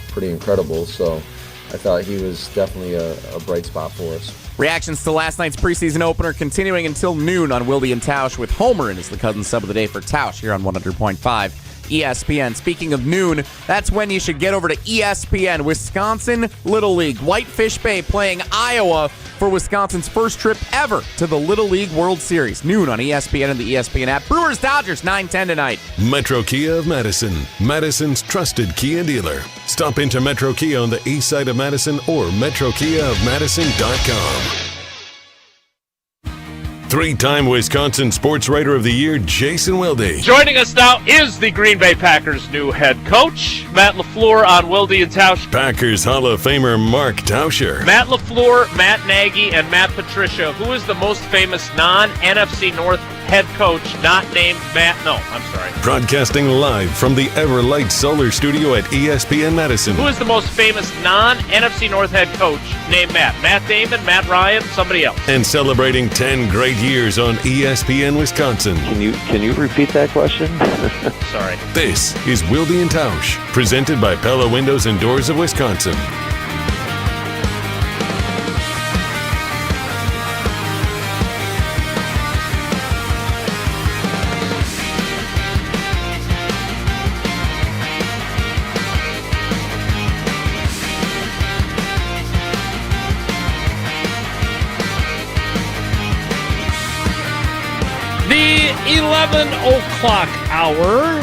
pretty incredible. So I thought he was definitely a bright spot for us. Reactions to last night's preseason opener continuing until noon on Wilde and Tausch with Homer in as the cousin sub of the day for Tausch here on 100.5 ESPN. Speaking of noon, that's when you should get over to ESPN. Wisconsin Little League. Whitefish Bay playing Iowa for Wisconsin's first trip ever to the Little League World Series. Noon on ESPN and the ESPN app. Brewers Dodgers 9-10 tonight. Metro Kia of Madison, Madison's trusted Kia dealer. Stop into Metro Kia on the east side of Madison or metrokiaofmadison.com. 3-time Wisconsin Sports Writer of the Year, Jason Wilde. Joining us now is the Green Bay Packers' new head coach, Matt LaFleur on Wilde and Tausch. Packers Hall of Famer Mark Tauscher. Matt LaFleur, Matt Nagy, and Matt Patricia. Who is the most famous non-NFC North head coach not named Matt? No, I'm sorry. Broadcasting live from the Everlight Solar Studio at ESPN Madison. Who is the most famous non-NFC North head coach named Matt? Matt Damon, Matt Ryan, somebody else. And celebrating 10 great years on ESPN Wisconsin. Can you repeat that question? Sorry. This is Wilde and Tausch, presented by Pella Windows and Doors of Wisconsin. The 11 o'clock hour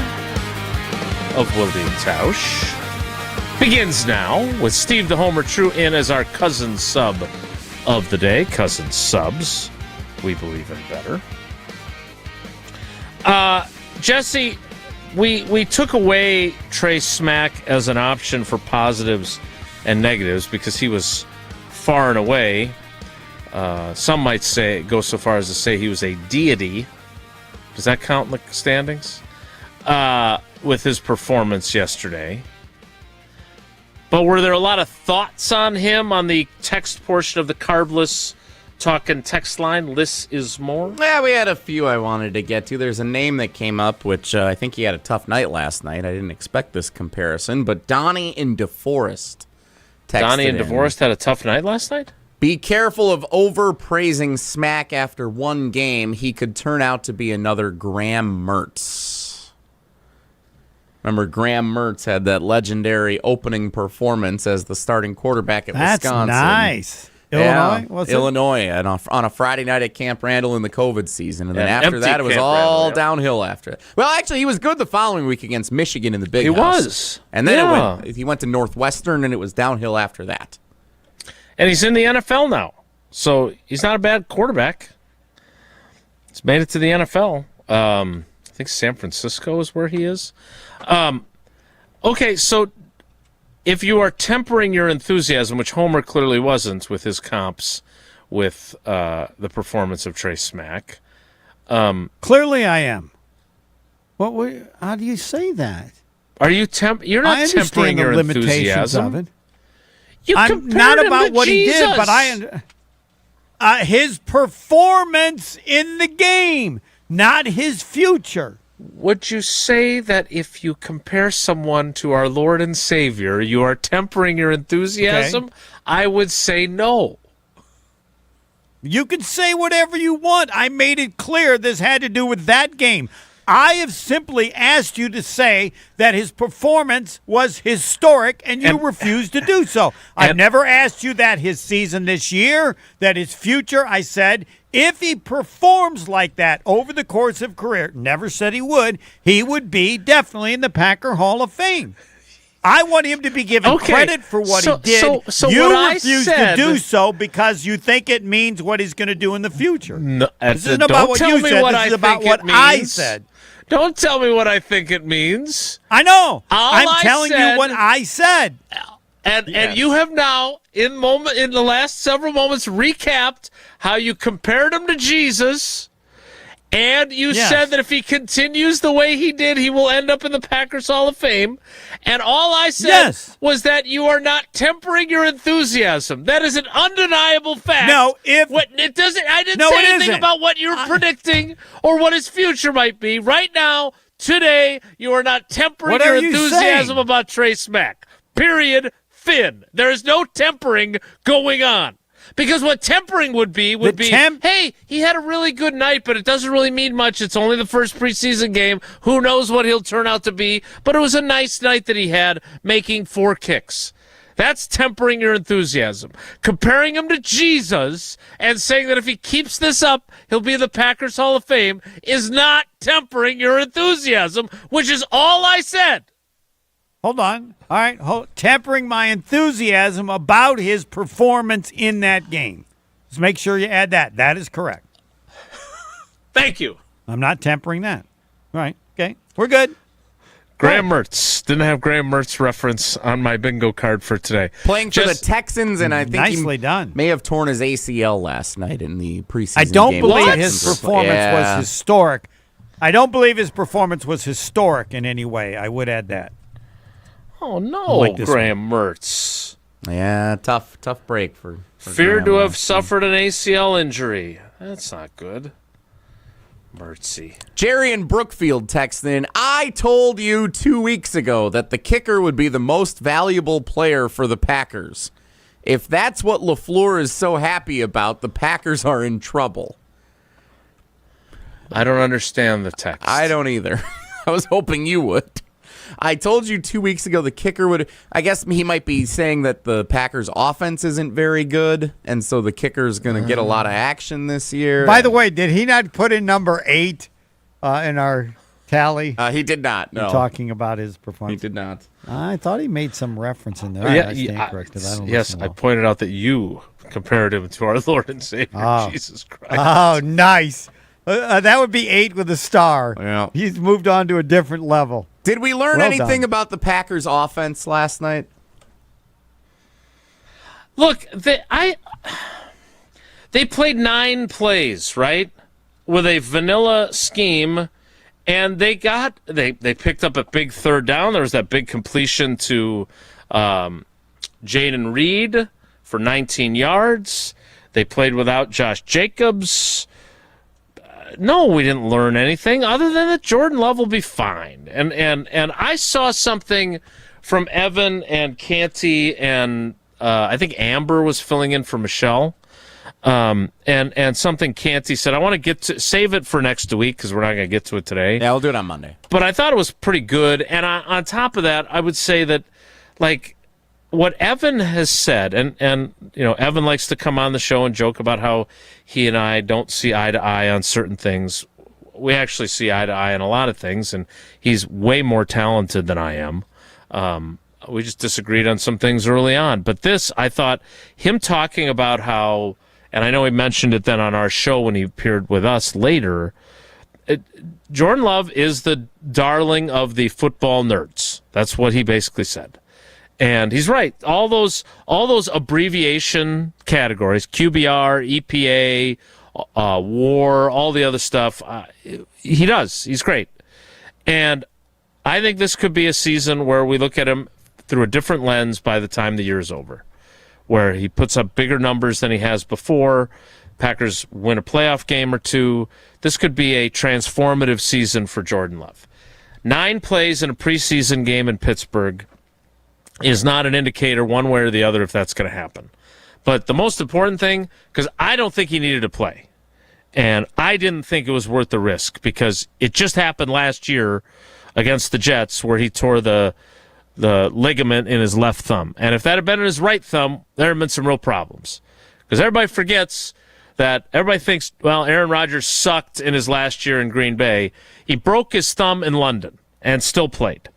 of Wilde and Tausch begins now with Steve the Homer True in as our cousin sub of the day. Cousin subs, we believe in better. Jesse, we took away Trey Smack as an option for positives and negatives because he was far and away. Some might go so far as to say he was a deity. Does that count in the standings? With his performance yesterday. But were there a lot of thoughts on him on the text portion of the Carbless Talking text line? Less is more? Yeah, we had a few I wanted to get to. There's a name that came up, which I think he had a tough night last night. I didn't expect this comparison, but Donnie in DeForest texted Donnie in in. DeForest had a tough night last night? Be careful of overpraising Smack after one game. He could turn out to be another Graham Mertz. Remember, Graham Mertz had that legendary opening performance as the starting quarterback at Wisconsin. That's nice. Illinois? Yeah, Illinois on a Friday night at Camp Randall in the COVID season. And then after that, it was all downhill after it. Well, actually, he was good the following week against Michigan in the Big House. He was. And then he went to Northwestern, and it was downhill after that. And he's in the NFL now. So he's not a bad quarterback. He's made it to the NFL. I think San Francisco is where he is. Okay, so if you are tempering your enthusiasm, which Homer clearly wasn't with his comps with the performance of Trey Smack. Clearly I am. How do you say that? Are you you're not tempering your enthusiasm. Of it. I'm not about what he did, but his performance in the game, not his future. Would you say that if you compare someone to our Lord and Savior, you are tempering your enthusiasm? Okay. I would say no. You can say whatever you want. I made it clear this had to do with that game. I have simply asked you to say that his performance was historic, and you refused to do so. I've never asked you that his season this year, that his future. I said if he performs like that over the course of career, never said he would be definitely in the Packer Hall of Fame. I want him to be given credit for what he did. So you refuse to do so because you think it means what he's going to do in the future. No, this isn't about what you said. This is about what I said. Don't tell me what I think it means. I know. I'm telling you what I said. And you have now, in the last several moments, recapped how you compared him to Jesus. And you said that if he continues the way he did, he will end up in the Packers Hall of Fame. And all I said was that you are not tempering your enthusiasm. That is an undeniable fact. No, it doesn't. I didn't say anything about what you're predicting or what his future might be. Right now, today, you are not tempering your enthusiasm about Trey Smack. Period. Fin. There is no tempering going on. Because what tempering would be, hey, he had a really good night, but it doesn't really mean much. It's only the first preseason game. Who knows what he'll turn out to be? But it was a nice night that he had, making 4 kicks. That's tempering your enthusiasm. Comparing him to Jesus and saying that if he keeps this up, he'll be in the Packers Hall of Fame is not tempering your enthusiasm, which is all I said. Hold on. All right. Tempering my enthusiasm about his performance in that game. Just make sure you add that. That is correct. Thank you. I'm not tempering that. All right. Okay. We're good. Graham Mertz. Didn't have Graham Mertz reference on my bingo card for today. Playing for the Texans, and I think nicely done. May have torn his ACL last night in the preseason I don't game. believe his performance was historic. I don't believe his performance was historic in any way. I would add that. Oh, no, Graham Mertz. Yeah, tough break for Feared to have suffered an ACL injury. That's not good. Mertzy. Jerry in Brookfield texted in, I told you 2 weeks ago that the kicker would be the most valuable player for the Packers. If that's what LaFleur is so happy about, the Packers are in trouble. I don't understand the text. I don't either. I was hoping you would. I told you 2 weeks ago the kicker would, I guess he might be saying that the Packers' offense isn't very good, and so the kicker's going to get a lot of action this year. By the way, did he not put in number 8 in our tally? He did not, no. Talking about his performance. He did not. I thought he made some reference in there. I stand corrected. I pointed out that you compared him to our Lord and Savior, Jesus Christ. Oh, nice. That would be 8 with a star. Yeah. He's moved on to a different level. Did we learn anything about the Packers' offense last night? Look, they played 9 plays, right, with a vanilla scheme, and they picked up a big third down. There was that big completion to Jaden Reed for 19 yards. They played without Josh Jacobs. No, we didn't learn anything other than that Jordan Love will be fine. And I saw something from Evan and Canty, and I think Amber was filling in for Michelle. And something Canty said, I want to get to save it for next week because we're not going to get to it today. Yeah, we'll do it on Monday. But I thought it was pretty good. And on top of that, I would say that, like, what Evan has said, and you know, Evan likes to come on the show and joke about how he and I don't see eye to eye on certain things. We actually see eye to eye on a lot of things, and he's way more talented than I am. We just disagreed on some things early on. But this, I thought, him talking about how, and I know he mentioned it then on our show when he appeared with us later, Jordan Love is the darling of the football nerds. That's what he basically said. And he's right. All those abbreviation categories, QBR, EPA, WAR, all the other stuff, he does. He's great. And I think this could be a season where we look at him through a different lens by the time the year is over, where he puts up bigger numbers than he has before. Packers win a playoff game or two. This could be a transformative season for Jordan Love. 9 plays in a preseason game in Pittsburgh is not an indicator one way or the other if that's going to happen. But the most important thing, because I don't think he needed to play, and I didn't think it was worth the risk because it just happened last year against the Jets where he tore the ligament in his left thumb. And if that had been in his right thumb, there had been some real problems. Because everybody forgets that everybody thinks, well, Aaron Rodgers sucked in his last year in Green Bay. He broke his thumb in London and still played.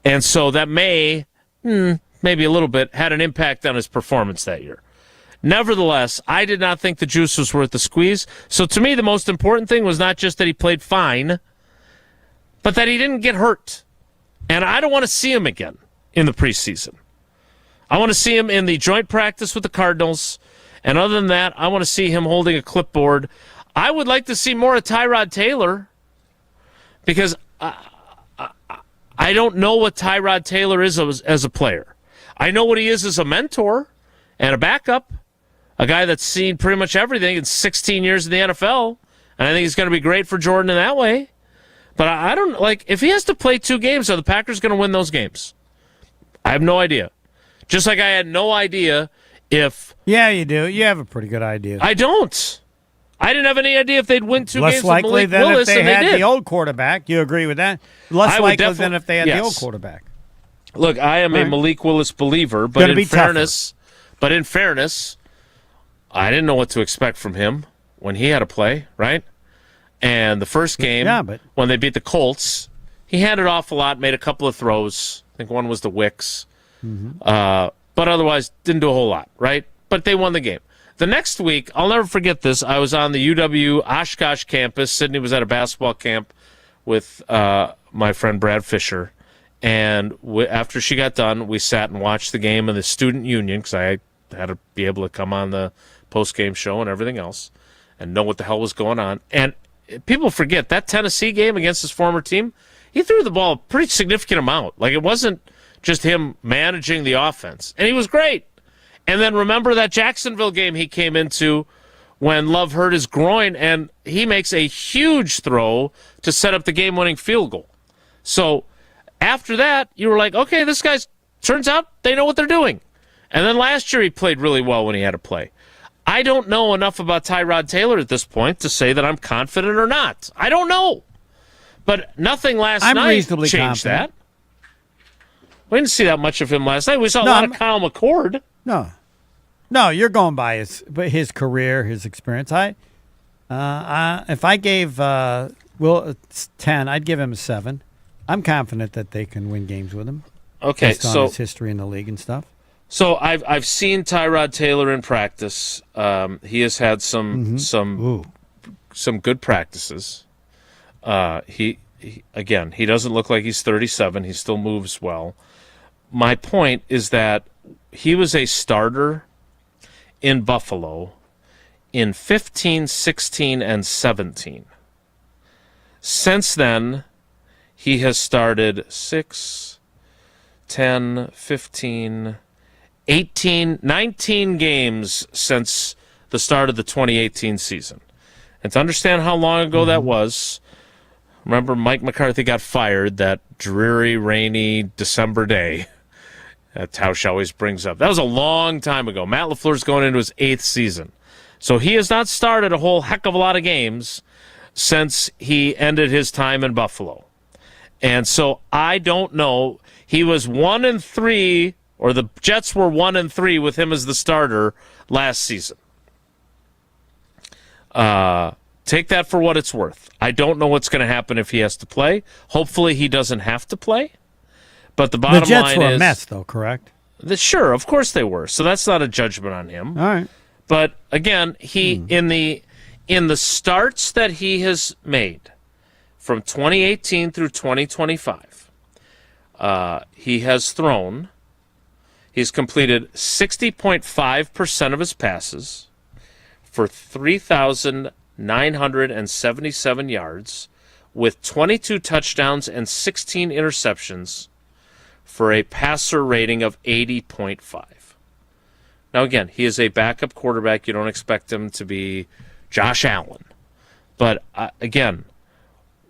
And so that maybe a little bit, had an impact on his performance that year. Nevertheless, I did not think the juice was worth the squeeze. So to me, the most important thing was not just that he played fine, but that he didn't get hurt. And I don't want to see him again in the preseason. I want to see him in the joint practice with the Cardinals. And other than that, I want to see him holding a clipboard. I would like to see more of Tyrod Taylor because I don't know what Tyrod Taylor is as a player. I know what he is as a mentor and a backup, a guy that's seen pretty much everything in 16 years in the NFL. And I think he's going to be great for Jordan in that way. But I don't, if he has to play 2 games, are the Packers going to win those games? I have no idea. Just like I had no idea if... Yeah, you do. You have a pretty good idea. I don't. I didn't have any idea if they'd win 2 Less games with likely Malik than Willis, if they and had they did. the old quarterback. You agree with that? Less likely than if they had the old quarterback. Look, I am a Malik Willis believer, but in fairness, I didn't know what to expect from him when he had to play, right? And the first game, when they beat the Colts, he handed off a lot, made a couple of throws. I think one was the Wicks. But otherwise, didn't do a whole lot, right? But they won the game. The next week, I'll never forget this. I was on the UW Oshkosh campus. Sydney was at a basketball camp with my friend Brad Fisher. And after she got done, we sat and watched the game in the student union because I had to be able to come on the post-game show and everything else and know what the hell was going on. And people forget that Tennessee game against his former team, he threw the ball a pretty significant amount. It wasn't just him managing the offense. And he was great. And then remember that Jacksonville game he came into when Love hurt his groin, and he makes a huge throw to set up the game-winning field goal. So after that, you were like, okay, this guy's, turns out they know what they're doing. And then last year he played really well when he had to play. I don't know enough about Tyrod Taylor at this point to say that I'm confident or not. I don't know. But nothing last night changed that. We didn't see that much of him last night. We saw a lot of Kyle McCord. No, you're going by his career, his experience. If I gave Will 10, I'd give him a 7. I'm confident that they can win games with him. Okay, based on his history in the league and stuff. So I've seen Tyrod Taylor in practice. He has had some good practices. He doesn't look like he's 37. He still moves well. My point is that he was a starter in Buffalo in 15, 16, and 17. Since then, he has started 6, 10, 15, 18, 19 games since the start of the 2018 season. And to understand how long ago that was, remember Mike McCarthy got fired that dreary, rainy December day that Tausch always brings up. That was a long time ago. Matt LaFleur's going into his 8th season. So he has not started a whole heck of a lot of games since he ended his time in Buffalo. And so I don't know. He was 1-3, or the Jets were 1-3 with him as the starter last season. Take that for what it's worth. I don't know what's going to happen if he has to play. Hopefully he doesn't have to play. But the bottom line is... The Jets were a mess, though, correct? Sure, of course they were. So that's not a judgment on him. All right. But, again, he in the starts that he has made from 2018 through 2025, He has thrown. He's completed 60.5% of his passes for 3,977 yards with 22 touchdowns and 16 interceptions for a passer rating of 80.5. Now, again, he is a backup quarterback. You don't expect him to be Josh Allen. But, again,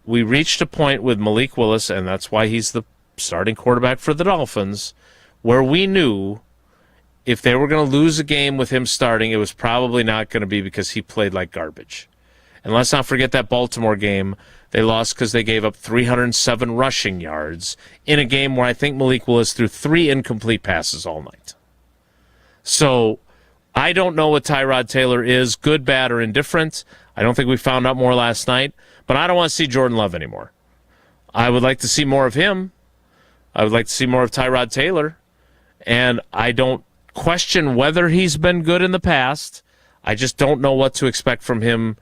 we reached a point with Malik Willis, and that's why he's the starting quarterback for the Dolphins, where we knew if they were going to lose a game with him starting, it was probably not going to be because he played like garbage. And let's not forget that Baltimore game. They lost because they gave up 307 rushing yards in a game where I think Malik Willis threw 3 incomplete passes all night. So I don't know what Tyrod Taylor is, good, bad, or indifferent. I don't think we found out more last night. But I don't want to see Jordan Love anymore. I would like to see more of him. I would like to see more of Tyrod Taylor. And I don't question whether he's been good in the past. I just don't know what to expect from him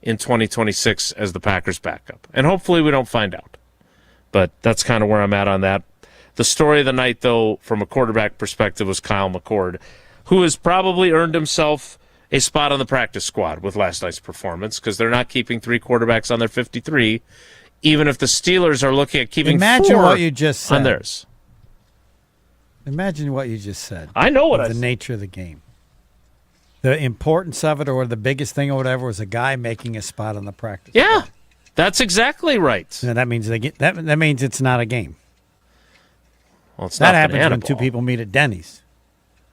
in 2026 as the Packers backup. And hopefully we don't find out. But that's kind of where I'm at on that. The story of the night, though, from a quarterback perspective, was Kyle McCord, who has probably earned himself a spot on the practice squad with last night's performance because they're not keeping 3 quarterbacks on their 53, even if the Steelers are looking at keeping 4 what you just said. on theirs. Imagine what you just said. I know what the nature of the game. The importance of it, or the biggest thing or whatever, was a guy making a spot on the practice squad. That's exactly right. And that means that means it's not a game. Well, it's that not happens banana when ball. 2 people meet at Denny's.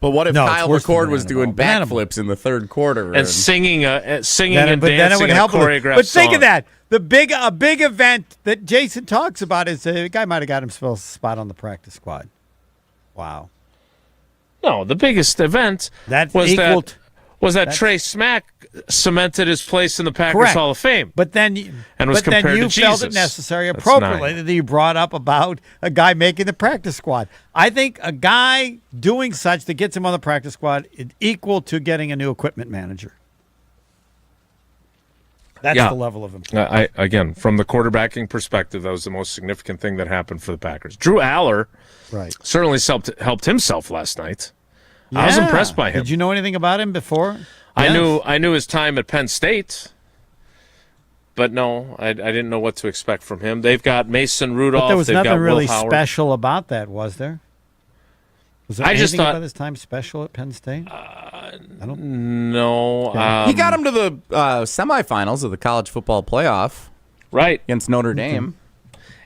But what if Kyle worse than McCord was banana doing ball. backflips in the third quarter and singing and Then dancing it would a help. choreographed But think song. of that. A big event that Jason talks about is a guy might have got himself a spot on the practice squad. Wow. No, the biggest event was that Trey Smack cemented his place in the Packers Correct. Hall of Fame. But then was you compared to felt it Jesus. necessary That's appropriately 9. that you brought up about a guy making the practice squad. I think a guy doing such that gets him on the practice squad is equal to getting a new equipment manager. That's the level of importance. Again, from the quarterbacking perspective, that was the most significant thing that happened for the Packers. Drew Aller certainly helped himself last night. I was impressed by him. Did you know anything about him before? I knew his time at Penn State, but no, I didn't know what to expect from him. They've got Mason Rudolph. But there was They've nothing got really Will Howard. special about that, was there? Was there anything about his time special at Penn State? I don't know. He got him to the semifinals of the college football playoff. Right. Against Notre Dame.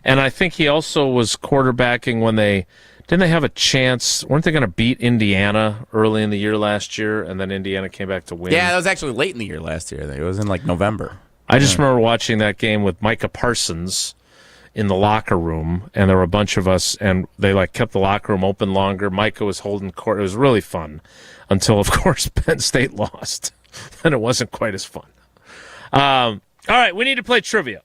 And I think he also was quarterbacking when didn't they have a chance? Weren't they going to beat Indiana early in the year last year, and then Indiana came back to win? Yeah, that was actually late in the year last year. It was in November. I just remember watching that game with Micah Parsons in the locker room, and there were a bunch of us, and they kept the locker room open longer. Micah was holding court. It was really fun until, of course, Penn State lost. Then it wasn't quite as fun. All right, we need to play trivia.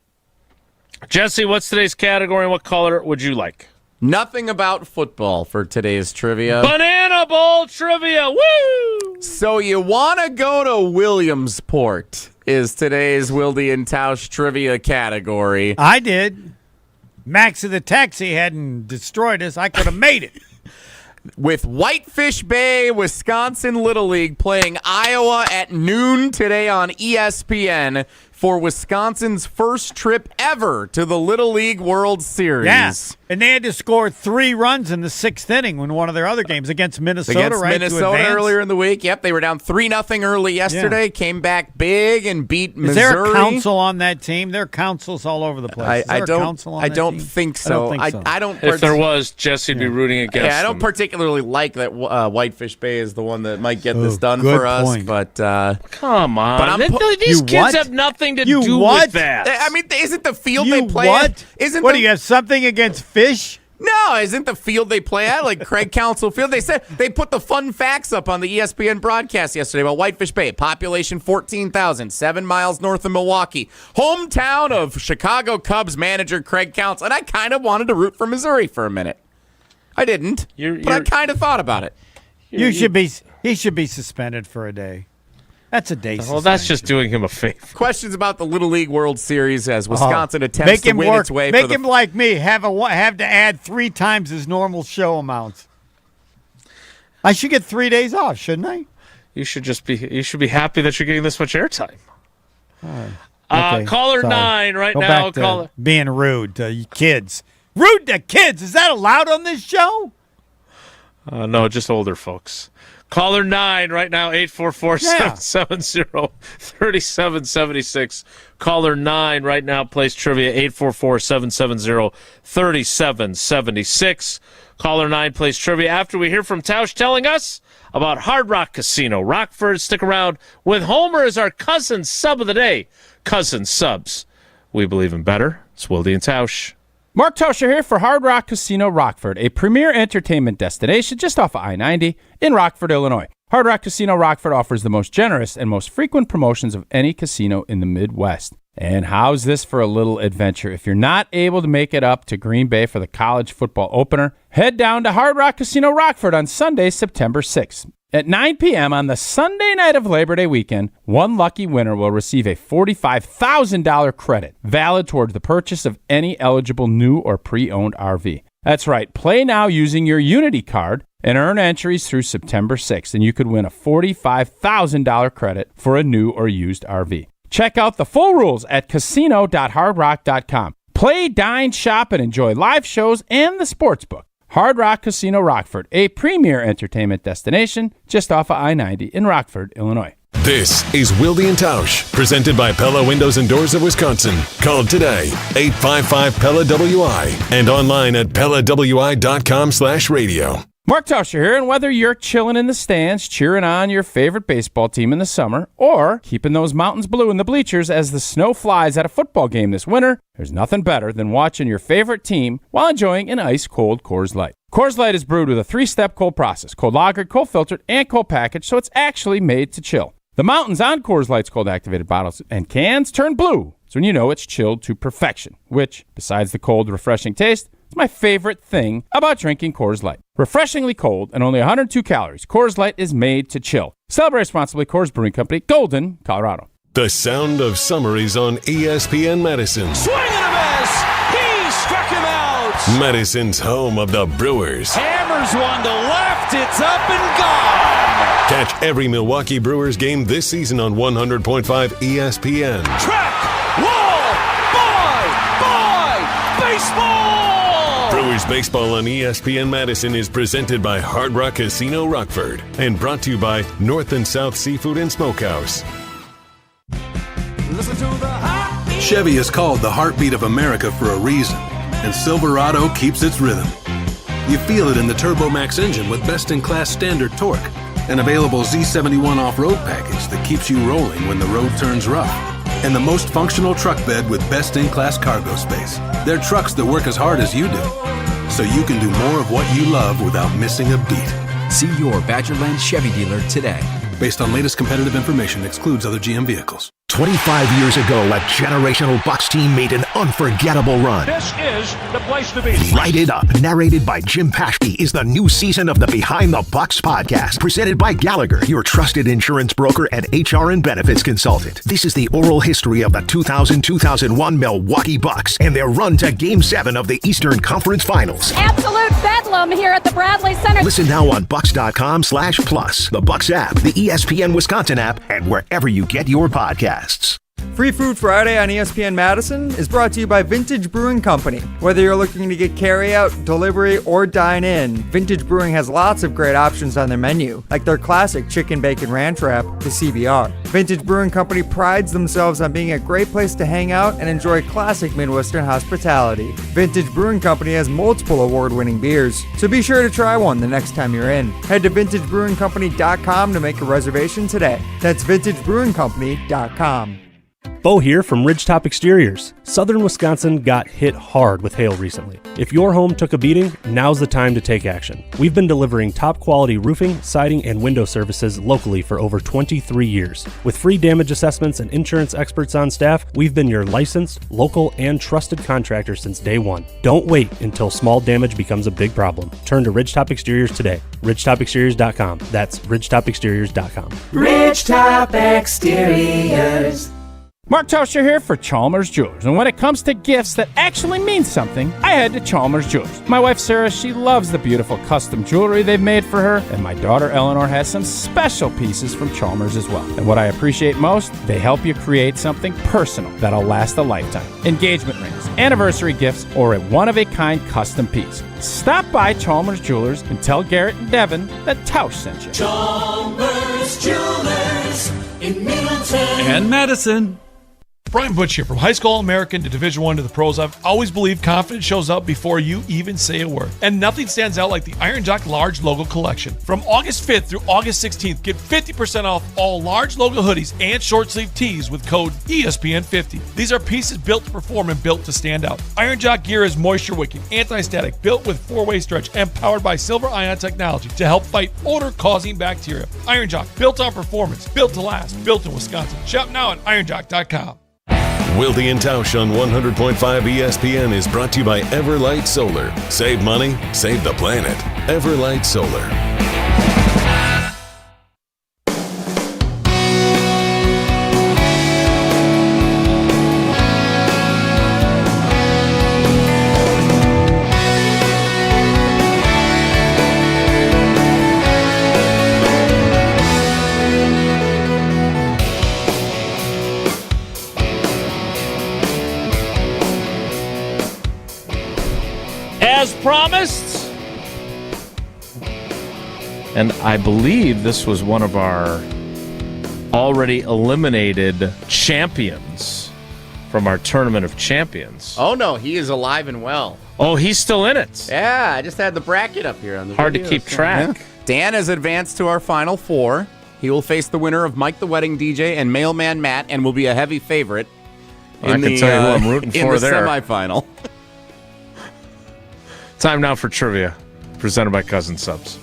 Jesse, what's today's category, and what color would you like? Nothing about football for today's trivia. Banana Bowl trivia. Woo! So you want to go to Williamsport is today's Wilde and Tausch trivia category. I did. Max of the Taxi hadn't destroyed us. I could have made it. With Whitefish Bay, Wisconsin Little League playing Iowa at noon today on ESPN for Wisconsin's first trip ever to the Little League World Series. Yeah, and they had to score 3 runs in the 6th inning when one of their other games against Minnesota, Against right? Minnesota earlier in the week. Yep, they were down 3-0 early yesterday, came back big and beat Missouri. Is there a council on that team? There are councils all over the place. I don't think so. I don't. If there was, Jesse'd be rooting against I don't them. particularly like that Whitefish Bay is the one that might get this done for us. point. But come on, but these kids have nothing to do with that. I mean, isn't the field they play what? at? What, do you have something against fish? No, isn't the field they play at like Craig Council Field? They said they put the fun facts up on the ESPN broadcast yesterday about Whitefish Bay. Population 14,000, 7 miles north of Milwaukee. Hometown of Chicago Cubs manager Craig Council. And I kind of wanted to root for Missouri for a minute. I didn't, but I kind of thought about it. He should be suspended for a day. That's a day. Well, that's just doing him a favor. Questions about the Little League World Series as Wisconsin attempts to win its way. Make him like me. Have to add 3 times his normal show amounts. I should get 3 days off, shouldn't I? You should be happy that you're getting this much airtime. Okay, caller sorry. 9 right Go now. Back to being rude to kids. Rude to kids. Is that allowed on this show? No, just older folks. Caller 9 right now, 844-770-3776. Caller 9 right now plays trivia, 844-770-3776. Caller 9 plays trivia after we hear from Tausch telling us about Hard Rock Casino. Rockford, stick around with Homer as our cousin sub of the day. Cousin subs. We believe in better. It's Wilde and Tausch. Mark Tauscher here for Hard Rock Casino Rockford, a premier entertainment destination just off of I-90 in Rockford, Illinois. Hard Rock Casino Rockford offers the most generous and most frequent promotions of any casino in the Midwest. And how's this for a little adventure? If you're not able to make it up to Green Bay for the college football opener, head down to Hard Rock Casino Rockford on Sunday, September 6th. At 9 p.m. on the Sunday night of Labor Day weekend, one lucky winner will receive a $45,000 credit, valid toward the purchase of any eligible new or pre-owned RV. That's right. Play now using your Unity card and earn entries through September 6th, and you could win a $45,000 credit for a new or used RV. Check out the full rules at casino.hardrock.com. Play, dine, shop, and enjoy live shows and the sportsbook. Hard Rock Casino Rockford, a premier entertainment destination just off of I-90 in Rockford, Illinois. This is Wilde and Tausch, presented by Pella Windows and Doors of Wisconsin. Call today, 855-PELLA-WI, and online at PellaWI.com/radio. Mark Tauscher here, and whether you're chilling in the stands, cheering on your favorite baseball team in the summer, or keeping those mountains blue in the bleachers as the snow flies at a football game this winter, there's nothing better than watching your favorite team while enjoying an ice-cold Coors Light. Coors Light is brewed with a 3-step cold process, cold lagered, cold filtered, and cold packaged, so it's actually made to chill. The mountains on Coors Light's cold-activated bottles and cans turn blue, so when you know it's chilled to perfection, which, besides the cold, refreshing taste, is my favorite thing about drinking Coors Light. Refreshingly cold and only 102 calories, Coors Light is made to chill. Celebrate responsibly. Coors Brewing Company, Golden, Colorado. The sound of summer is on ESPN Madison. Swing and a miss! He struck him out! Madison's home of the Brewers. Hammers one to left, it's up and gone! Catch every Milwaukee Brewers game this season on 100.5 ESPN. Track! Wall! Bye! Baseball! Brewers Baseball on ESPN Madison is presented by Hard Rock Casino Rockford and brought to you by North and South Seafood and Smokehouse. Chevy is called the heartbeat of America for a reason, and Silverado keeps its rhythm. You feel it in the Turbo Max engine with best-in-class standard torque, an available Z71 off-road package that keeps you rolling when the road turns rough, and the most functional truck bed with best-in-class cargo space. They're trucks that work as hard as you do, so you can do more of what you love without missing a beat. See your Badgerland Chevy dealer today. Based on latest competitive information, excludes other GM vehicles. 25 years ago, a generational Bucs team made an unforgettable run. This is the place to be. Write It Up, narrated by Jim Paschke, is the new season of the Behind the Bucs podcast, presented by Gallagher, your trusted insurance broker and HR and benefits consultant. This is the oral history of the 2000-2001 Milwaukee Bucs and their run to Game 7 of the Eastern Conference Finals. Absolute bedlam here at the Bradley Center. Listen now on Bucs.com/plus, the Bucs app, the ESPN Wisconsin app, and wherever you get your podcasts. Free Food Friday on ESPN Madison is brought to you by Vintage Brewing Company. Whether you're looking to get carry-out, delivery, or dine-in, Vintage Brewing has lots of great options on their menu, like their classic Chicken Bacon Ranch Wrap, the CBR. Vintage Brewing Company prides themselves on being a great place to hang out and enjoy classic Midwestern hospitality. Vintage Brewing Company has multiple award-winning beers, so be sure to try one the next time you're in. Head to VintageBrewingCompany.com to make a reservation today. That's VintageBrewingCompany.com. Bo here from Ridgetop Exteriors. Southern Wisconsin got hit hard with hail recently. If your home took a beating, now's the time to take action. We've been delivering top quality roofing, siding, and window services locally for over 23 years. With free damage assessments and insurance experts on staff, we've been your licensed, local, and trusted contractor since day one. Don't wait until small damage becomes a big problem. Turn to Ridgetop Exteriors today. RidgetopExteriors.com. That's RidgetopExteriors.com. Ridgetop Exteriors. Mark Tauscher here for Chalmers Jewelers. And when it comes to gifts that actually mean something, I head to Chalmers Jewelers. My wife Sarah, she loves the beautiful custom jewelry they've made for her. And my daughter Eleanor has some special pieces from Chalmers as well. And what I appreciate most, they help you create something personal that'll last a lifetime. Engagement rings, anniversary gifts, or a one-of-a-kind custom piece. Stop by Chalmers Jewelers and tell Garrett and Devin that Tausch sent you. Chalmers Jewelers in Middleton and Madison. Brian Butch here. From high school All-American to Division I to the pros, I've always believed confidence shows up before you even say a word. And nothing stands out like the Iron Jock Large Logo Collection. From August 5th through August 16th, get 50% off all large logo hoodies and short sleeve tees with code ESPN50. These are pieces built to perform and built to stand out. Iron Jock gear is moisture wicking, anti-static, built with 4-way stretch, and powered by silver ion technology to help fight odor-causing bacteria. Iron Jock, built on performance, built to last, built in Wisconsin. Shop now at ironjock.com. Wilde and Tausch on 100.5 ESPN is brought to you by Everlight Solar. Save money, save the planet. Everlight Solar. As promised, and I believe this was one of our already eliminated champions from our Tournament of Champions. Oh, no, he is alive and well. Oh, he's still in it. Yeah, I just had the bracket up here on the Hard video, to keep track. Yeah. Dan has advanced to our Final Four. He will face the winner of Mike the Wedding DJ and Mailman Matt and will be a heavy favorite I can tell you who I'm rooting for the there. semifinal. Time now for trivia, presented by Cousin Subs.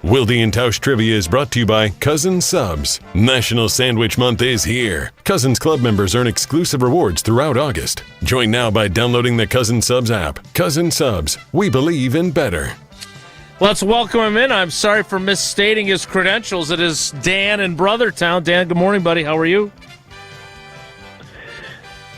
Wilde and Tausch Trivia is brought to you by Cousin Subs. National Sandwich Month is here. Cousins Club members earn exclusive rewards throughout August. Join now by downloading the Cousin Subs app. Cousin Subs, we believe in better. Let's welcome him in. I'm sorry for misstating his credentials. It is Dan in Brothertown. Dan, good morning, buddy. How are you?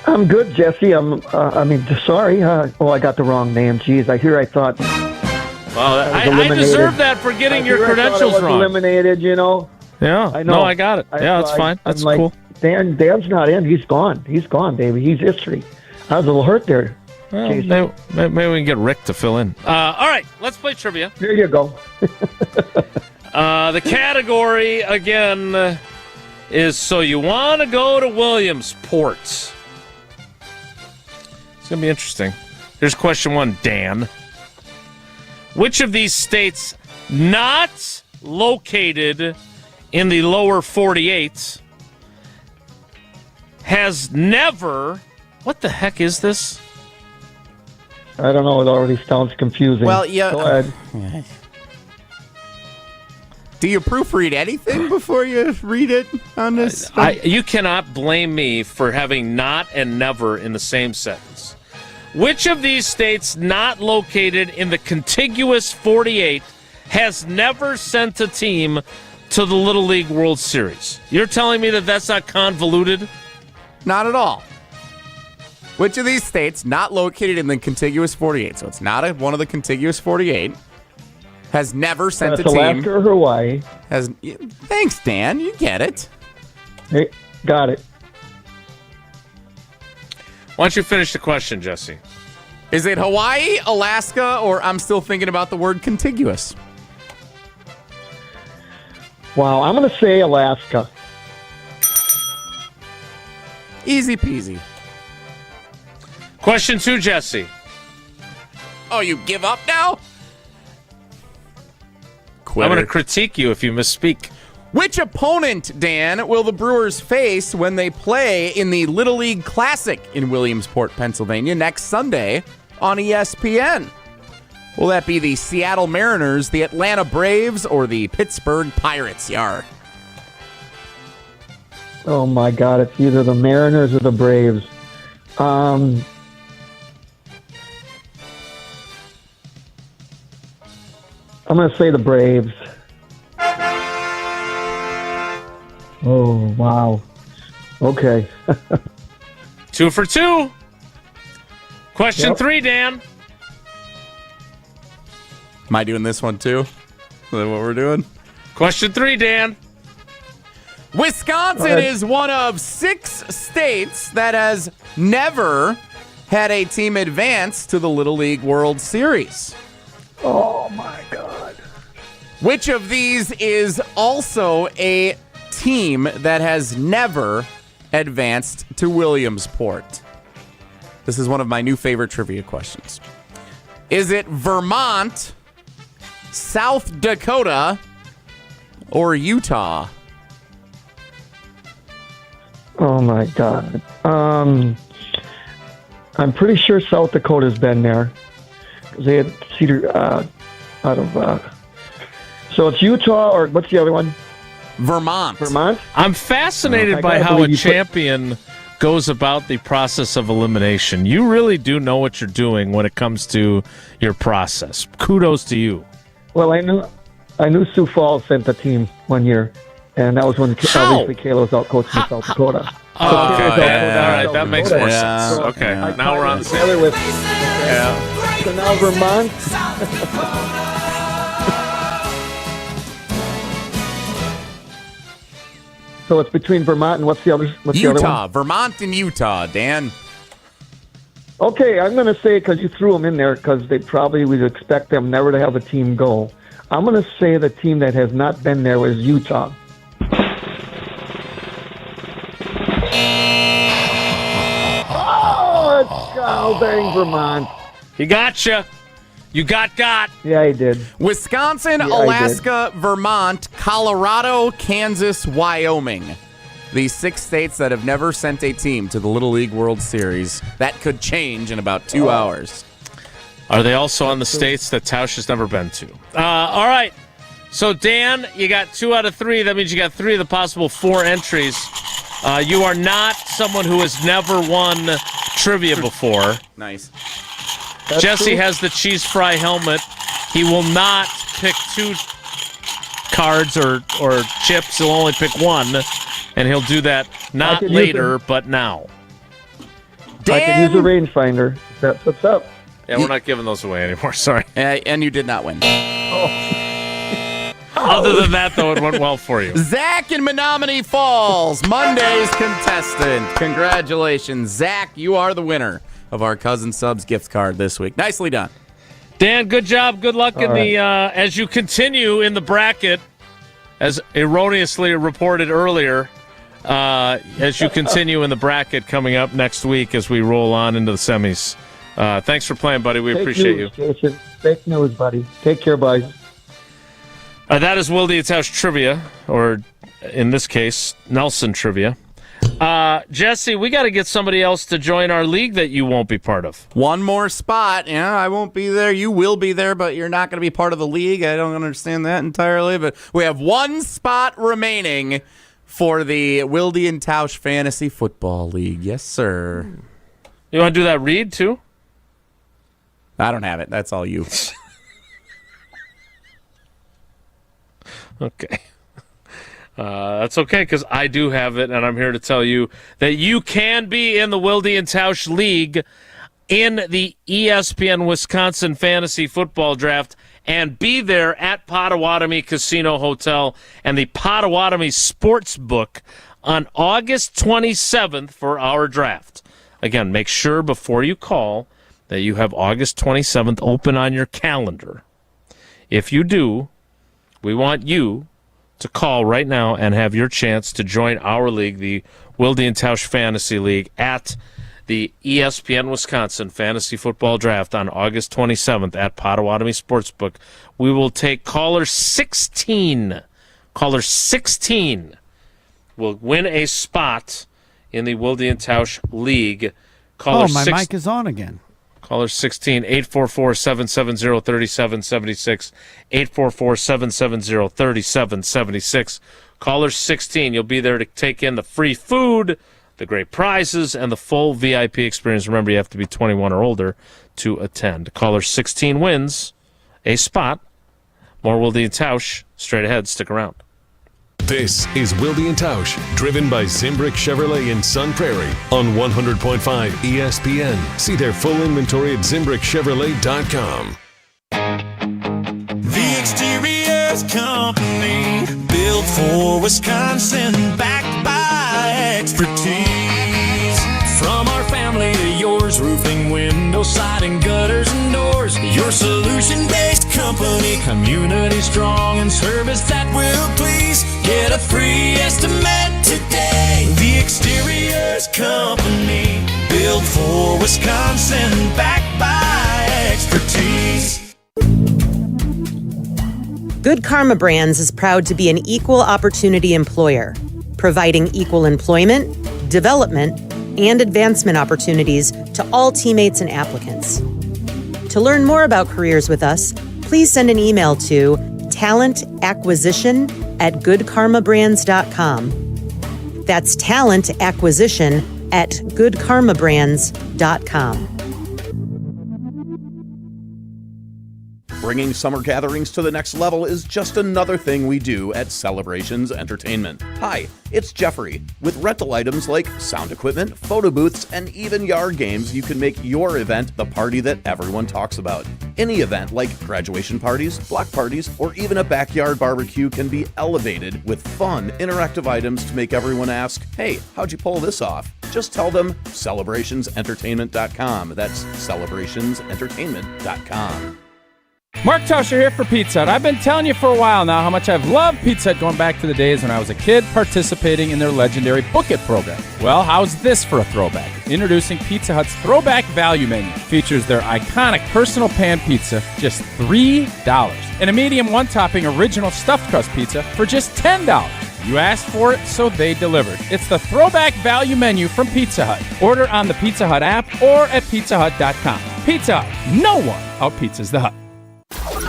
I'm good, Jesse. Sorry. I got the wrong name. Jeez, I thought. Well, I deserve that for getting your credentials wrong. Eliminated, you know. Yeah, I know. No, I got it. That's fine. That's cool. Dan's not in. He's gone. He's gone, baby. He's history. I was a little hurt there. Well, maybe we can get Rick to fill in. All right, let's play trivia. There you go. The category, again, is so you want to go to Williamsport. It's going to be interesting. Here's question 1, Dan. Which of these states not located in the lower 48 has never... What the heck is this? I don't know. It already sounds confusing. Well, yeah. Go ahead. Do you proofread anything before you read it on this? You cannot blame me for having not and never in the same sentence. Which of these states not located in the contiguous 48 has never sent a team to the Little League World Series? You're telling me that that's not convoluted? Not at all. Which of these states not located in the contiguous 48, so it's not one of the contiguous 48, has never sent a team? Alaska or Hawaii. Thanks, Dan. You get it. Hey, got it. Why don't you finish the question, Jesse? Is it Hawaii, Alaska, or I'm still thinking about the word contiguous? Wow, I'm going to say Alaska. Easy peasy. Question 2, Jesse. Oh, you give up now? I'm going to critique you if you misspeak. Which opponent, Dan, will the Brewers face when they play in the Little League Classic in Williamsport, Pennsylvania next Sunday on ESPN? Will that be the Seattle Mariners, the Atlanta Braves, or the Pittsburgh Pirates, Yar? Oh, my God. It's either the Mariners or the Braves. I'm going to say the Braves. Oh, wow. Okay. 2 for 2. Question 3, Dan. Am I doing this one too? Is that what we're doing? Question 3, Dan. Wisconsin is one of 6 states that has never had a team advance to the Little League World Series. Oh, my God. Which of these is also a team that has never advanced to Williamsport? This is one of my new favorite trivia questions. Is it Vermont, South Dakota, or Utah? Oh, my God. I'm pretty sure South Dakota's been there. Because they had Cedar out of... So it's Utah, or what's the other one? Vermont. Vermont? I'm fascinated by how a champion goes about the process of elimination. You really do know what you're doing when it comes to your process. Kudos to you. Well, I knew Sioux Falls sent the team one year, and that was when obviously Kayla was out coaching in South Dakota. Okay, all right, that makes more sense. So okay, now we're on the same. Together with, Yeah. So now Vermont. So it's between Vermont and what's the other Utah. one? Vermont and Utah, Dan. Okay, I'm going to say, because you threw them in there, because they probably would expect them never to have a team go. I'm going to say the team that has not been there was Utah. Oh, dang, Vermont. He gotcha. You got. Yeah, he did. Wisconsin, Alaska, Vermont, Colorado, Kansas, Wyoming. These 6 states that have never sent a team to the Little League World Series. That could change in about 2 hours. Are they also on the states that Tausch has never been to? All right. So, Dan, you got 2 out of 3. That means you got 3 of the possible 4 entries. You are not someone who has never won trivia before. Nice. That's Jesse true. has the cheese fry helmet. He will not pick 2 cards or chips. He'll only pick 1, and he'll do that not later, but now. I can use a rangefinder. That's what's up. Yeah, we're not giving those away anymore. Sorry. And you did not win. Other than that, though, it went well for you. Zach in Menominee Falls, Monday's contestant. Congratulations, Zach. You are the winner of our Cousin Subs gift card this week. Nicely done. Dan, good job. Good luck in the as you continue in the bracket, as erroneously reported earlier, as you continue in the bracket coming up next week as we roll on into the semis. Thanks for playing, buddy. We appreciate you. Jason. Fake news, buddy. Take care, boys. That is Wilde and Tausch trivia, or in this case, Nelson trivia. Jesse, we got to get somebody else to join our league that you won't be part of. One more spot. Yeah, I won't be there. You will be there, but you're not going to be part of the league. I don't understand that entirely, but we have 1 spot remaining for the Wilde and Tausch Fantasy Football League. Yes, sir. You want to do that read, too? I don't have it. That's all you. Okay. That's okay, because I do have it, and I'm here to tell you that you can be in the Wilde and Tausch League in the ESPN Wisconsin Fantasy Football Draft and be there at Potawatomi Casino Hotel and the Potawatomi Sports Book on August 27th for our draft. Again, make sure before you call that you have August 27th open on your calendar. If you do, we want you to call right now and have your chance to join our league, the Wilde and Tausch Fantasy League, at the ESPN Wisconsin Fantasy Football Draft on August 27th at Potawatomi Sportsbook. We will take caller 16 Caller 16 will win a spot in the Wilde and Tausch League. Caller my mic is on again. Caller 16, 844-770-3776, 844-770-3776. Caller 16, you'll be there to take in the free food, the great prizes, and the full VIP experience. Remember, you have to be 21 or older to attend. Caller 16 wins a spot. More Wilde and Tausch straight ahead. Stick around. This is Wilde and Tausch, driven by Zimbrick Chevrolet in Sun Prairie on 100.5 ESPN. See their full inventory at ZimbrickChevrolet.com. The Exteriors Company, built for Wisconsin, backed by expertise. From our family to yours, roofing, window, siding, gutters, and doors. Your solution-based company, community strong, and service that will please. Get a free estimate today. The Exteriors Company, built for Wisconsin, backed by expertise. Good Karma Brands is proud to be an equal opportunity employer, providing equal employment, development, and advancement opportunities to all teammates and applicants. To learn more about careers with us, please send an email to talentacquisition@goodkarmabrands.com. That's talentacquisition@goodkarmabrands.com. Bringing summer gatherings to the next level is just another thing we do at Celebrations Entertainment. Hi, it's Jeffrey. With rental items like sound equipment, photo booths, and even yard games, you can make your event the party that everyone talks about. Any event like graduation parties, block parties, or even a backyard barbecue can be elevated with fun, interactive items to make everyone ask, hey, how'd you pull this off? Just tell them celebrationsentertainment.com. That's celebrationsentertainment.com. Mark Tauscher here for Pizza Hut. I've been telling you for a while now how much I've loved Pizza Hut going back to the days when I was a kid participating in their legendary Book It program. Well, how's this for a throwback? Introducing Pizza Hut's Throwback Value Menu. Features their iconic personal pan pizza, just $3. And a medium one-topping original stuffed crust pizza for just $10. You asked for it, so they delivered. It's the Throwback Value Menu from Pizza Hut. Order on the Pizza Hut app or at pizzahut.com. Pizza Hut, no one out-pizzas the Hut.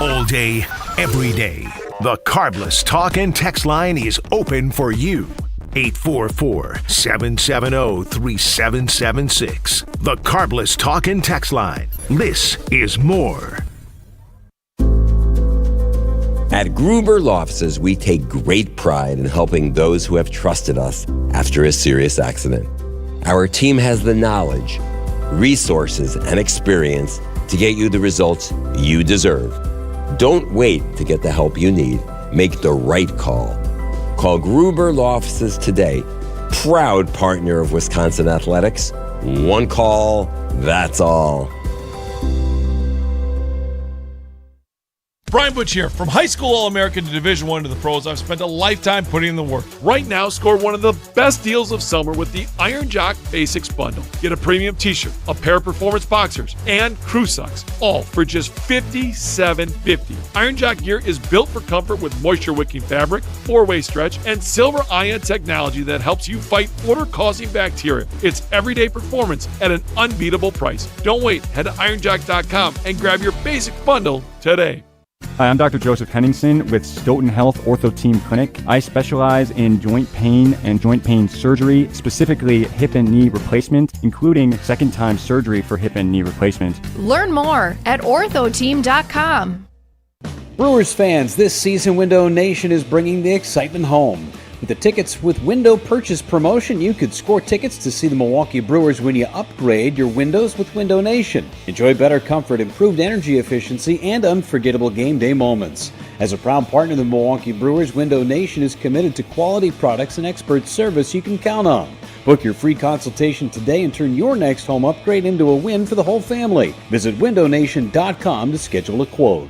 All day, every day, the Carbless Talk and Text line is open for you. 844-770-3776. The Carbless Talk and Text line. This is more. At Gruber Law Offices, we take great pride in helping those who have trusted us after a serious accident. Our team has the knowledge, resources, and experience to get you the results you deserve. Don't wait to get the help you need. Make the right call. Call Gruber Law Offices today. Proud partner of Wisconsin Athletics. One call, that's all. Brian Butch here. From high school All-American to Division I to the pros, I've spent a lifetime putting in the work. Right now, score one of the best deals of summer with the Iron Jock Basics Bundle. Get a premium t-shirt, a pair of performance boxers, and crew socks, all for just $57.50. Iron Jock gear is built for comfort with moisture-wicking fabric, 4-way stretch, and silver ion technology that helps you fight odor-causing bacteria. It's everyday performance at an unbeatable price. Don't wait. Head to ironjock.com and grab your basic bundle today. Hi, I'm Dr. Joseph Henningsen with Stoughton Health Ortho Team Clinic. I specialize in joint pain and joint pain surgery, specifically hip and knee replacement, including second-time surgery for hip and knee replacement. Learn more at orthoteam.com. Brewers fans, this season Window Nation is bringing the excitement home. With the Tickets with Window Purchase promotion, you could score tickets to see the Milwaukee Brewers when you upgrade your windows with Window Nation. Enjoy better comfort, improved energy efficiency, and unforgettable game day moments. As a proud partner of the Milwaukee Brewers, Window Nation is committed to quality products and expert service you can count on. Book your free consultation today and turn your next home upgrade into a win for the whole family. Visit windownation.com to schedule a quote.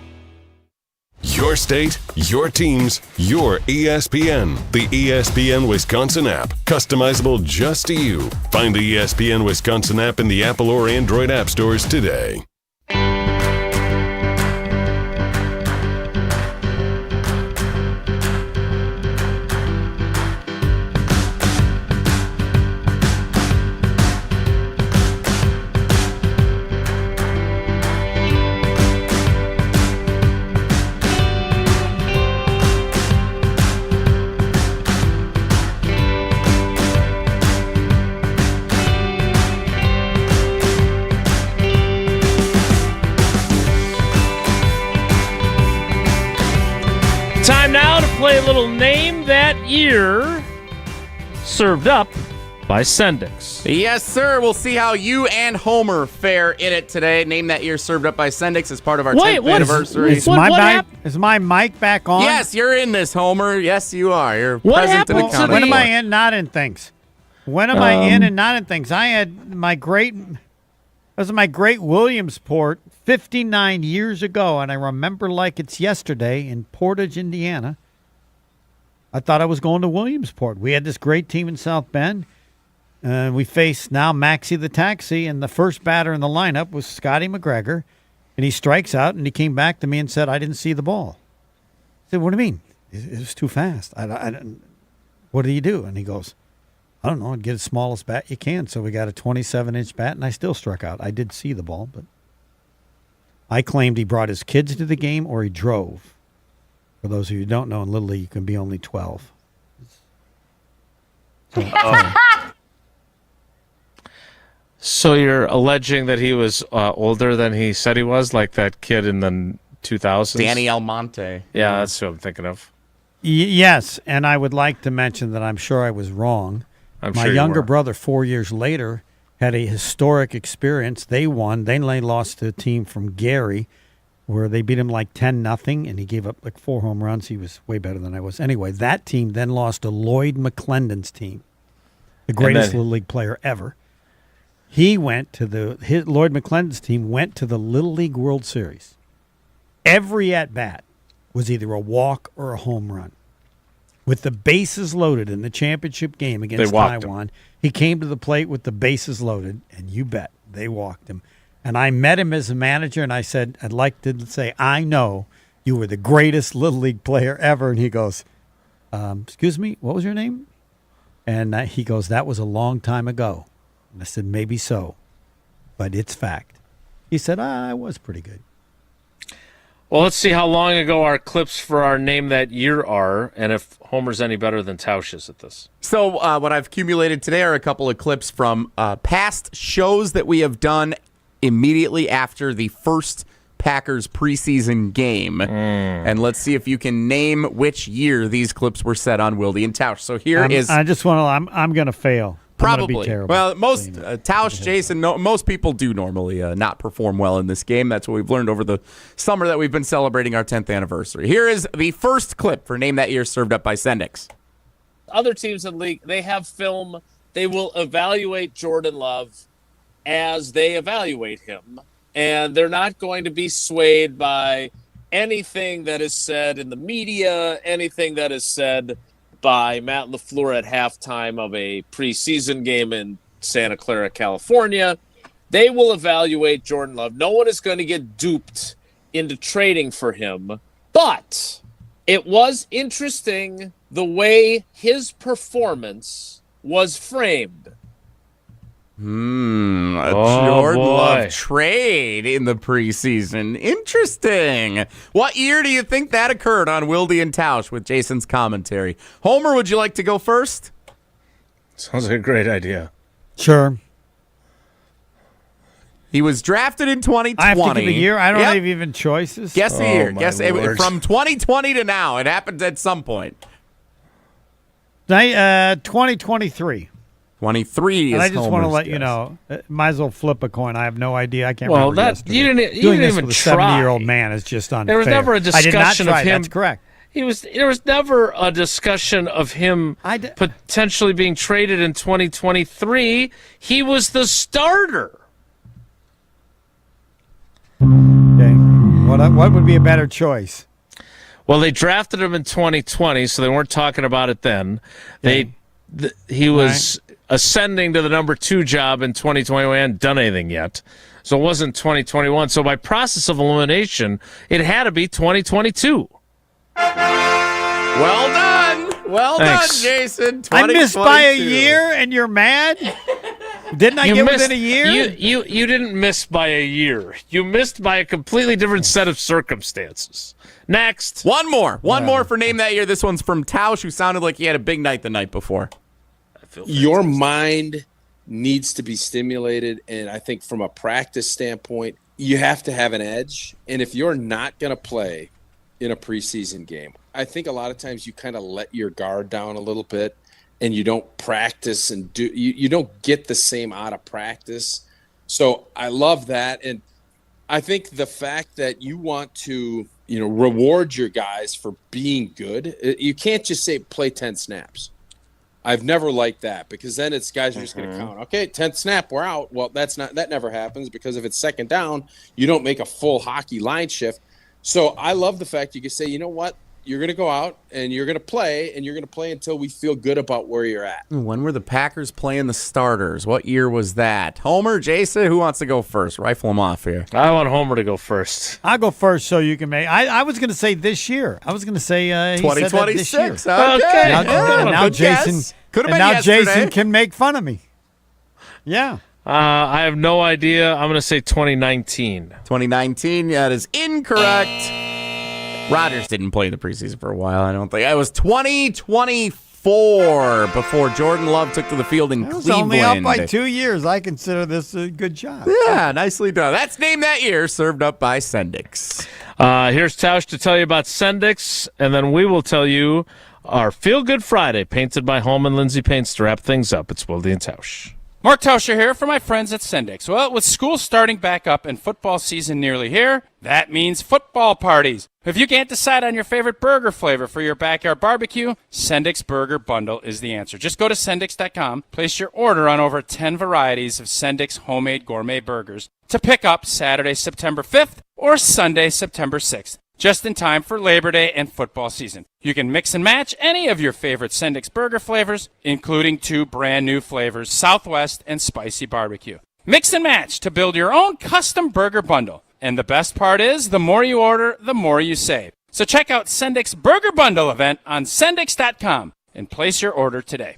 Your state, your teams, your ESPN. The ESPN Wisconsin app. Customizable just to you. Find the ESPN Wisconsin app in the Apple or Android app stores today. play a little Name That Year, served up by Sendix. Yes, sir. We'll see how you and Homer fare in it today. Name That Year served up by Sendix as part of our 10th anniversary. Is my mic back on? Yes, you're in this, Homer. Yes, you are. You're present in the county. When am I in? Not in things. When am I in and not in things? I had my great Williamsport 59 years ago, and I remember like it's yesterday in Portage, Indiana. I thought I was going to Williamsport. We had this great team in South Bend. We faced now Maxie the Taxi, and the first batter in the lineup was Scotty McGregor, and he strikes out, and he came back to me and said, I didn't see the ball. I said, what do you mean? It was too fast. What do you do? And he goes, I don't know, I'd get the smallest bat you can. So we got a 27-inch bat, and I still struck out. I did see the ball, but I claimed he brought his kids to the game or he drove. For those of you who don't know, in Little League, you can be only 12. So you're alleging that he was older than he said he was, like that kid in the 2000s? Danny Almonte. Yeah, that's who I'm thinking of. Yes, and I would like to mention that I'm sure I was wrong. My younger brother, 4 years later, had a historic experience. They won. They lost to a team from Gary, where they beat him like 10-0, and he gave up like 4 home runs. He was way better than I was. Anyway, that team then lost to Lloyd McClendon's team, the greatest Little League player ever. He went to Lloyd McClendon's team went to the Little League World Series. Every at-bat was either a walk or a home run. With the bases loaded in the championship game against Taiwan, he came to the plate with the bases loaded, and you bet they walked him. And I met him as a manager, and I said, I'd like to say, I know you were the greatest Little League player ever. And he goes, excuse me, what was your name? And he goes, that was a long time ago. And I said, maybe so, but it's fact. He said, I was pretty good. Well, let's see how long ago our clips for our Name That Year are, and if Homer's any better than Tausch is at this. So what I've accumulated today are a couple of clips from past shows that we have done immediately after the first Packers preseason game. And let's see if you can name which year these clips were set on Wilde and Tausch. So here is... I just want to... I'm going to fail. Probably. Well, most Tausch, Jason, most people do normally not perform well in this game. That's what we've learned over the summer that we've been celebrating our 10th anniversary. Here is the first clip for Name That Year served up by Sendix. Other teams in the league, they have film. They will evaluate Jordan Love as they evaluate him. And they're not going to be swayed by anything that is said in the media, anything that is said by Matt LaFleur at halftime of a preseason game in Santa Clara, California. They will evaluate Jordan Love. No one is going to get duped into trading for him. But it was interesting the way his performance was framed. Jordan Love trade in the preseason. Interesting. What year do you think that occurred on Wilde and Tausch with Jason's commentary? Homer, would you like to go first? Sounds like a great idea. Sure. He was drafted in 2020. I have to give a year? I don't have even choices? Guess the year. Guess from 2020 to now. It happened at some point. 2023. 23 and is I just want to let guess. you know, might as well flip a coin. I have no idea. I can't well, remember. You didn't Doing this even with try. a 70-year-old man is just unfair. There was never a discussion I did not try. of him. That's correct. There was never a discussion of him potentially being traded in 2023. He was the starter. Okay. What would be a better choice? Well, they drafted him in 2020, so they weren't talking about it then. He was ascending to the number 2 job in 2020. We hadn't done anything yet. So it wasn't 2021. So by process of elimination, it had to be 2022. Well done. Well Thanks. done, Jason. I missed by a year and you're mad? Didn't I get within a year? You didn't miss by a year. You missed by a completely different set of circumstances. Next. One more for Name That Year. This one's from Tausch, who sounded like he had a big night the night before. Your mind needs to be stimulated, and I think from a practice standpoint, you have to have an edge. And if you're not going to play in a preseason game. I think a lot of times you kind of let your guard down a little bit and you don't practice and you don't get the same out of practice. So I love that. And I think the fact that you want to, reward your guys for being good, you can't just say play 10 snaps. I've never liked that, because then it's guys are just going to count. Okay, 10th snap, we're out. Well, that never happens, because if it's second down, you don't make a full hockey line shift. So I love the fact you can say, you know what? You're going to go out and you're going to play, and you're going to play until we feel good about where you're at. When were the Packers playing the starters? What year was that? Homer, Jason, who wants to go first? Rifle them off here. I want Homer to go first. I'll go first so you can make. I was going to say this year. I was going to say 2026. Okay. Now Jason. Could have been now yesterday. Jason can make fun of me. Yeah. I have no idea. I'm going to say 2019. 2019. That is incorrect. Rodgers didn't play the preseason for a while, I don't think. It was 2024 before Jordan Love took to the field in Cleveland. It was only up by 2 years. I consider this a good job. Yeah, nicely done. That's Name That Year, served up by Sendix. Here's Tausch to tell you about Sendix, and then we will tell you our Feel Good Friday, painted by Home and Lindsay Paints, to wrap things up. It's Wilde and Tausch. Mark Tauscher here for my friends at Sendix. Well, with school starting back up and football season nearly here, that means football parties. If you can't decide on your favorite burger flavor for your backyard barbecue, Sendix Burger Bundle is the answer. Just go to Sendix.com, place your order on over 10 varieties of Sendix homemade gourmet burgers to pick up Saturday, September 5th or Sunday, September 6th. Just in time for Labor Day and football season. You can mix and match any of your favorite Sendix burger flavors, including 2 brand new flavors, Southwest and Spicy Barbecue. Mix and match to build your own custom burger bundle. And the best part is, the more you order, the more you save. So check out Sendix Burger Bundle event on Sendix.com and place your order today.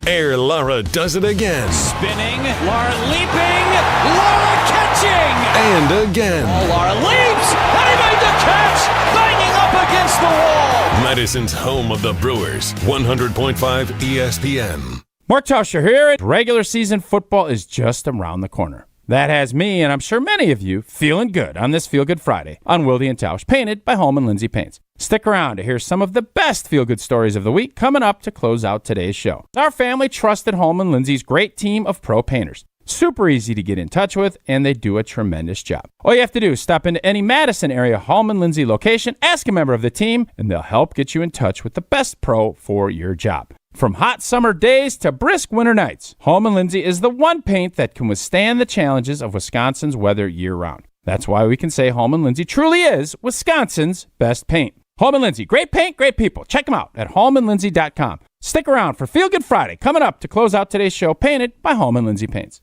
Air Laura does it again. Spinning, Laura leaping, Laura catching! And again. Oh, Laura leaps, and he made the catch, banging up against the wall! Madison's home of the Brewers, 100.5 ESPN. Mark Tauscher here. Regular season football is just around the corner. That has me, and I'm sure many of you, feeling good on this Feel Good Friday on Wilde and Tausch, painted by Home and Lindsay Paints. Stick around to hear some of the best feel-good stories of the week coming up to close out today's show. Our family trusted Home and Lindsay's great team of pro painters. Super easy to get in touch with, and they do a tremendous job. All you have to do is stop into any Madison area Home and Lindsay location, ask a member of the team, and they'll help get you in touch with the best pro for your job. From hot summer days to brisk winter nights, Home and Lindsay is the one paint that can withstand the challenges of Wisconsin's weather year-round. That's why we can say Home and Lindsay truly is Wisconsin's best paint. Home and Lindsay, great paint, great people. Check them out at homeandlindsay.com. Stick around for Feel Good Friday coming up to close out today's show, painted by Home and Lindsay Paints.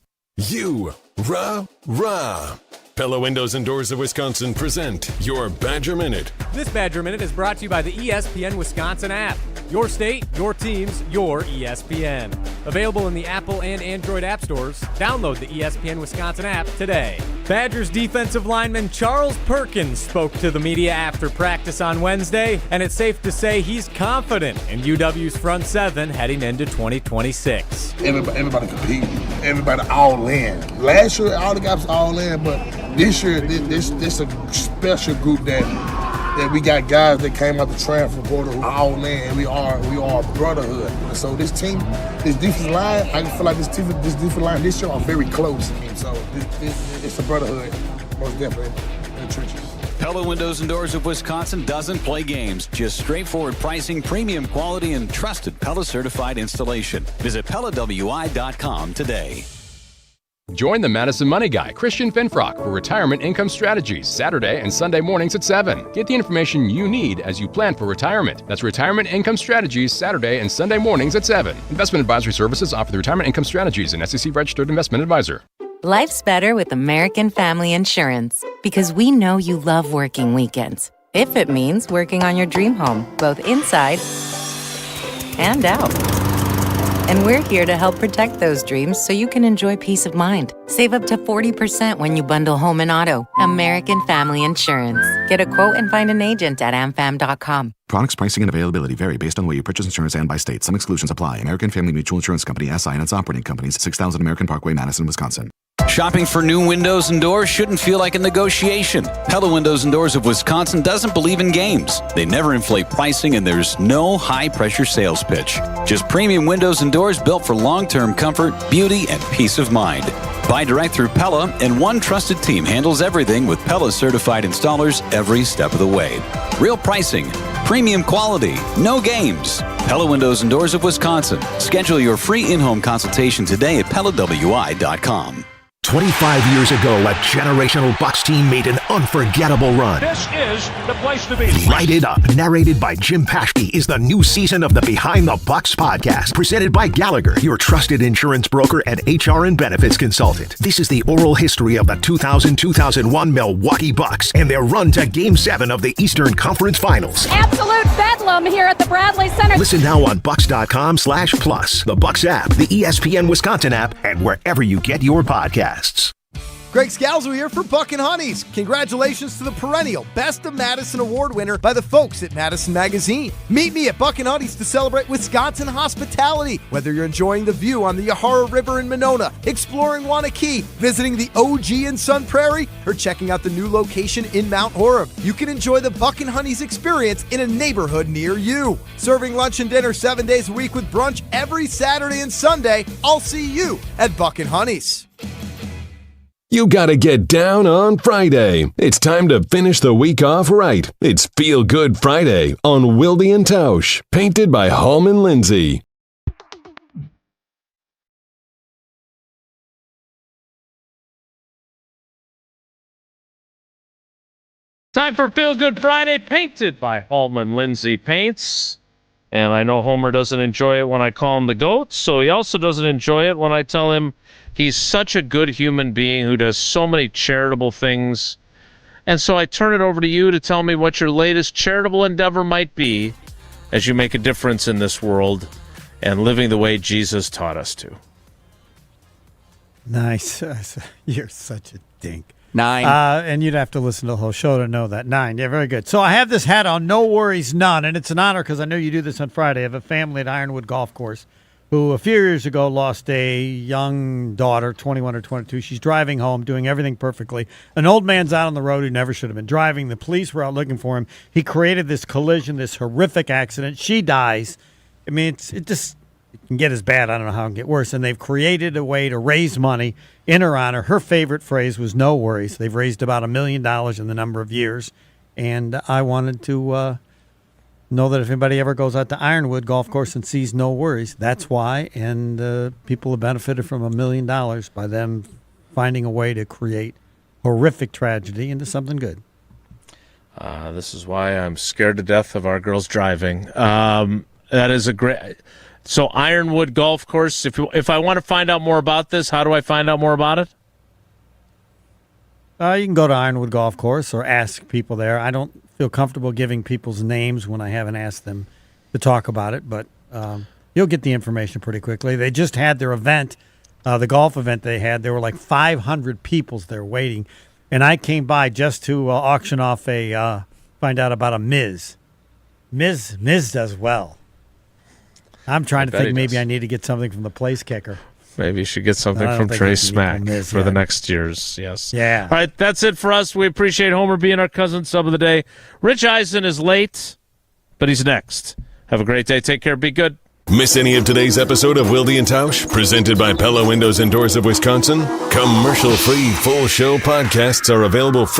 Rah. Pella Windows and Doors of Wisconsin present your Badger Minute. This Badger Minute is brought to you by the ESPN Wisconsin app. Your state, your teams, your ESPN. Available in the Apple and Android app stores. Download the ESPN Wisconsin app today. Badgers defensive lineman Charles Perkins spoke to the media after practice on Wednesday, and it's safe to say he's confident in UW's front seven heading into 2026. Everybody compete. Everybody all in. Last year, all the guys was all in, but this year, this a special group that we got guys that came out the transfer portal who all in, and we are a brotherhood. So this team, this defensive line, I feel like this defensive line this year are very close. So it's a brotherhood, most definitely, in the trenches. Pella Windows and Doors of Wisconsin doesn't play games. Just straightforward pricing, premium quality, and trusted Pella certified installation. Visit PellaWI.com today. Join the Madison Money Guy, Christian Finfrock, for Retirement Income Strategies, Saturday and Sunday mornings at 7. Get the information you need as you plan for retirement. That's Retirement Income Strategies, Saturday and Sunday mornings at 7. Investment advisory services offered through Retirement Income Strategies, an SEC-registered investment advisor. Life's better with American Family Insurance, because we know you love working weekends. If it means working on your dream home, both inside and out. And we're here to help protect those dreams so you can enjoy peace of mind. Save up to 40% when you bundle home and auto. American Family Insurance. Get a quote and find an agent at amfam.com. Products, pricing, and availability vary based on where you purchase insurance and by state. Some exclusions apply. American Family Mutual Insurance Company, SI, and its operating companies, 6000 American Parkway, Madison, Wisconsin. Shopping for new windows and doors shouldn't feel like a negotiation. Pella Windows and Doors of Wisconsin doesn't believe in games. They never inflate pricing, and there's no high-pressure sales pitch. Just premium windows and doors built for long-term comfort, beauty, and peace of mind. Buy direct through Pella, and one trusted team handles everything with Pella certified installers every step of the way. Real pricing, premium quality, no games. Pella Windows and Doors of Wisconsin. Schedule your free in-home consultation today at PellaWI.com. 25 years ago, a generational Bucks team made an unforgettable run. This is the place to be. Light It Up, narrated by Jim Paschke, is the new season of the Behind the Bucks podcast, presented by Gallagher, your trusted insurance broker and HR and benefits consultant. This is the oral history of the 2000-2001 Milwaukee Bucks and their run to Game 7 of the Eastern Conference Finals. Absolute bedlam here at the Bradley Center. Listen now on Bucks.com/plus, the Bucks app, the ESPN Wisconsin app, and wherever you get your podcasts. Greg Scalzo here for Buck and Honey's. Congratulations to the perennial Best of Madison Award winner by the folks at Madison Magazine. Meet me at Buck and Honey's to celebrate Wisconsin hospitality. Whether you're enjoying the view on the Yahara River in Monona, exploring Wanakee, visiting the OG in Sun Prairie, or checking out the new location in Mount Horeb, you can enjoy the Buck and Honey's experience in a neighborhood near you. Serving lunch and dinner 7 days a week with brunch every Saturday and Sunday. I'll see you at Buck and Honey's. You gotta get down on Friday. It's time to finish the week off right. It's Feel Good Friday on Wilde and Tausch, painted by Hallman Lindsay. Time for Feel Good Friday, painted by Hallman Lindsay Paints. And I know Homer doesn't enjoy it when I call him the GOAT, so he also doesn't enjoy it when I tell him he's such a good human being who does so many charitable things. And so I turn it over to you to tell me what your latest charitable endeavor might be as you make a difference in this world and living the way Jesus taught us to. Nice. You're such a dink. 9. And you'd have to listen to the whole show to know that. 9. Yeah, very good. So I have this hat on, no worries, none. And it's an honor because I know you do this on Friday. I have a family at Ironwood Golf Course who a few years ago lost a young daughter, 21 or 22. She's driving home, doing everything perfectly. An old man's out on the road who never should have been driving. The police were out looking for him. He created this collision, this horrific accident. She dies. I mean, it can get as bad. I don't know how it can get worse. And they've created a way to raise money in her honor. Her favorite phrase was no worries. They've raised about $1 million in the number of years. And I wanted to know that if anybody ever goes out to Ironwood Golf Course and sees no worries, that's why. And people have benefited from $1 million by them finding a way to create horrific tragedy into something good. This is why I'm scared to death of our girls driving. That is a great... So Ironwood Golf Course, if I want to find out more about this, how do I find out more about it? You can go to Ironwood Golf Course or ask people there. I don't feel comfortable giving people's names when I haven't asked them to talk about it, but you'll get the information pretty quickly. They just had their event, the golf event they had. There were like 500 people there waiting, and I came by just to auction off find out about a Miz. Miz does well. I'm trying to think maybe I need to get something from the place kicker. Maybe you should get something from Trey Smack for the next years. Yes. Yeah. All right, that's it for us. We appreciate Homer being our cousin sub of the day. Rich Eisen is late, but he's next. Have a great day. Take care. Be good. Miss any of today's episode of Wilde and Tausch, presented by Pella Windows and Doors of Wisconsin? Commercial-free full show podcasts are available